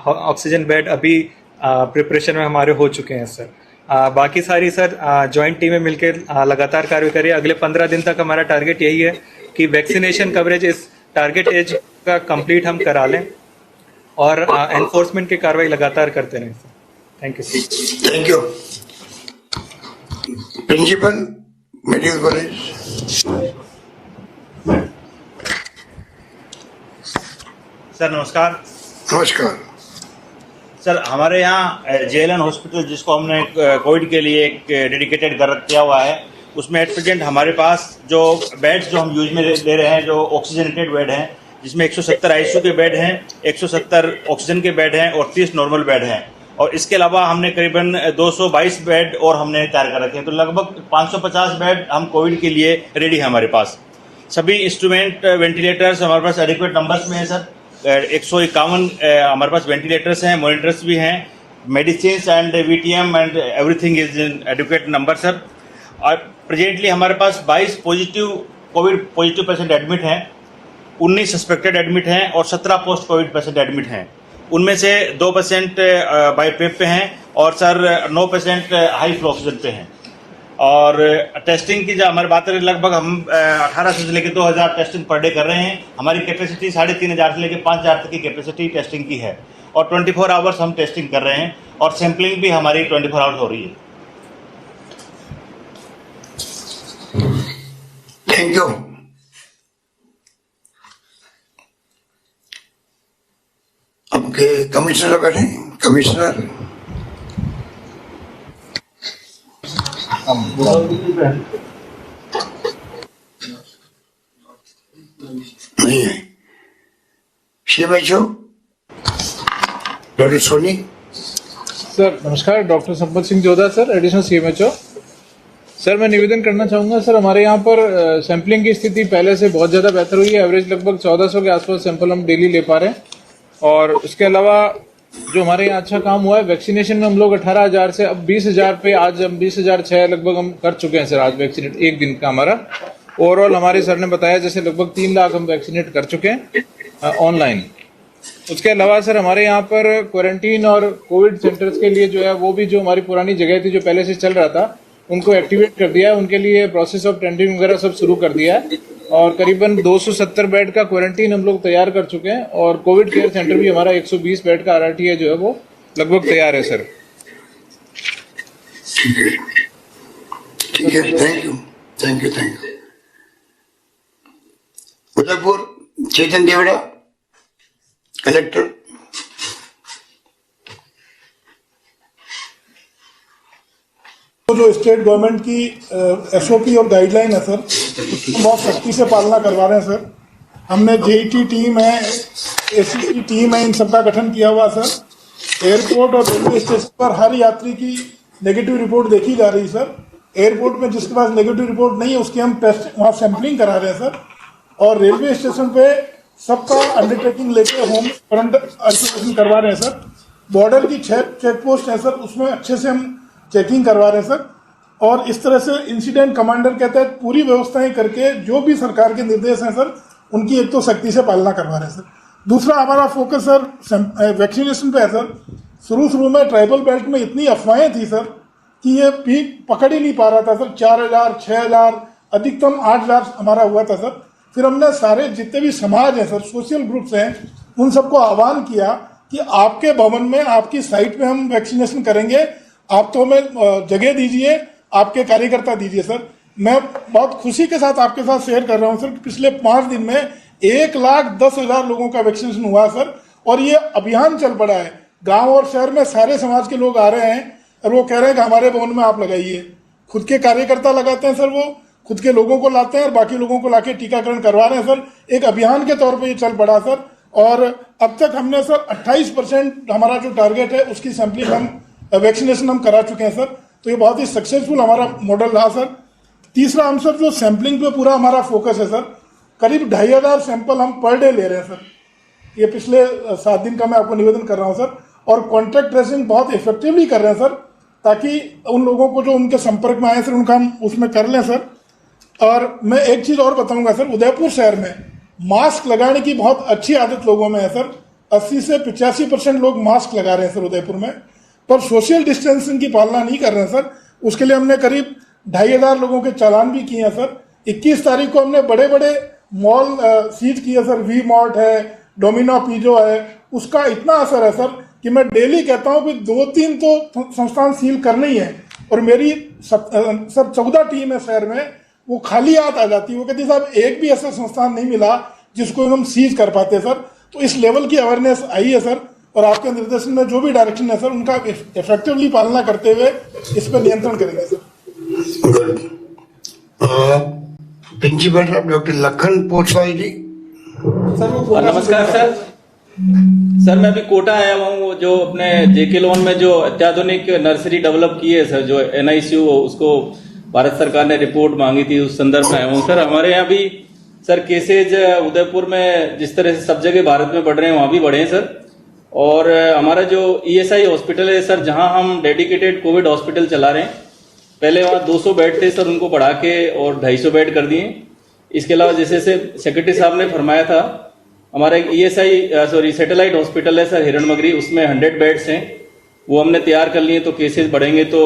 ऑक्सीजन बेड अभी प्रिपरेशन में हमारे हो चुके हैं सर। बाकी सारी सर जॉइंट टीमें मिलकर लगातार कार्य कर रही है। अगले 15 दिन तक हमारा टारगेट यही है कि वैक्सीनेशन कवरेज इस टारगेट एज का कंप्लीट हम करा लें और एनफोर्समेंट की कार्रवाई लगातार करते रहें। Thank you. Thank you. Principal medical college. Sir नमस्कार। नमस्कार सर, हमारे यहाँ जेएलएन हॉस्पिटल जिसको हमने कोविड के लिए एक डेडिकेटेड कर किया हुआ है, उसमें एट प्रेजेंट हमारे पास जो बेड्स जो हम यूज में ले रहे हैं, जो ऑक्सीजनेटेड बेड हैं, जिसमें 170 आईसीयू के बेड हैं, 170 ऑक्सीजन के बेड हैं और 30 नॉर्मल बेड हैं। और इसके अलावा हमने करीबन 222 बेड और हमने तैयार कर रखे हैं। तो लगभग 550 बेड हम कोविड के लिए रेडी है हमारे पास। सभी इंस्ट्रूमेंट वेंटिलेटर्स हमारे पास एडिक्वेट नंबर्स में है सर। 151 हमारे पास वेंटिलेटर्स हैं, मॉनिटर्स भी हैं, medicine and VTM and everything is in adequate number sir. और प्रेजेंटली हमारे पास 22 कोविड पॉजिटिव पेशेंट एडमिट हैं, 19 सस्पेक्टेड एडमिट हैं और 17 पोस्ट कोविड पेशेंट एडमिट हैं। उनमें से 2 पेशेंट बाई पेप पे हैं और sir 9 patient high flow oxygen पे हैं। और टेस्टिंग की जो हमारी बात है, लगभग हम 1800 से लेकर 2000 टेस्टिंग पर डे कर रहे हैं। हमारी कैपेसिटी 3500 से लेकर 5000 तक की कैपेसिटी टेस्टिंग की है और 24 आवर्स हम टेस्टिंग कर रहे हैं और सैम्पलिंग भी हमारी 24 आवर्स हो रही है। Thank you. आपके कमिश्नर बैठे, कमिश्नर नहीं है। डॉक्टर सोनी सर नमस्कार। Doctor Sampat Singh Jodha sir, additional CMHO. Sir मैं निवेदन करना चाहूँगा सर, हमारे यहाँ पर सैंपलिंग की स्थिति पहले से बहुत ज़्यादा बेहतर हुई है। एवरेज लगभग 1400 के आसपास सैंपल हम डेली ले पा रहे हैं। और उसके अलावा जो हमारे यहाँ अच्छा काम हुआ है, वैक्सीनेशन में हम लोग 18,000 से अब 20,000 पे, आज हम 20,006 लगभग हम कर चुके हैं सर। आज वैक्सीनेट एक दिन का हमारा ओवरऑल, हमारे सर ने बताया जैसे लगभग 3 लाख हम वैक्सीनेट कर चुके हैं ऑनलाइन। उसके अलावा सर हमारे यहाँ पर क्वारंटीन और कोविड सेंटर्स के लिए जो है वो भी जो हमारी पुरानी जगह थी जो पहले से चल रहा था, उनको एक्टिवेट कर दिया है। उनके लिए प्रोसेस ऑफ टेंडरिंग वगैरह सब शुरू कर दिया है और करीबन 270 बेड का क्वारंटीन हम लोग तैयार कर चुके हैं। और कोविड केयर सेंटर भी हमारा 120 बेड का आरआरटी है जो है वो लगभग तैयार है सर। ठीक है, thank you, thank you, thank you. Udaipur Chetan Devda, collector. जो स्टेट गवर्नमेंट की एसओपी और गाइडलाइन है सर, उसको बहुत सख्ती से पालना करवा रहे हैं सर। हमने जेईटी टीम है, एसीटी टीम है, इन सबका गठन किया हुआ सर। एयरपोर्ट और रेलवे स्टेशन पर हर यात्री की नेगेटिव रिपोर्ट देखी जा रही है सर। एयरपोर्ट में जिसके पास नेगेटिव रिपोर्ट नहीं है उसकी हम टेस्ट वहाँ सैंपलिंग करा रहे हैं सर। और रेलवे स्टेशन पे सबका अंडरटेकिंग लेके होम आइसोलेशन करवा रहे हैं सर। बॉर्डर की 6 चेक पोस्ट है सर, उसमें अच्छे से हम चेकिंग करवा रहे हैं सर। और इस तरह से इंसिडेंट कमांडर के तहत पूरी व्यवस्थाएं करके जो भी सरकार के निर्देश हैं सर, उनकी एक तो सख्ती से पालना करवा रहे हैं सर। दूसरा हमारा फोकस सर वैक्सीनेशन पे है सर। शुरू में ट्राइबल बेल्ट में इतनी अफवाहें थी सर कि ये पीक पकड़ ही नहीं पा रहा था सर। 4,000, 6,000, अधिकतम 8,000 हमारा हुआ था सर। फिर हमने सारे जितने भी समाज हैं सर, सोशल ग्रुप्स हैं, उन सबको आह्वान किया कि आपके भवन में, आपकी साइट पे हम वैक्सीनेशन करेंगे, आप तो हमें जगह दीजिए, आपके कार्यकर्ता दीजिए सर। मैं बहुत खुशी के साथ आपके साथ शेयर कर रहा हूं सर कि पिछले 5 दिन में 1,10,000 लोगों का वैक्सीनेशन हुआ सर। और ये अभियान चल पड़ा है, गांव और शहर में सारे समाज के लोग आ रहे हैं और वो कह रहे हैं कि हमारे भवन में आप लगाइए। खुद के कार्यकर्ता लगाते हैं सर, वो खुद के लोगों को लाते हैं और बाकी लोगों को लाके टीकाकरण करवा रहे हैं सर। एक अभियान के तौर पर ये चल पड़ा सर। और अब तक हमने सर 28% हमारा जो टारगेट है उसकी सैंपलिंग हम वैक्सीनेशन हम करा चुके हैं सर। तो ये बहुत ही सक्सेसफुल हमारा मॉडल रहा सर। तीसरा, हम सर जो सैंपलिंग पे पूरा हमारा फोकस है सर, करीब 2,500 सैंपल हम पर डे ले रहे हैं सर। ये पिछले 7 दिन का मैं आपको निवेदन कर रहा हूँ सर। और कॉन्टैक्ट ट्रेसिंग बहुत इफेक्टिवली कर रहे हैं सर, ताकि उन लोगों को जो उनके संपर्क में आए सर उनका हम उसमें कर लें सर। और मैं एक चीज़ और बताऊंगा सर, उदयपुर शहर में मास्क लगाने की बहुत अच्छी आदत लोगों में है सर। 80 से 85% लोग मास्क लगा रहे हैं सर उदयपुर में। पर सोशल डिस्टेंसिंग की पालना नहीं कर रहे हैं सर। उसके लिए हमने करीब 2500 लोगों के चालान भी किए हैं सर। 21 तारीख को हमने बड़े बड़े मॉल सीज किए सर, वी मार्ट है, डोमिनो पिज़्ज़ा है, उसका इतना असर है सर कि मैं डेली कहता हूँ कि 2-3 तो संस्थान सील करने ही है। और मेरी सर 14 टीम है शहर में, वो खाली हाथ आ जाती है, वो कहती साहब एक भी ऐसा संस्थान नहीं मिला जिसको हम सीज कर पाते सर। तो इस लेवल की अवेयरनेस आई है सर, और आपके निर्देशन में जो भी डायरेक्शन है सर उनका इफेक्टिवली पालना करते हुए इस पर नियंत्रण करेंगे सर। प्रिंसिपल साहब डॉक्टर लखन पोटवाई जी। नमस्कार सर। सर मैं अभी कोटा आया हुआ हूँ, जो अपने जेके लोन में जो अत्याधुनिक नर्सरी डेवलप की है सर, जो NICU, उसको भारत सरकार ने रिपोर्ट मांगी थी, उस संदर्भ में आया हूँ सर। हमारे यहाँ भी सर केसेज उदयपुर में जिस तरह से सब जगह भारत में बढ़ रहे हैं वहाँ भी बढ़े हैं सर। और हमारा जो ESI हॉस्पिटल है सर, जहाँ हम डेडिकेटेड कोविड हॉस्पिटल चला रहे हैं, पहले वहाँ 200 बेड थे सर, उनको बढ़ा के और 250 बेड कर दिए। इसके अलावा जैसे सेक्रेटरी साहब ने फरमाया था, हमारा एक ESI सैटेलाइट हॉस्पिटल है सर हिरणमगरी, उसमें 100 बेड्स हैं, वो हमने तैयार कर लिए। तो केसेस बढ़ेंगे तो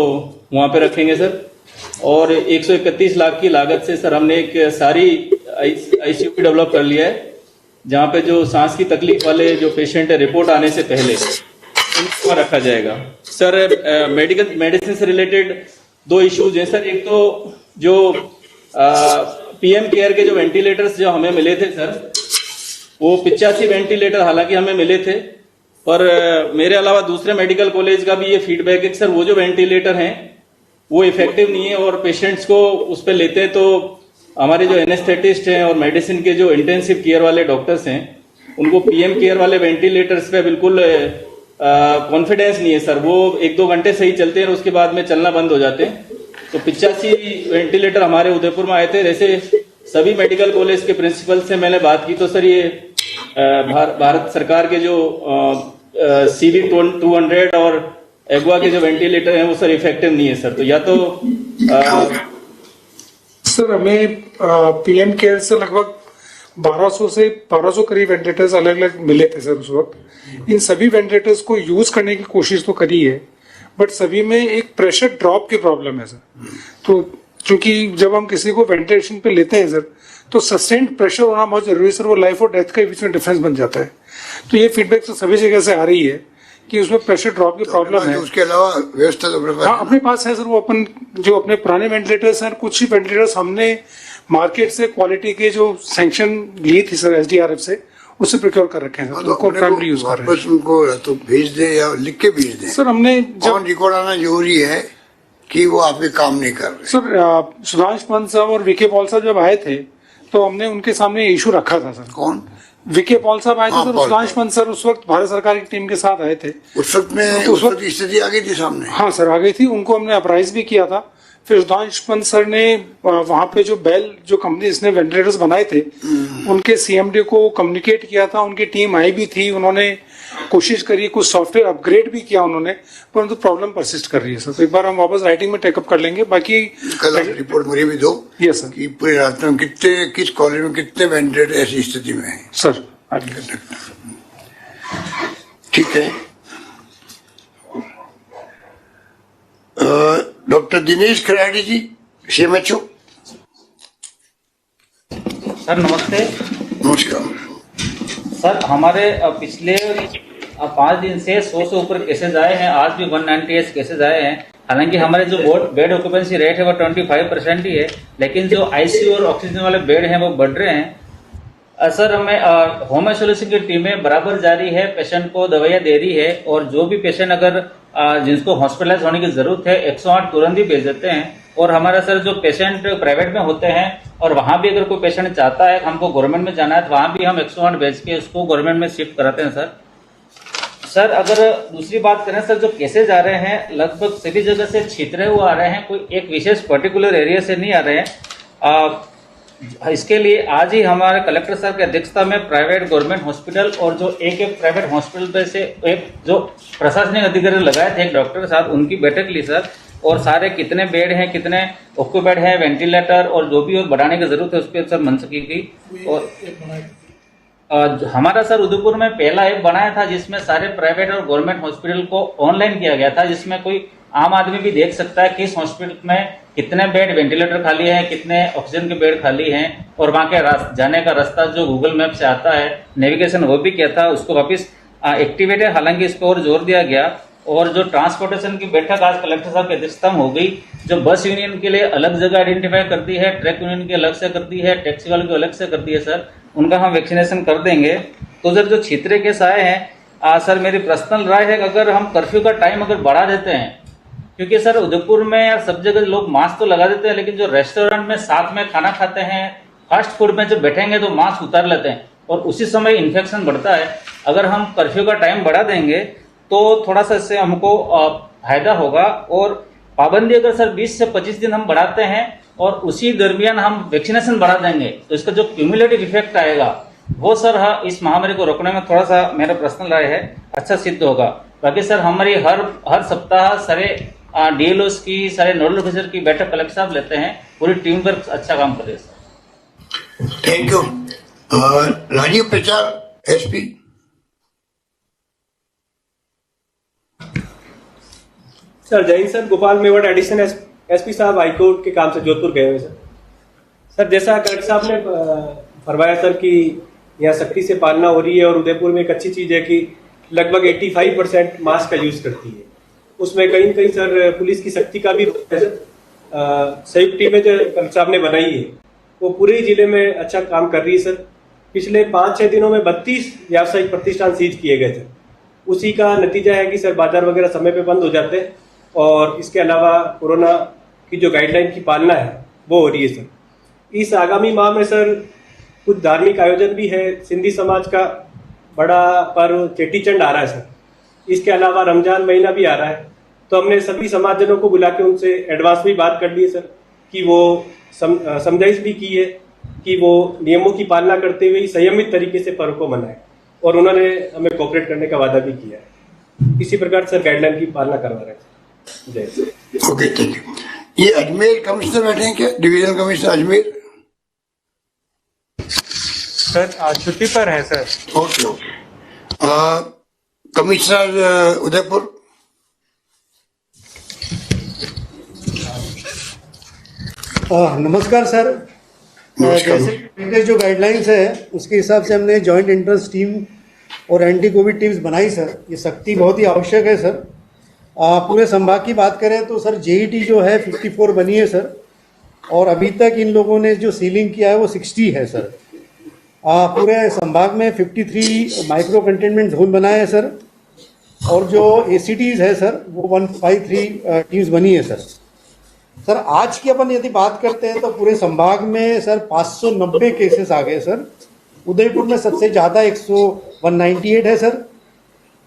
वहाँ पे रखेंगे सर। और 131 लाख की लागत से सर हमने एक सारी ICU भी डेवलप कर लिया है, जहाँ पे जो सांस की तकलीफ वाले जो पेशेंट है, रिपोर्ट आने से पहले उनको रखा जाएगा सर। मेडिसिन से रिलेटेड 2 इश्यूज हैं सर। एक तो जो PM केयर के जो वेंटिलेटर्स जो हमें मिले थे सर, वो 85 वेंटिलेटर हालांकि हमें मिले थे, पर मेरे अलावा दूसरे मेडिकल कॉलेज का भी ये फीडबैक है कि सर वो जो वेंटिलेटर हैं वो इफेक्टिव नहीं है, और पेशेंट्स को उस पर लेते हैं तो हमारे जो एनेस्थेटिस्ट हैं और मेडिसिन के जो इंटेंसिव केयर वाले डॉक्टर्स हैं, उनको PM केयर वाले वेंटिलेटर्स पे बिल्कुल कॉन्फिडेंस नहीं है सर। वो 1-2 घंटे सही चलते हैं और उसके बाद में चलना बंद हो जाते हैं। तो 85 वेंटिलेटर हमारे उदयपुर में आए थे। जैसे सभी मेडिकल कॉलेज के प्रिंसिपल से मैंने बात की तो सर ये भारत सरकार के जो CV200 और एग्वा के जो वेंटिलेटर हैं वो सर इफेक्टिव नहीं है सर। तो या तो सर हमें PM केयर से लगभग 1200 करीब वेंटिलेटर्स अलग अलग मिले थे सर उस वक्त। इन सभी वेंटिलेटर्स को यूज करने की कोशिश तो करी है, बट सभी में एक प्रेशर ड्रॉप की प्रॉब्लम है सर। तो चूंकि जब हम किसी को वेंटिलेशन पे लेते हैं सर, तो सस्टेन्ड प्रेशर होना बहुत जरूरी है सर। वो लाइफ और डेथ के बीच में डिफरेंस बन जाता है। तो ये फीडबैक तो सभी जगह से आ रही है कि उसमें प्रेशर ड्रॉप की प्रॉब्लम है। उसके अलावा व्यवस्था तो अपने पास है सर। वो अपन जो अपने पुराने वेंटिलेटर्स हैं, कुछ ही वेंटिलेटर्स हमने मार्केट से क्वालिटी के जो सैंक्शन ली थी सर SDRF से, उससे प्रोक्योर कर रखे हैं सर। उनको प्राइमरी यूज कर रहे हैं। उनको तो भेज दे या लिख के भेज दे सर। हमने ऑन रिकॉर्ड आना जरूरी है कि वो आपके काम नहीं कर रहे सर। सुधांश पंत साहब और VK पॉल साहब जब आए थे तो हमने उनके सामने इशू रखा था सर। कौन? VK पॉल साहब आए थे सर। सुधांश पंत सर उस वक्त भारत सरकार की टीम के साथ आए थे। उस वक्त में उस वक्त स्थिति आ गई थी सामने। हाँ सर आ गई थी। उनको हमने अप्राइज भी किया था। फिर सुधांश पंत सर ने वहां पे जो बेल जो कंपनी जिसने वेंटिलेटर्स बनाए थे उनके CMD को कम्युनिकेट किया था। उनकी टीम आई भी थी, उन्होंने कोशिश करी, कुछ सॉफ्टवेयर अपग्रेड भी किया उन्होंने, परंतु प्रॉब्लम परसिस्ट कर रही है सर। तो एक बार हम वापस राइटिंग में टेकअप कर लेंगे। बाकी कल रिपोर्ट मुझे भी दो। Yes sir. कि पूरे रास्ते में किस कॉलेज में कितने वेंटिलेटर ऐसी स्थिति में है सर। ठीक है। डॉक्टर दिनेश खराड़ी जी, CMHO। सर नमस्ते। नमस्कार सर। हमारे पिछले 5 दिन से 100 से ऊपर केसेज आए हैं। आज भी 198 केसेज आए हैं। हालांकि हमारे जो बेड ऑक्यूपेंसी रेट है वो 25% ही है, लेकिन जो ICU और ऑक्सीजन वाले बेड हैं वो बढ़ रहे हैं। सर हमें होम आइसोलेशन की टीमें बराबर जारी है, पेशेंट को दवाइयाँ दे रही है, और जो भी पेशेंट अगर जिसको हॉस्पिटलाइज होने की जरूरत है 108 तुरंत ही भेज देते हैं। और हमारा सर जो पेशेंट प्राइवेट में होते हैं और वहाँ भी अगर कोई पेशेंट चाहता है हमको गवर्नमेंट में जाना है तो वहाँ भी हम 108 भेज के उसको गवर्नमेंट में शिफ्ट कराते हैं सर। सर अगर दूसरी बात करें सर, जो केसेज आ रहे हैं लगभग सभी जगह से छितरे हुए आ रहे हैं, कोई एक विशेष पर्टिकुलर एरिया से नहीं आ रहे हैं। इसके लिए आज ही हमारे कलेक्टर साहब की अध्यक्षता में प्राइवेट गवर्नमेंट हॉस्पिटल और जो एक प्राइवेट हॉस्पिटल पे से एक जो प्रशासनिक अधिकारी लगाए थे एक डॉक्टर के साथ, उनकी बैठक ली सर। और सारे कितने बेड हैं, कितने ऑक्यूपाइड है, वेंटिलेटर और जो भी बढ़ाने की जरूरत है उस पर सर मंशूकी की। और हमारा सर उदयपुर में पहला ऐप बनाया था जिसमें सारे प्राइवेट और गवर्नमेंट हॉस्पिटल को ऑनलाइन किया गया था, जिसमें कोई आम आदमी भी देख सकता है कि इस हॉस्पिटल में कितने बेड वेंटिलेटर खाली हैं, कितने ऑक्सीजन के बेड खाली हैं, और वहाँ के जाने का रास्ता जो गूगल मैप से आता है, नेविगेशन वो भी किया था, उसको वापस एक्टिवेट है। हालांकि इस पर और जोर दिया गया। और जो ट्रांसपोर्टेशन की बैठक आज कलेक्टर साहब की अध्यक्षता में हो गई, जो बस यूनियन के लिए अलग जगह आइडेंटिफाई करती है, ट्रक यूनियन की अलग से करती है, टैक्सी वालों की अलग से करती है, सर उनका हम वैक्सीनेशन कर देंगे। तो सर जो क्षेत्रीय केस आए हैं, सर मेरी पर्सनल राय है कि अगर हम कर्फ्यू का टाइम अगर बढ़ा देते हैं, क्योंकि सर उदयपुर में या सब जगह लोग मास्क तो लगा देते हैं, लेकिन जो रेस्टोरेंट में साथ में खाना खाते हैं, फास्ट फूड में जब बैठेंगे तो मास्क उतार लेते हैं और उसी समय इन्फेक्शन बढ़ता है। अगर हम कर्फ्यू का टाइम बढ़ा देंगे तो थोड़ा सा इससे हमको फायदा होगा। और पाबंदी अगर सर 20 से 25 दिन हम बढ़ाते हैं और उसी दरमियान हम वैक्सीनेशन बढ़ा देंगे तो इसका जो क्यूमुलेटिव इफेक्ट आएगा वो सर इस महामारी को रोकने में थोड़ा सा मेरा पर्सनल राय है अच्छा सिद्ध होगा। बाकी सर हमारी हर सप्ताह सारे डीएलओस की, सारे नोडल ऑफिसर की बैठक कलेक्टर साहब लेते हैं, पूरी टीम वर्क अच्छा काम कर रही है सर। Thank you. राजीव प्रचार एसपी। सर जय Hind sir, Gopal Mewar additional SP साहब हाईकोर्ट के काम से जोधपुर गए हुए सर। जैसा कलेक्टर साहब ने फरमाया सर कि यहाँ सख्ती से पालना हो रही है और उदयपुर में एक अच्छी चीज़ है कि लगभग 85% मास्क का यूज़ करती है। उसमें कहीं न कहीं सर पुलिस की सख्ती का भी रोल है सर। संयुक्त टीमें जो कलेक्टर साहब ने बनाई है वो पूरे जिले में अच्छा काम कर रही है सर। पिछले 5-6 दिनों में 32 व्यावसायिक प्रतिष्ठान सीज किए गए थे। उसी का नतीजा है कि सर बाजार वगैरह समय पे बंद हो जाते हैं और इसके अलावा कोरोना की जो गाइडलाइन की पालना है वो हो रही है सर। इस आगामी माह में सर कुछ धार्मिक आयोजन भी है। सिंधी समाज का बड़ा पर्व चेटी चंड आ रहा है सर। इसके अलावा रमजान महीना भी आ रहा है, तो हमने सभी समाजजनों को बुला के उनसे एडवांस में बात कर ली है सर कि वो समझाइश भी की है कि वो नियमों की पालना करते हुए संयमित तरीके से पर्व को मनाएं, और उन्होंने हमें कोऑपरेट करने का वादा भी किया है। इसी प्रकार सर गाइडलाइन की पालना करवा रहे हैं। जय सर। Okay, thank you. ये अजमेर कमिश्नर बैठे हैं क्या? डिवीजनल कमिश्नर अजमेर सर आज छुट्टी पर है sir. Okay okay. Commissioner Udaipur. नमस्कार सर। जैसे जो गाइडलाइंस है उसके हिसाब से हमने जॉइंट एंट्रेंस टीम और एंटी कोविड टीम्स बनाई सर। ये सख्ती बहुत ही आवश्यक है सर। पूरे संभाग की बात करें तो सर जेईटी जो है 54 बनी है सर, और अभी तक इन लोगों ने जो सीलिंग किया है वो 60 है सर। पूरे संभाग में 53 माइक्रो कंटेनमेंट जोन बनाए हैं सर, और जो एसीटीज है सर वो 153 टीम्स बनी है सर। सर आज की अपन यदि बात करते हैं तो पूरे संभाग में सर 590 केसेस आ गए सर। उदयपुर में सबसे ज़्यादा 198 है सर,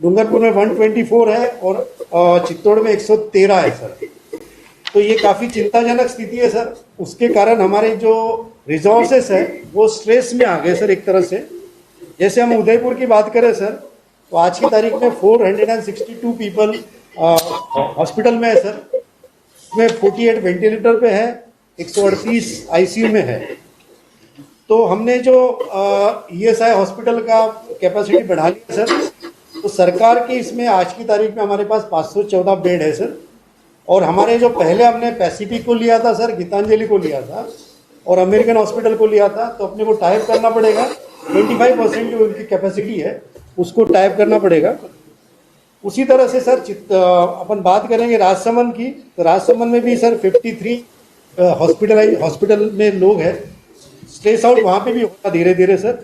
डूंगरपुर में 124 है, और चित्तौड़ में 113 है सर। तो ये काफ़ी चिंताजनक स्थिति है सर। उसके कारण हमारे जो रिसोर्सेस है वो स्ट्रेस में आ गए सर एक तरह से। जैसे हम उदयपुर की बात करें सर तो आज की तारीख में 462 पीपल हॉस्पिटल में है सर। उसमें 48 वेंटिलेटर पे है, 138 आईसीयू में है। तो हमने जो ईएसआई हॉस्पिटल का कैपेसिटी बढ़ा ली सर। तो सरकार की इसमें आज की तारीख में हमारे पास 514 बेड है सर। और हमारे जो पहले हमने पैसिफिक को लिया था सर, गीतांजलि को लिया था और अमेरिकन हॉस्पिटल को लिया था, तो अपने को टाइप करना पड़ेगा। 25% जो उनकी कैपेसिटी है उसको टाइप करना पड़ेगा। उसी तरह से सर अपन बात करेंगे राजसमंद की, तो राजसमंद में भी सर 53 हॉस्पिटल में लोग हैं। स्ट्रेस आउट वहाँ पे भी होगा धीरे धीरे सर।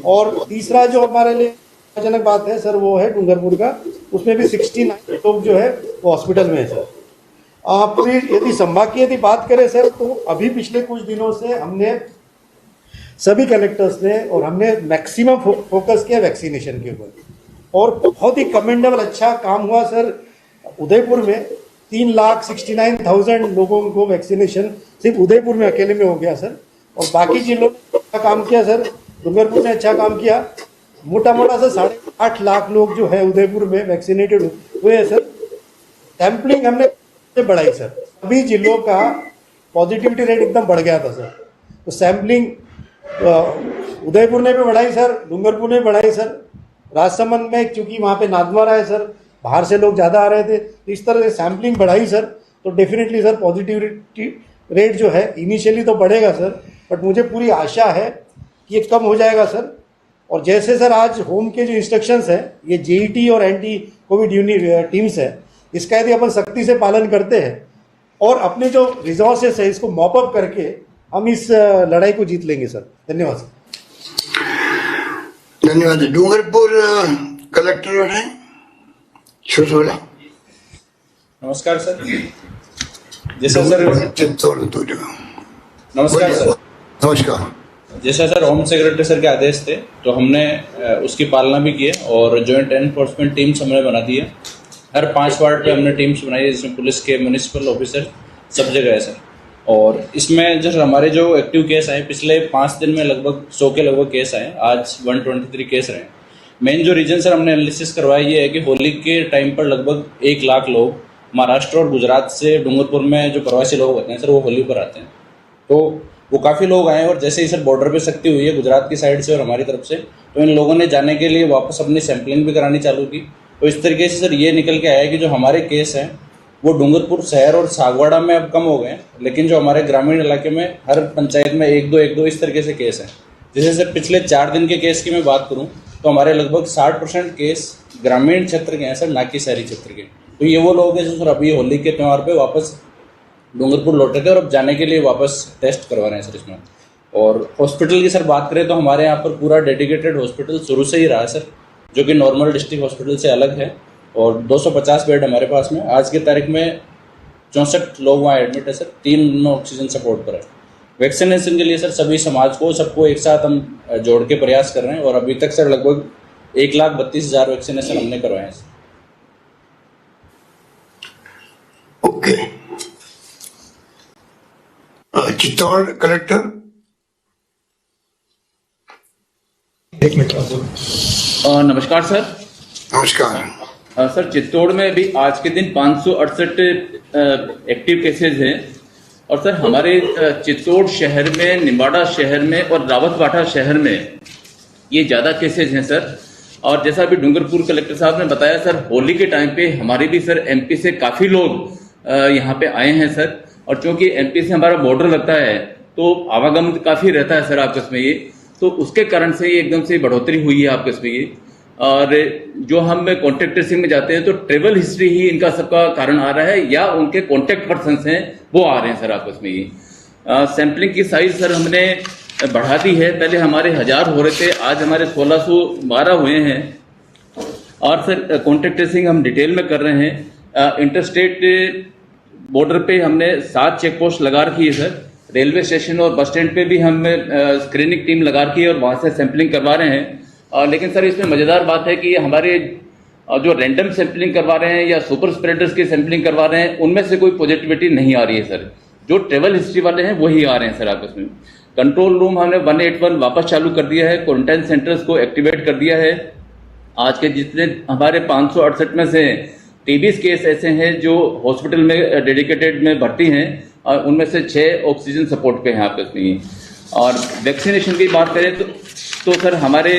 और तीसरा जो हमारे लिए जनक बात है सर वो है डूंगरपुर का, उसमें भी 69 लोग जो है वो हॉस्पिटल में है सर। पूरी यदि संभाग की यदि बात करें सर तो अभी पिछले कुछ दिनों से हमने सभी कलेक्टर्स ने और हमने मैक्सिमम फोकस किया वैक्सीनेशन के ऊपर, और बहुत ही कमेंडेबल अच्छा काम हुआ सर। उदयपुर में 3,69,000 लोगों को वैक्सीनेशन सिर्फ उदयपुर में अकेले में हो गया सर, और बाकी जिलों ने अच्छा काम किया सर। डूंगरपुर ने अच्छा काम किया। मोटा मोटा सर 8.5 लाख लोग जो है उदयपुर में वैक्सीनेटेड हुए हैं सर। सैम्पलिंग हमने बढ़ाई सर। सभी जिलों का पॉजिटिविटी रेट एकदम बढ़ गया था सर। तो सैम्पलिंग उदयपुर ने भी बढ़ाई सर, डूंगरपुर ने भी बढ़ाई सर, राजसमंद में क्योंकि वहाँ पे नाथद्वारा है सर, बाहर से लोग ज़्यादा आ रहे थे, तो इस तरह से सैम्पलिंग बढ़ाई सर, तो डेफिनेटली सर पॉजिटिविटी रेट जो है इनिशियली तो बढ़ेगा सर, बट मुझे पूरी आशा है कि ये कम हो जाएगा सर। और जैसे सर आज होम के जो इंस्ट्रक्शंस हैं, ये जेईटी और एंटी कोविड यूनिट टीम्स है, इसका यदि अपन सख्ती से पालन करते हैं और अपने जो रिसोर्सेस है इसको मॉप अप करके हम इस लड़ाई को जीत लेंगे सर। धन्यवाद सर। धन्यवाद। डूंगरपुर कलेक्टर है सुशोला। नमस्कार सर। जैसा सर नमस्कार सर। नमस्कार। जैसा सर होम सेक्रेटरी सर के आदेश थे तो हमने उसकी पालना भी की है और जॉइंट एनफोर्समेंट टीम्स हमने बना दी है। हर 5 वार्ड पे हमने टीम्स बनाई है, जिसमें पुलिस के, म्यूनिसिपल ऑफिसर सब जगह है सर। और इसमें जैसे हमारे जो एक्टिव केस आए पिछले 5 दिन में लगभग 100 के लगभग केस आए, आज 123 केस रहे। मेन जो रीजन सर हमने एनालिसिस करवाया ये है कि होली के टाइम पर लगभग 1 लाख लोग महाराष्ट्र और गुजरात से डूंगरपुर में जो प्रवासी लोग होते हैं सर वो होली पर आते हैं, तो वो काफ़ी लोग आए। और जैसे ही सर बॉर्डर पे सख्ती हुई है गुजरात की साइड से और हमारी तरफ से, तो इन लोगों ने जाने के लिए वापस अपनी सैंपलिंग भी करानी चालू की। तो इस तरीके से सर ये निकल के आया कि जो हमारे केस हैं वो डूंगरपुर शहर और सागवाड़ा में अब कम हो गए, लेकिन जो हमारे ग्रामीण इलाके में हर पंचायत में 1-2 इस तरीके से केस हैं। जैसे सर पिछले 4 दिन के केस की मैं बात करूँ तो हमारे लगभग 60% केस ग्रामीण क्षेत्र के हैं सर, ना कि शहरी क्षेत्र के। तो ये वो लोग हैं जो सर अभी होली के त्यौहार पर वापस डूंगरपुर लौटे थे और अब जाने के लिए वापस टेस्ट करवा रहे हैं सर इसमें। और हॉस्पिटल की सर बात करें तो हमारे यहाँ पर पूरा डेडिकेटेड हॉस्पिटल शुरू से ही रहा है सर, जो कि नॉर्मल डिस्ट्रिक्ट हॉस्पिटल से अलग है। और 250 बेड हमारे पास में आज की तारीख में 64 लोग वहाँ एडमिट है सर, 3 ऑक्सीजन सपोर्ट पर है। वैक्सीनेशन के लिए सर सभी समाज को सबको एक साथ हम जोड़ के प्रयास कर रहे हैं और अभी तक सर लगभग 1,32,000 वैक्सीनेशन हमने करवाए हैं। ओके। चित्तौड़ कलेक्टर। नमस्कार सर। नमस्कार सर, चित्तौड़ में अभी आज के दिन 568 एक्टिव केसेज हैं और सर हमारे चित्तौड़ शहर में, निम्बाड़ा शहर में और रावतबाटा शहर में ये ज़्यादा केसेज हैं सर। और जैसा अभी डूंगरपुर कलेक्टर साहब ने बताया सर, होली के टाइम पे हमारे भी सर एमपी से काफ़ी लोग यहाँ पे आए हैं सर। और चूंकि एमपी से हमारा बॉर्डर लगता है तो आवागमन काफ़ी रहता है सर आपस में, ये तो उसके कारण से ये एकदम से बढ़ोतरी हुई है आपस में ये। और जो हम कॉन्टेक्ट ट्रेसिंग में जाते हैं तो ट्रेवल हिस्ट्री ही इनका सबका कारण आ रहा है या उनके कॉन्टेक्ट पर्सन हैं वो आ रहे हैं सर आपस में ये। सैंपलिंग की साइज सर हमने बढ़ा दी है, पहले हमारे 1000 हो रहे थे, आज हमारे 1612 हुए हैं। और सर कॉन्टेक्ट ट्रेसिंग हम डिटेल में कर रहे हैं। इंटरस्टेट बॉर्डर पे हमने 7 चेक पोस्ट लगा रखी है सर। रेलवे स्टेशन और बस स्टैंड पे भी हम स्क्रीनिंग टीम लगा रखी है और वहाँ से सैंपलिंग करवा रहे हैं। लेकिन सर इसमें मज़ेदार बात है कि हमारे जो रैंडम सैंपलिंग करवा रहे हैं या सुपर स्प्रेडर्स की सैंपलिंग करवा रहे हैं उनमें से कोई पॉजिटिविटी नहीं आ रही है सर। जो ट्रेवल हिस्ट्री वाले हैं वही आ रहे हैं सर आपस में। कंट्रोल रूम हमने 181 वापस चालू कर दिया है, क्वारंटाइन सेंटर्स को एक्टिवेट कर दिया है। आज के जितने हमारे 568 में से 23 केस ऐसे हैं जो हॉस्पिटल में डेडिकेटेड में भर्ती हैं और उनमें से 6 ऑक्सीजन सपोर्ट पे हैं आपस में। और वैक्सीनेशन की बात करें तो सर हमारे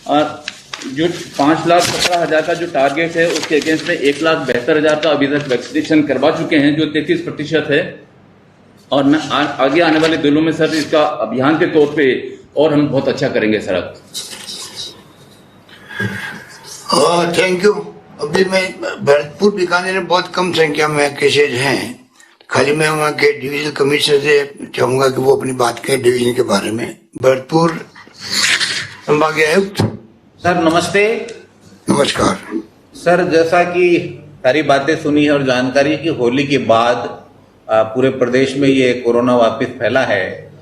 जो 5,17,000 का जो टारगेट है उसके अगेंस्ट में 1,72,000 का अभी तक वैक्सीनेशन करवा चुके हैं, जो 33% है। और मैं आगे आने वाले दिनों में सर इसका अभियान के तौर पे और हम बहुत अच्छा करेंगे सर। Thank you. अभी मैं भरतपुर बीकानेर में बहुत कम संख्या में केसेज हैं, खाली मैं वहाँ के डिवीजन कमिश्नर से चाहूंगा कि वो अपनी बात करें डिवीजन के बारे में। भरतपुर संभागीय आयुक्त सर नमस्ते। नमस्कार सर, जैसा कि सारी बातें सुनी है और जानकारी कि होली के बाद पूरे प्रदेश में ये कोरोना वापस फैला है।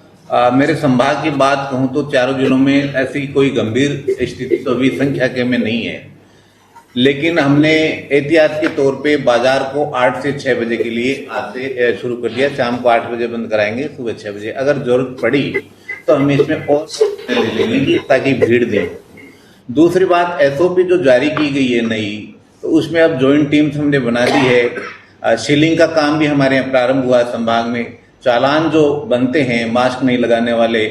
मेरे संभाग की बात कहूँ तो चारों जिलों में ऐसी कोई गंभीर स्थिति तो अभी संख्या के में नहीं है, लेकिन हमने एहतियात के तौर पे बाजार को 8 से 6 बजे के लिए आज से शुरू कर दिया। शाम को 8 बजे बंद कराएंगे, सुबह 6 बजे। अगर जरूरत पड़ी तो हम इसमें और ले लेंगे ताकि भीड़ दें। दूसरी बात, एसओपी जो जारी की गई है नई, तो उसमें अब ज्वाइंट टीम्स हमने बना दी है। सीलिंग का काम भी हमारे यहाँ प्रारंभ हुआ है संभाग में। चालान जो बनते हैं मास्क नहीं लगाने वाले,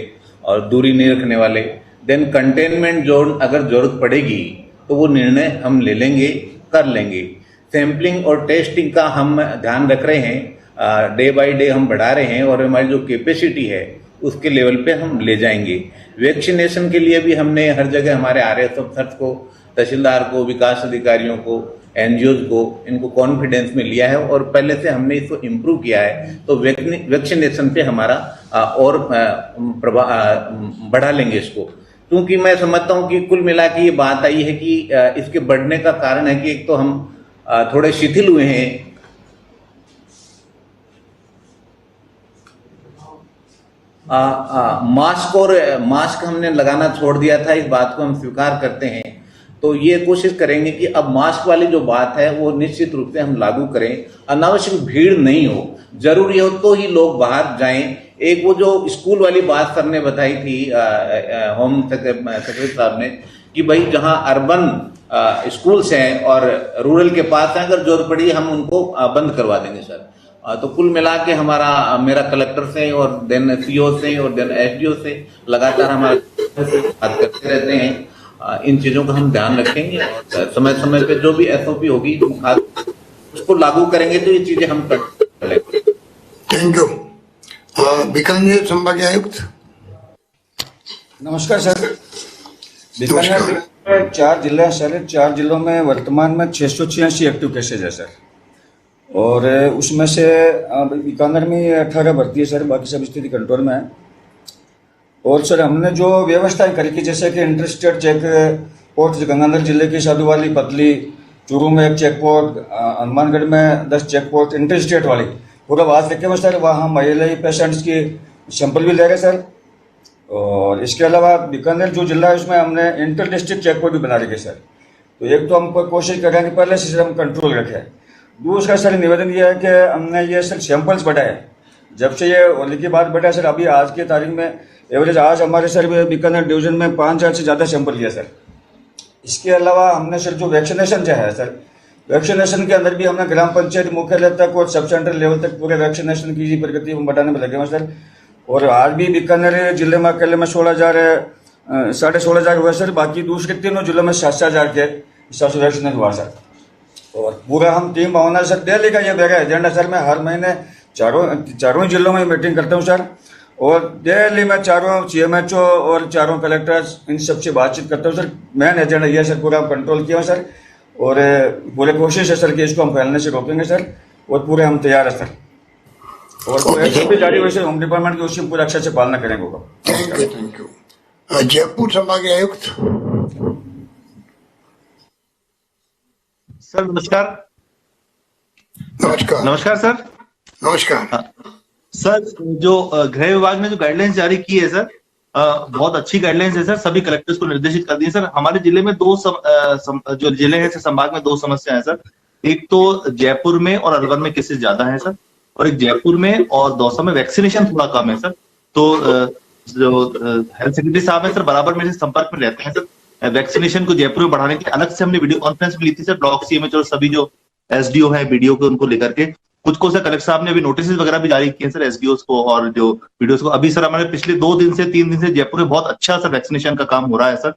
और दूरी नहीं रखने वाले। देन कंटेनमेंट जोन अगर जरूरत पड़ेगी तो वो निर्णय हम ले लेंगे, कर लेंगे। सैंपलिंग और टेस्टिंग का हम ध्यान रख रहे हैं, डे बाय डे हम बढ़ा रहे हैं और हमारी जो कैपेसिटी है उसके लेवल पे हम ले जाएंगे। वैक्सीनेशन के लिए भी हमने हर जगह हमारे आरएस अफसर्स को, तहसीलदार को, विकास अधिकारियों को, एनजीओज को, इनको कॉन्फिडेंस में लिया है और पहले से हमने इसको इम्प्रूव किया है। तो वैक्सीनेशन पे हमारा और बढ़ा लेंगे इसको, क्योंकि मैं समझता हूं कि कुल मिला के ये बात आई है कि इसके बढ़ने का कारण है कि एक तो हम थोड़े शिथिल हुए हैं, मास्क हमने लगाना छोड़ दिया था, इस बात को हम स्वीकार करते हैं। तो ये कोशिश करेंगे कि अब मास्क वाली जो बात है वो निश्चित रूप से हम लागू करें। अनावश्यक भीड़ नहीं हो, जरूरी हो तो ही लोग बाहर जाएं। एक वो जो स्कूल वाली बात सर ने बताई थी, होम सेक्रेटरी साहब ने, कि भाई जहां अर्बन स्कूल्स हैं और रूरल के पास है, अगर जरूरत पड़ी हम उनको बंद करवा देंगे सर। तो कुल मिला के मेरा कलेक्टर से और देन सीओ से और देन एसडीओ से लगातार हमारे बात करते रहते हैं। इन चीजों का हम ध्यान रखेंगे और समय समय पे जो भी एसओपी होगी उसको लागू करेंगे, तो ये चीजें हम कर लेंगे। Thank you. बीकानेर संभागीय आयुक्त। नमस्कार सर। बीकानेर में 4 जिले हैं सर। 4 जिलों में वर्तमान में 686 एक्टिव केसेज है सर, और उसमें से बीकानेर में 18 भर्ती है सर, बाकी सब स्थिति कंट्रोल में है। और सर हमने जो व्यवस्थाएं करी कि जैसे कि inter state check post Ganganagar जिले की साधुवाली, पतली, चूरू में 1 चेक पोस्ट, हनुमानगढ़ में 10 चेक पोस्ट इंटर स्टेट वाली पूरा बात रखे में सर। वहाँ महिला पेशेंट्स की सैंपल भी ले रहे सर। और इसके अलावा बीकानेर जो जिला है उसमें हमने इंटर डिस्ट्रिक्ट चेक पोस्ट भी बना रखे सर। तो एक तो हम कोशिश कर रहे हैं कि पहले से हम कंट्रोल रखें। दूसरा सर निवेदन ये है कि हमने ये सर सैंपल्स बढ़ाए, जब से ये होली की बात बढ़ा सर, अभी आज की तारीख में एवरेज आज हमारे सर बीकानेर डिवीजन में 5000 से ज़्यादा सैंपल लिया सर। इसके अलावा हमने सर जो वैक्सीनेशन जो है सर, वैक्सीनेशन के अंदर भी हमने ग्राम पंचायत मुख्यालय तक और सब सेंटर लेवल तक पूरे वैक्सीनेशन की प्रगति बढ़ाने में लगे हुए सर। और आज भी बीकानेर जिले में अकेले में 16,000 16,500 हुआ सर। बाकी दूसरे 3 जिलों में 7,000 के हिसाब से वैक्सीनेशन हुआ सर। और पूरा हम टीम भावना सर दिल्ली का ये मेरा एजेंडा सर। मैं हर महीने चारों जिलों में मीटिंग करता हूँ सर, और दिल्ली में 4 CMHO और 4 कलेक्टर्स इन सबसे बातचीत करता हूँ सर। मेन एजेंडा ये सर पूरा कंट्रोल किया सर, और पूरे कोशिश है सर कि इसको हम फैलने से रोकेंगे सर, और पूरे हम तैयार है सर। और जो भी जारी हुई सर होम डिपार्टमेंट की उसकी पूरी अच्छे से पालना करेंगे होगा। Thank you. जयपुर संभागीय आयुक्त। सर नमस्कार। नमस्कार। नमस्कार सर। नमस्कार सर। जो गृह विभाग ने जो गाइडलाइंस जारी की है सर, बहुत अच्छी गाइडलाइंस है सर। सभी कलेक्टर्स को निर्देशित कर दिए सर। हमारे जिले में जो जिले हैं संभाग में 2 समस्या है सर। एक तो जयपुर में और अलवर में केसेस ज्यादा है सर, और एक जयपुर में और दौसा में वैक्सीनेशन थोड़ा कम है सर। तो जो हेल्थ सेक्रेटरी साहब है सर बराबर मेरे संपर्क में रहते हैं सर। वैक्सीनेशन को जयपुर में बढ़ाने के लिए अलग से हमने वीडियो कॉन्फ्रेंस भी ली थी सर, ब्लॉक CMHO और सभी जो SDO है BDO को उनको लेकर के। कुछ को सर कलेक्टर साहब ने अभी नोटिस वगैरह भी जारी किए सर SDOs को और जो BDOs को। अभी सर हमारे पिछले 2 दिन से 3 दिन से जयपुर में बहुत अच्छा सर वैक्सीनेशन का काम हो रहा है सर।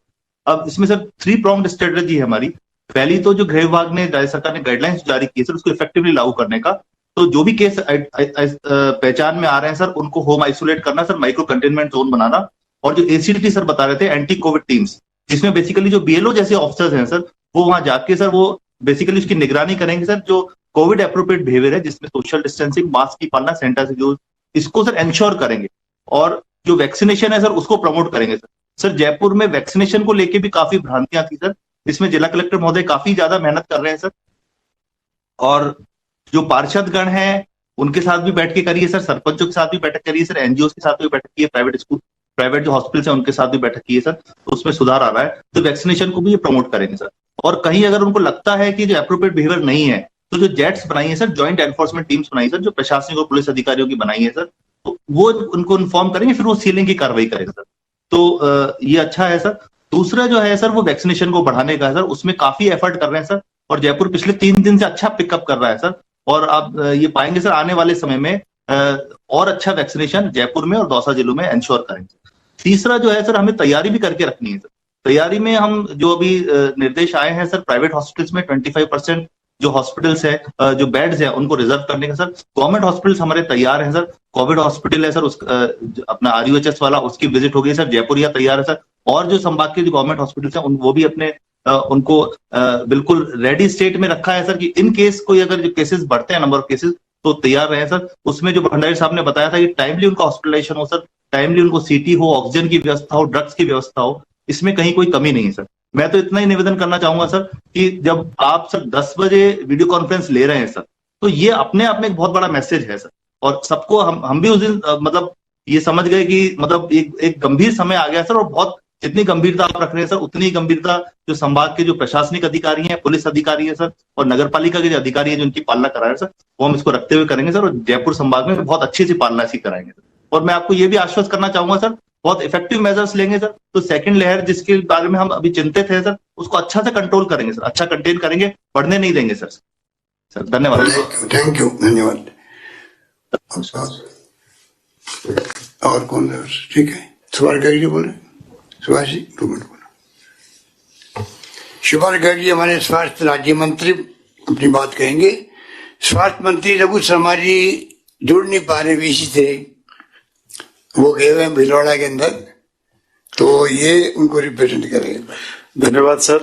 अब इसमें सर 3 pronged स्ट्रेटेजी है हमारी। पहली तो जो गृह विभाग ने, राज्य सरकार ने गाइडलाइंस जारी की है सर, उसको इफेक्टिवली लागू करने का। तो जो भी केस पहचान में आ रहे हैं सर उनको होम आइसोलेट करना सर, माइक्रो कंटेनमेंट जोन बनाना, और जो ACT सर बता रहे थे एंटी कोविड टीम्स, जिसमें बेसिकली जो BLO जैसे ऑफिसर्स हैं सर वो वहां जाके सर वो बेसिकली उसकी निगरानी करेंगे सर। जो कोविड एप्रोप्रिएट बिहेवियर है जिसमें सोशल डिस्टेंसिंग, मास्क की पालना, सैनिटाइजर यूज, इसको सर इंश्योर करेंगे। और जो वैक्सीनेशन है सर उसको प्रमोट करेंगे सर। सर जयपुर में वैक्सीनेशन को लेके भी काफी भ्रांतियां थी सर, इसमें जिला कलेक्टर महोदय काफी ज्यादा मेहनत कर रहे हैं सर। और जो पार्षदगण हैं उनके साथ भी बैठ के करिए सर, सरपंचों के साथ भी बैठक करिए सर, NGOs के साथ भी बैठक की है, प्राइवेट स्कूल, प्राइवेट जो हॉस्पिटल्स हैं उनके साथ भी बैठक की है सर। तो उसमें सुधार आ रहा है, तो वैक्सीनेशन को भी ये प्रमोट करेंगे सर। और कहीं अगर उनको लगता है कि जो एप्रोप्रिएट बिहेवियर नहीं है, तो जो जेट्स बनाई है सर, ज्वाइंट एनफोर्समेंट टीम्स बनाई सर, जो प्रशासनिक और पुलिस अधिकारियों की बनाई है सर, तो वो उनको इन्फॉर्म करेंगे, फिर वो सीलिंग की कार्रवाई करेंगे सर। तो ये अच्छा है सर। दूसरा जो है सर वो वैक्सीनेशन को बढ़ाने का है सर, उसमें काफी एफर्ट कर रहे हैं सर, और जयपुर पिछले 3 दिन से अच्छा पिकअप कर रहा है सर। और आप ये पाएंगे सर आने वाले समय में और अच्छा वैक्सीनेशन जयपुर में और दौसा जिलों में इंश्योर करेंगे। तीसरा जो है सर, हमें तैयारी भी करके रखनी है सर। तैयारी में हम जो अभी निर्देश आए हैं सर, प्राइवेट हॉस्पिटल्स में 25% जो हॉस्पिटल्स है, जो बेड्स है, उनको रिजर्व करने का सर। गवर्नमेंट हॉस्पिटल्स हमारे तैयार हैं सर। कोविड हॉस्पिटल है सर, अपना RUHS वाला, उसकी विजिट हो गई सर। जयपुरिया तैयार है सर। और जो संभाग के जो गवर्नमेंट हॉस्पिटल्स हैं वो भी अपने उनको बिल्कुल रेडी स्टेट में रखा है सर, कि इन केस कोई अगर जो केसेस बढ़ते हैं, नंबर ऑफ केसेस, तो तैयार रहे सर। उसमें जो भंडारी साहब ने बताया था कि टाइमली उनका हॉस्पिटलाइजेशन हो सर, टाइमली उनको CT हो, ऑक्सीजन की व्यवस्था हो, ड्रग्स की व्यवस्था हो, इसमें कहीं कोई कमी नहीं है सर। मैं तो इतना ही निवेदन करना चाहूंगा सर कि जब आप सर 10 बजे वीडियो कॉन्फ्रेंस ले रहे हैं सर, तो ये अपने आप में एक बहुत बड़ा मैसेज है सर। और सबको हम भी उस दिन मतलब ये समझ गए कि मतलब एक गंभीर समय आ गया सर। और बहुत जितनी गंभीरता आप रख रहे हैं सर, उतनी गंभीरता जो संभाग के जो प्रशासनिक अधिकारी हैं, पुलिस अधिकारी हैं सर, और नगर पालिका के जो अधिकारी हैं जो उनकी पालना करा रहे हैं सर, वो हम इसको रखते हुए करेंगे सर। और जयपुर संभाग में बहुत अच्छी सी पालना इसकी कराएंगे सर। और मैं आपको ये भी आश्वस्त करना चाहूंगा सर, बहुत इफेक्टिव मेजर्स लेंगे सर। तो सेकंड लहर जिसके बारे में हम अभी चिंतित है सर, उसको अच्छा से कंट्रोल करेंगे सर, अच्छा कंटेन करेंगे, बढ़ने नहीं देंगे सर। सर धन्यवाद। थैंक यू, धन्यवाद। और कौन है? ठीक है, सुभाष गर्ग जी बोले। सुभाष जी 2 मिनट बोलो। सुभाष गर्ग जी हमारे स्वास्थ्य राज्य मंत्री अपनी बात कहेंगे। स्वास्थ्य मंत्री रघु शर्मा जी जुड़ नहीं पा रहे VC से, वो गए हुए हैं भिलवाड़ा के अंदर, तो ये उनको रिप्रेजेंट करेंगे। धन्यवाद सर।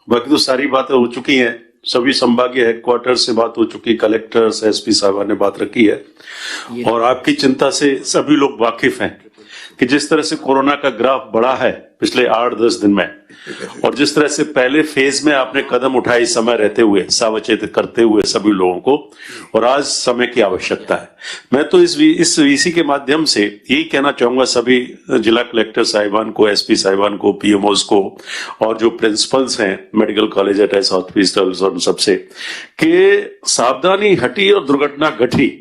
बाकी तो सारी बातें हो चुकी हैं, सभी संभागीय हेडक्वार्टर से बात हो चुकी, कलेक्टर्स, SP साहब ने बात रखी है। और आपकी चिंता से सभी लोग वाकिफ हैं कि जिस तरह से कोरोना का ग्राफ बढ़ा है पिछले 8-10 दिन में, और जिस तरह से पहले फेज में आपने कदम उठाए समय रहते हुए, सावचेत करते हुए सभी लोगों को, और आज समय की आवश्यकता है। मैं तो इस VC के माध्यम से यही कहना चाहूंगा सभी जिला कलेक्टर साहिबान को, SP साहिबान को, PMOs को, और जो प्रिंसिपल्स हैं मेडिकल कॉलेज, एटैच हॉस्पिटल्स, और सबसे कि सावधानी हटी और दुर्घटना घटी,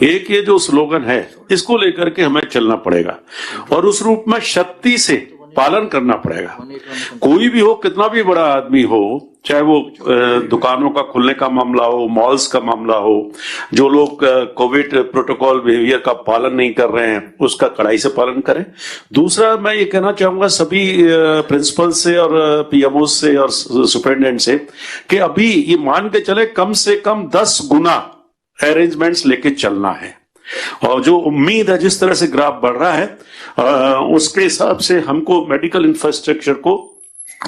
एक ये जो स्लोगन है, इसको लेकर के हमें चलना पड़ेगा और उस रूप में शक्ति से पालन करना पड़ेगा। कोई भी हो, कितना भी बड़ा आदमी हो, चाहे वो दुकानों का खुलने का मामला हो, मॉल्स का मामला हो, जो लोग कोविड प्रोटोकॉल बिहेवियर का पालन नहीं कर रहे हैं, उसका कड़ाई से पालन करें। दूसरा मैं ये कहना चाहूंगा सभी प्रिंसिपल से और PMO से और सुपरिटेंडेंट से कि अभी ये मान के चले कम से कम 10 गुना अरेंजमेंट्स लेके चलना है। और जो उम्मीद है, जिस तरह से ग्राफ बढ़ रहा है, उसके हिसाब से हमको मेडिकल इंफ्रास्ट्रक्चर को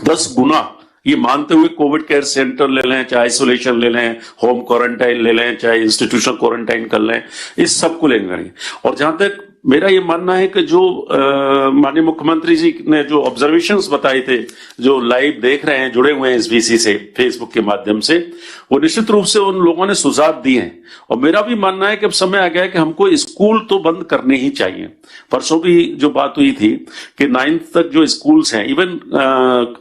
10 गुना ये मानते हुए कोविड केयर सेंटर ले लें, चाहे आइसोलेशन ले लें, होम क्वारंटाइन ले लें, चाहे इंस्टीट्यूशनल क्वारंटाइन कर लें, इस सबको लेंगे। और जहां तक मेरा ये मानना है कि जो माननीय मुख्यमंत्री जी ने जो ऑब्जर्वेशंस बताए थे, जो लाइव देख रहे हैं, जुड़े हुए हैं इस VC से फेसबुक के माध्यम से, वो निश्चित रूप से उन लोगों ने सुझाव दिए हैं। और मेरा भी मानना है कि अब समय आ गया है कि हमको स्कूल तो बंद करने ही चाहिए। परसों भी जो बात हुई थी कि 9th तक जो स्कूल्स हैं, इवन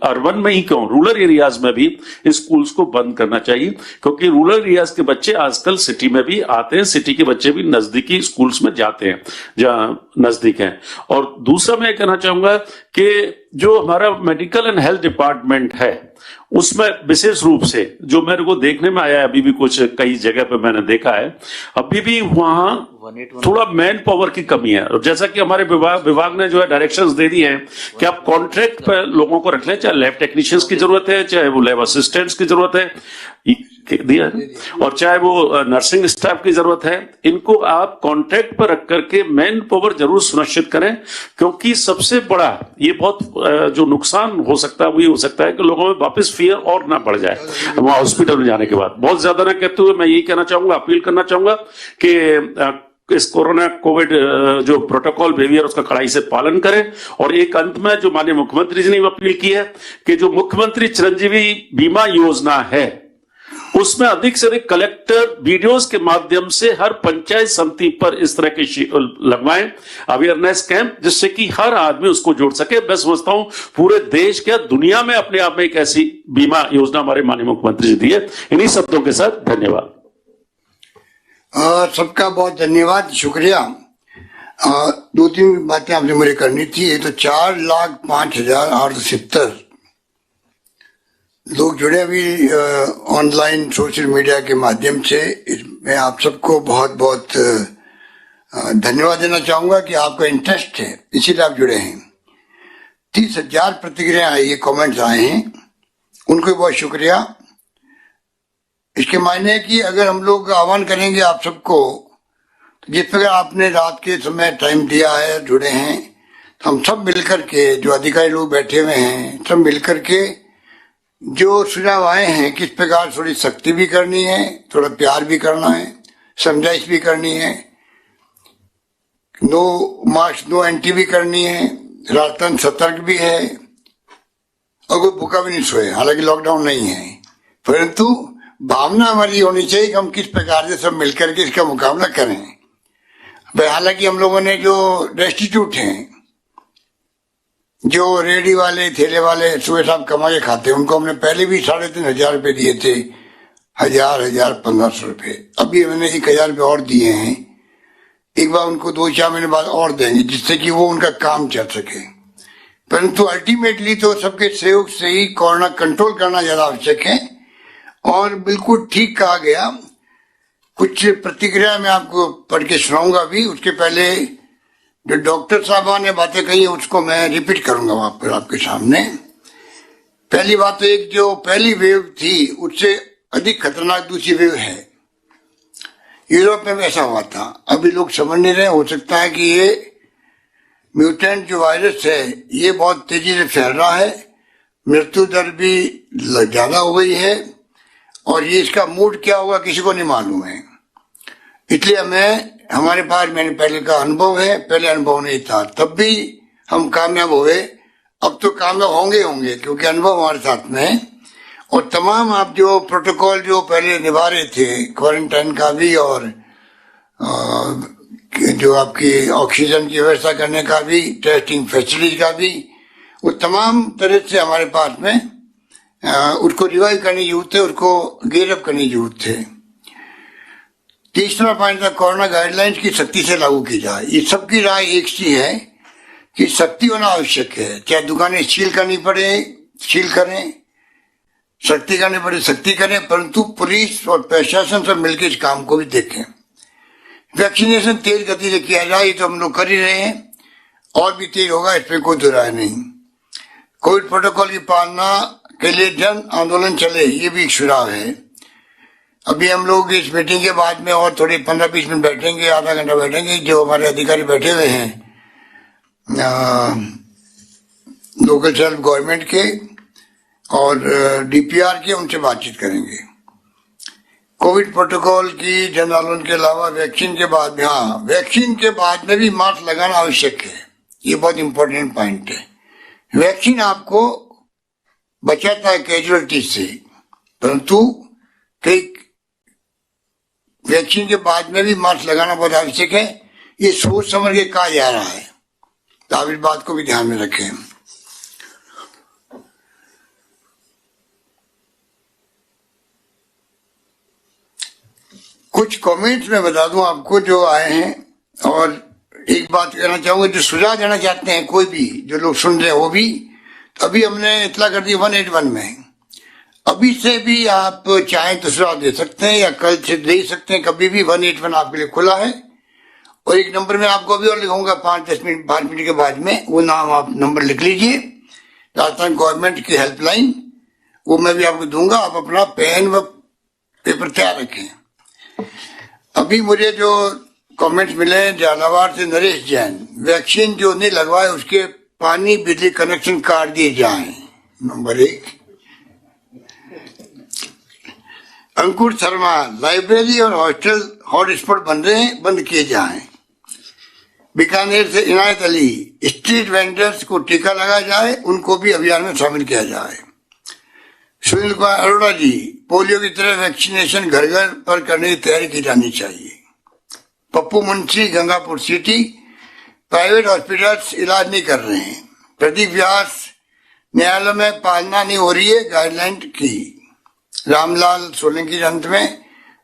अर्बन में ही क्यों, रूरल एरियाज में भी स्कूल्स को बंद करना चाहिए, क्योंकि रूरल एरियाज के बच्चे आजकल सिटी में भी आते हैं, सिटी के बच्चे भी नजदीकी स्कूल्स में जाते हैं नजदीक है। और दूसरा मैं कहना चाहूंगा कि जो हमारा मेडिकल एंड हेल्थ डिपार्टमेंट है, उसमें विशेष रूप से जो मेरे को देखने में आया है, अभी भी कुछ कई जगह पे मैंने देखा है, अभी भी वहां थोड़ा मैन पावर की कमी है। और जैसा कि हमारे विभाग ने जो है डायरेक्शंस दे दी हैं कि आप कॉन्ट्रैक्ट पर लोगों को रख लें, चाहे लैब टेक्नीशियंस की जरूरत है, चाहे वो लैब असिस्टेंट्स की जरूरत है, दिया है, और चाहे वो नर्सिंग स्टाफ की जरूरत है, इनको आप कॉन्ट्रैक्ट पर रख करके मैन पावर जरूर सुनिश्चित करें। क्योंकि सबसे बड़ा ये बहुत जो नुकसान हो सकता है वो ये हो सकता है कि लोगों में वापस फियर और ना बढ़ जाए वहां हॉस्पिटल में जाने के बाद। बहुत ज्यादा ना कहते हुए मैं यही कहना चाहूंगा, अपील करना चाहूंगा कि इस कोविड जो प्रोटोकॉल बिहेवियर उसका कड़ाई से पालन करें। और एक अंत में जो माननीय मुख्यमंत्री जी ने अपील की है कि जो मुख्यमंत्री चिरंजीवी बीमा योजना है, उसमें अधिक से अधिक कलेक्टर वीडियोस के माध्यम से हर पंचायत समिति पर इस तरह के लगवाएं अवेयरनेस कैंप, जिससे कि हर आदमी उसको जोड़ सके। मैं समझता हूं पूरे देश क्या दुनिया में अपने आप में एक ऐसी बीमा योजना हमारे माननीय मुख्यमंत्री जी दी है। इन्हीं शब्दों के साथ धन्यवाद। सबका बहुत धन्यवाद, शुक्रिया। 2-3 बातें आपने मुझे करनी थी। ये तो 4,05,870 लोग जुड़े अभी ऑनलाइन सोशल मीडिया के माध्यम से। मैं आप सबको बहुत बहुत धन्यवाद देना चाहूंगा कि आपका इंटरेस्ट है, इसीलिए आप जुड़े हैं। 30,000 प्रतिक्रिया आई है, कमेंट्स आए हैं, उनको बहुत शुक्रिया। इसके मायने है कि अगर हम लोग आह्वान करेंगे आप सबको, तो जिस प्रकार आपने रात के समय टाइम दिया है, जुड़े हैं, तो हम सब मिलकर के, जो अधिकारी लोग बैठे हुए हैं, सब मिलकर के जो सुझाव आए हैं, किस प्रकार थोड़ी सख्ती भी करनी है, थोड़ा प्यार भी करना है, समझाइश भी करनी है, नो मास्क नो एंट्री भी करनी है, राजस्थान सतर्क भी है और कोई भूखा भी नहीं सोए। हालांकि लॉकडाउन नहीं है, परंतु भावना हमारी होनी चाहिए कि हम किस प्रकार से सब मिलकर के इसका मुकाबला करें। हालांकि हम लोगों ने जो डेस्टिट्यूट हैं, जो रेडी वाले ठेले वाले सुबह शाम कमा के खाते हैं, उनको हमने पहले भी 3,500 रुपये दिए थे, 1,500 रुपये। अभी मैंने 1,000 रुपये और दिए हैं, एक बार उनको 2-4 महीने बाद और देंगे, जिससे कि वो उनका काम चल सके। परंतु अल्टीमेटली तो सबके सहयोग से ही कोरोना कंट्रोल करना ज्यादा आवश्यक है। और बिल्कुल ठीक कहा गया। कुछ प्रतिक्रिया मैं आपको पढ़ के सुनाऊंगा भी, उसके पहले जो डॉक्टर साहब ने बातें कही उसको मैं रिपीट करूंगा वहां पर आपके सामने। पहली बात तो एक जो पहली वेव थी उससे अधिक खतरनाक दूसरी वेव है। यूरोप में ऐसा हुआ था, अभी लोग समझ नहीं रहे। हो सकता है कि ये म्यूटेंट जो वायरस है ये बहुत तेजी से फैल रहा है, मृत्यु दर भी ज्यादा हो गई है, और ये इसका मूड क्या होगा किसी को नहीं मालूम है। इसलिए हमारे पास मैंने पहले का अनुभव है, पहले अनुभव नहीं था, तब भी हम कामयाब हुए, अब तो कामयाब होंगे क्योंकि अनुभव हमारे साथ में है। और तमाम आप जो प्रोटोकॉल जो पहले निभा रहे थे, क्वारंटाइन का भी और जो आपकी ऑक्सीजन की व्यवस्था करने का भी, टेस्टिंग फैसिलिटी का भी, वो तमाम तरह से हमारे पास में उसको रिवाइव करने की जरूरत है, उसको गेयर अप करने की जरूरत है। तीसरा पॉइंट था कोरोना गाइडलाइंस की सख्ती से लागू की जाए। ये सबकी राय एक सी है कि सख्ती होना आवश्यक है, चाहे दुकानें सील करनी पड़े सील करें, सख्ती करनी पड़े सख्ती करें, परंतु पुलिस और प्रशासन सब मिलकर इस काम को भी देखें। वैक्सीनेशन तेज गति से किया जाए, तो हम लोग कर ही रहे हैं, और भी तेज होगा, इसमें कोई दो राय नहीं। कोविड प्रोटोकॉल की पालना के लिए जन आंदोलन चले, ये भी एक सुझाव है। अभी हम लोग इस मीटिंग के बाद में और थोड़ी 15-20 मिनट बैठेंगे, आधा घंटा बैठेंगे, जो हमारे अधिकारी बैठे हुए हैं लोकल सेल्फ गवर्नमेंट के और डीपीआर के, उनसे बातचीत करेंगे। कोविड प्रोटोकॉल की जन आंदोलन के अलावा वैक्सीन के बाद में, हाँ वैक्सीन के बाद में भी मास्क लगाना आवश्यक है, ये बहुत इंपॉर्टेंट पॉइंट है। वैक्सीन आपको बचाता है कैजुअलिटी से, परंतु कई वैक्सीन के बाद में भी मास्क लगाना बहुत आवश्यक है। ये सोच समझ के कहा जा रहा है, तो आप इस बात को भी ध्यान में रखें। कुछ कमेंट्स में बता दूं आपको जो आए हैं, और एक बात कहना चाहूंगा, जो सुझाव देना चाहते हैं कोई भी जो लोग सुन रहे हैं वो भी, तो अभी हमने इतला कर दी 181 में, अभी से भी आप चाहें तो सुझाव दे सकते हैं या कल से दे सकते हैं, कभी भी 181 आपके लिए खुला है। और एक नंबर में आपको अभी और लिखूंगा 5 मिनट के बाद में, वो नाम आप नंबर लिख लीजिए, राजस्थान गवर्नमेंट की हेल्पलाइन, वो मैं भी आपको दूंगा, आप अपना पेन व पेपर तैयार रखें। अभी मुझे जो कमेंट्स मिले हैं झालावाड़ से नरेश जैन, वैक्सीन जो नहीं लगवाए उसके पानी बिजली कनेक्शन काट दिए जाएं, नंबर 1। अंकुर शर्मा, लाइब्रेरी और हॉस्टल हॉटस्पॉट बंद किए जाएं। बीकानेर से इनायत अली, स्ट्रीट वेंडर्स को टीका लगाया जाए, उनको भी अभियान में शामिल किया जाए। सुनील कुमार अरोड़ा जी, पोलियो की तरह वैक्सीनेशन घर घर पर करने की तैयारी की जानी चाहिए। Pappu Munshi, Gangapur city, private hospitals इलाज नहीं कर रहे हैं। प्रदीप व्यास, न्यायालय में पालना नहीं हो रही है गाइडलाइन की। रामलाल सोलंकी, अंत में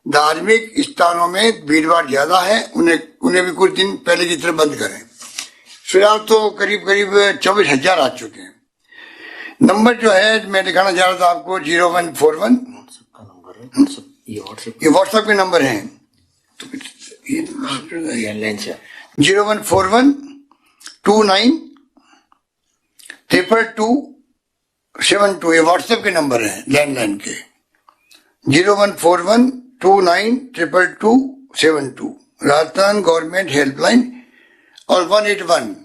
धार्मिक स्थानों में भीड़ भाड़ ज्यादा है, उन्हें भी कुछ दिन पहले की तरह बंद करें। सुझाव तो करीब 24,000 आ चुके हैं। नंबर जो है मैं दिखाना चाह रहा था आपको 0141, ये व्हाट्सएप के नंबर है, 0141 29 22272, ये व्हाट्सएप के नंबर हैं लैंडलाइन के, 0141292272, राजस्थान गवर्नमेंट हेल्पलाइन, और 181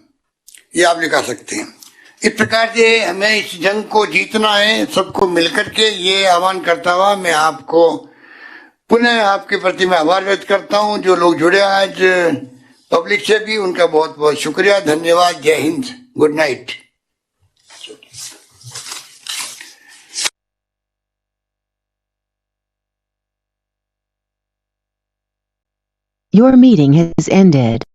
ये आप लिखा सकते हैं। इस प्रकार से हमें इस जंग को जीतना है सबको मिलकर के, ये आह्वान करता हुआ मैं आपको पुनः आपके प्रति मैं आभार व्यक्त करता हूं। जो लोग जुड़े आज पब्लिक से भी, उनका बहुत बहुत शुक्रिया, धन्यवाद, जय Hind, good night. Your meeting has ended.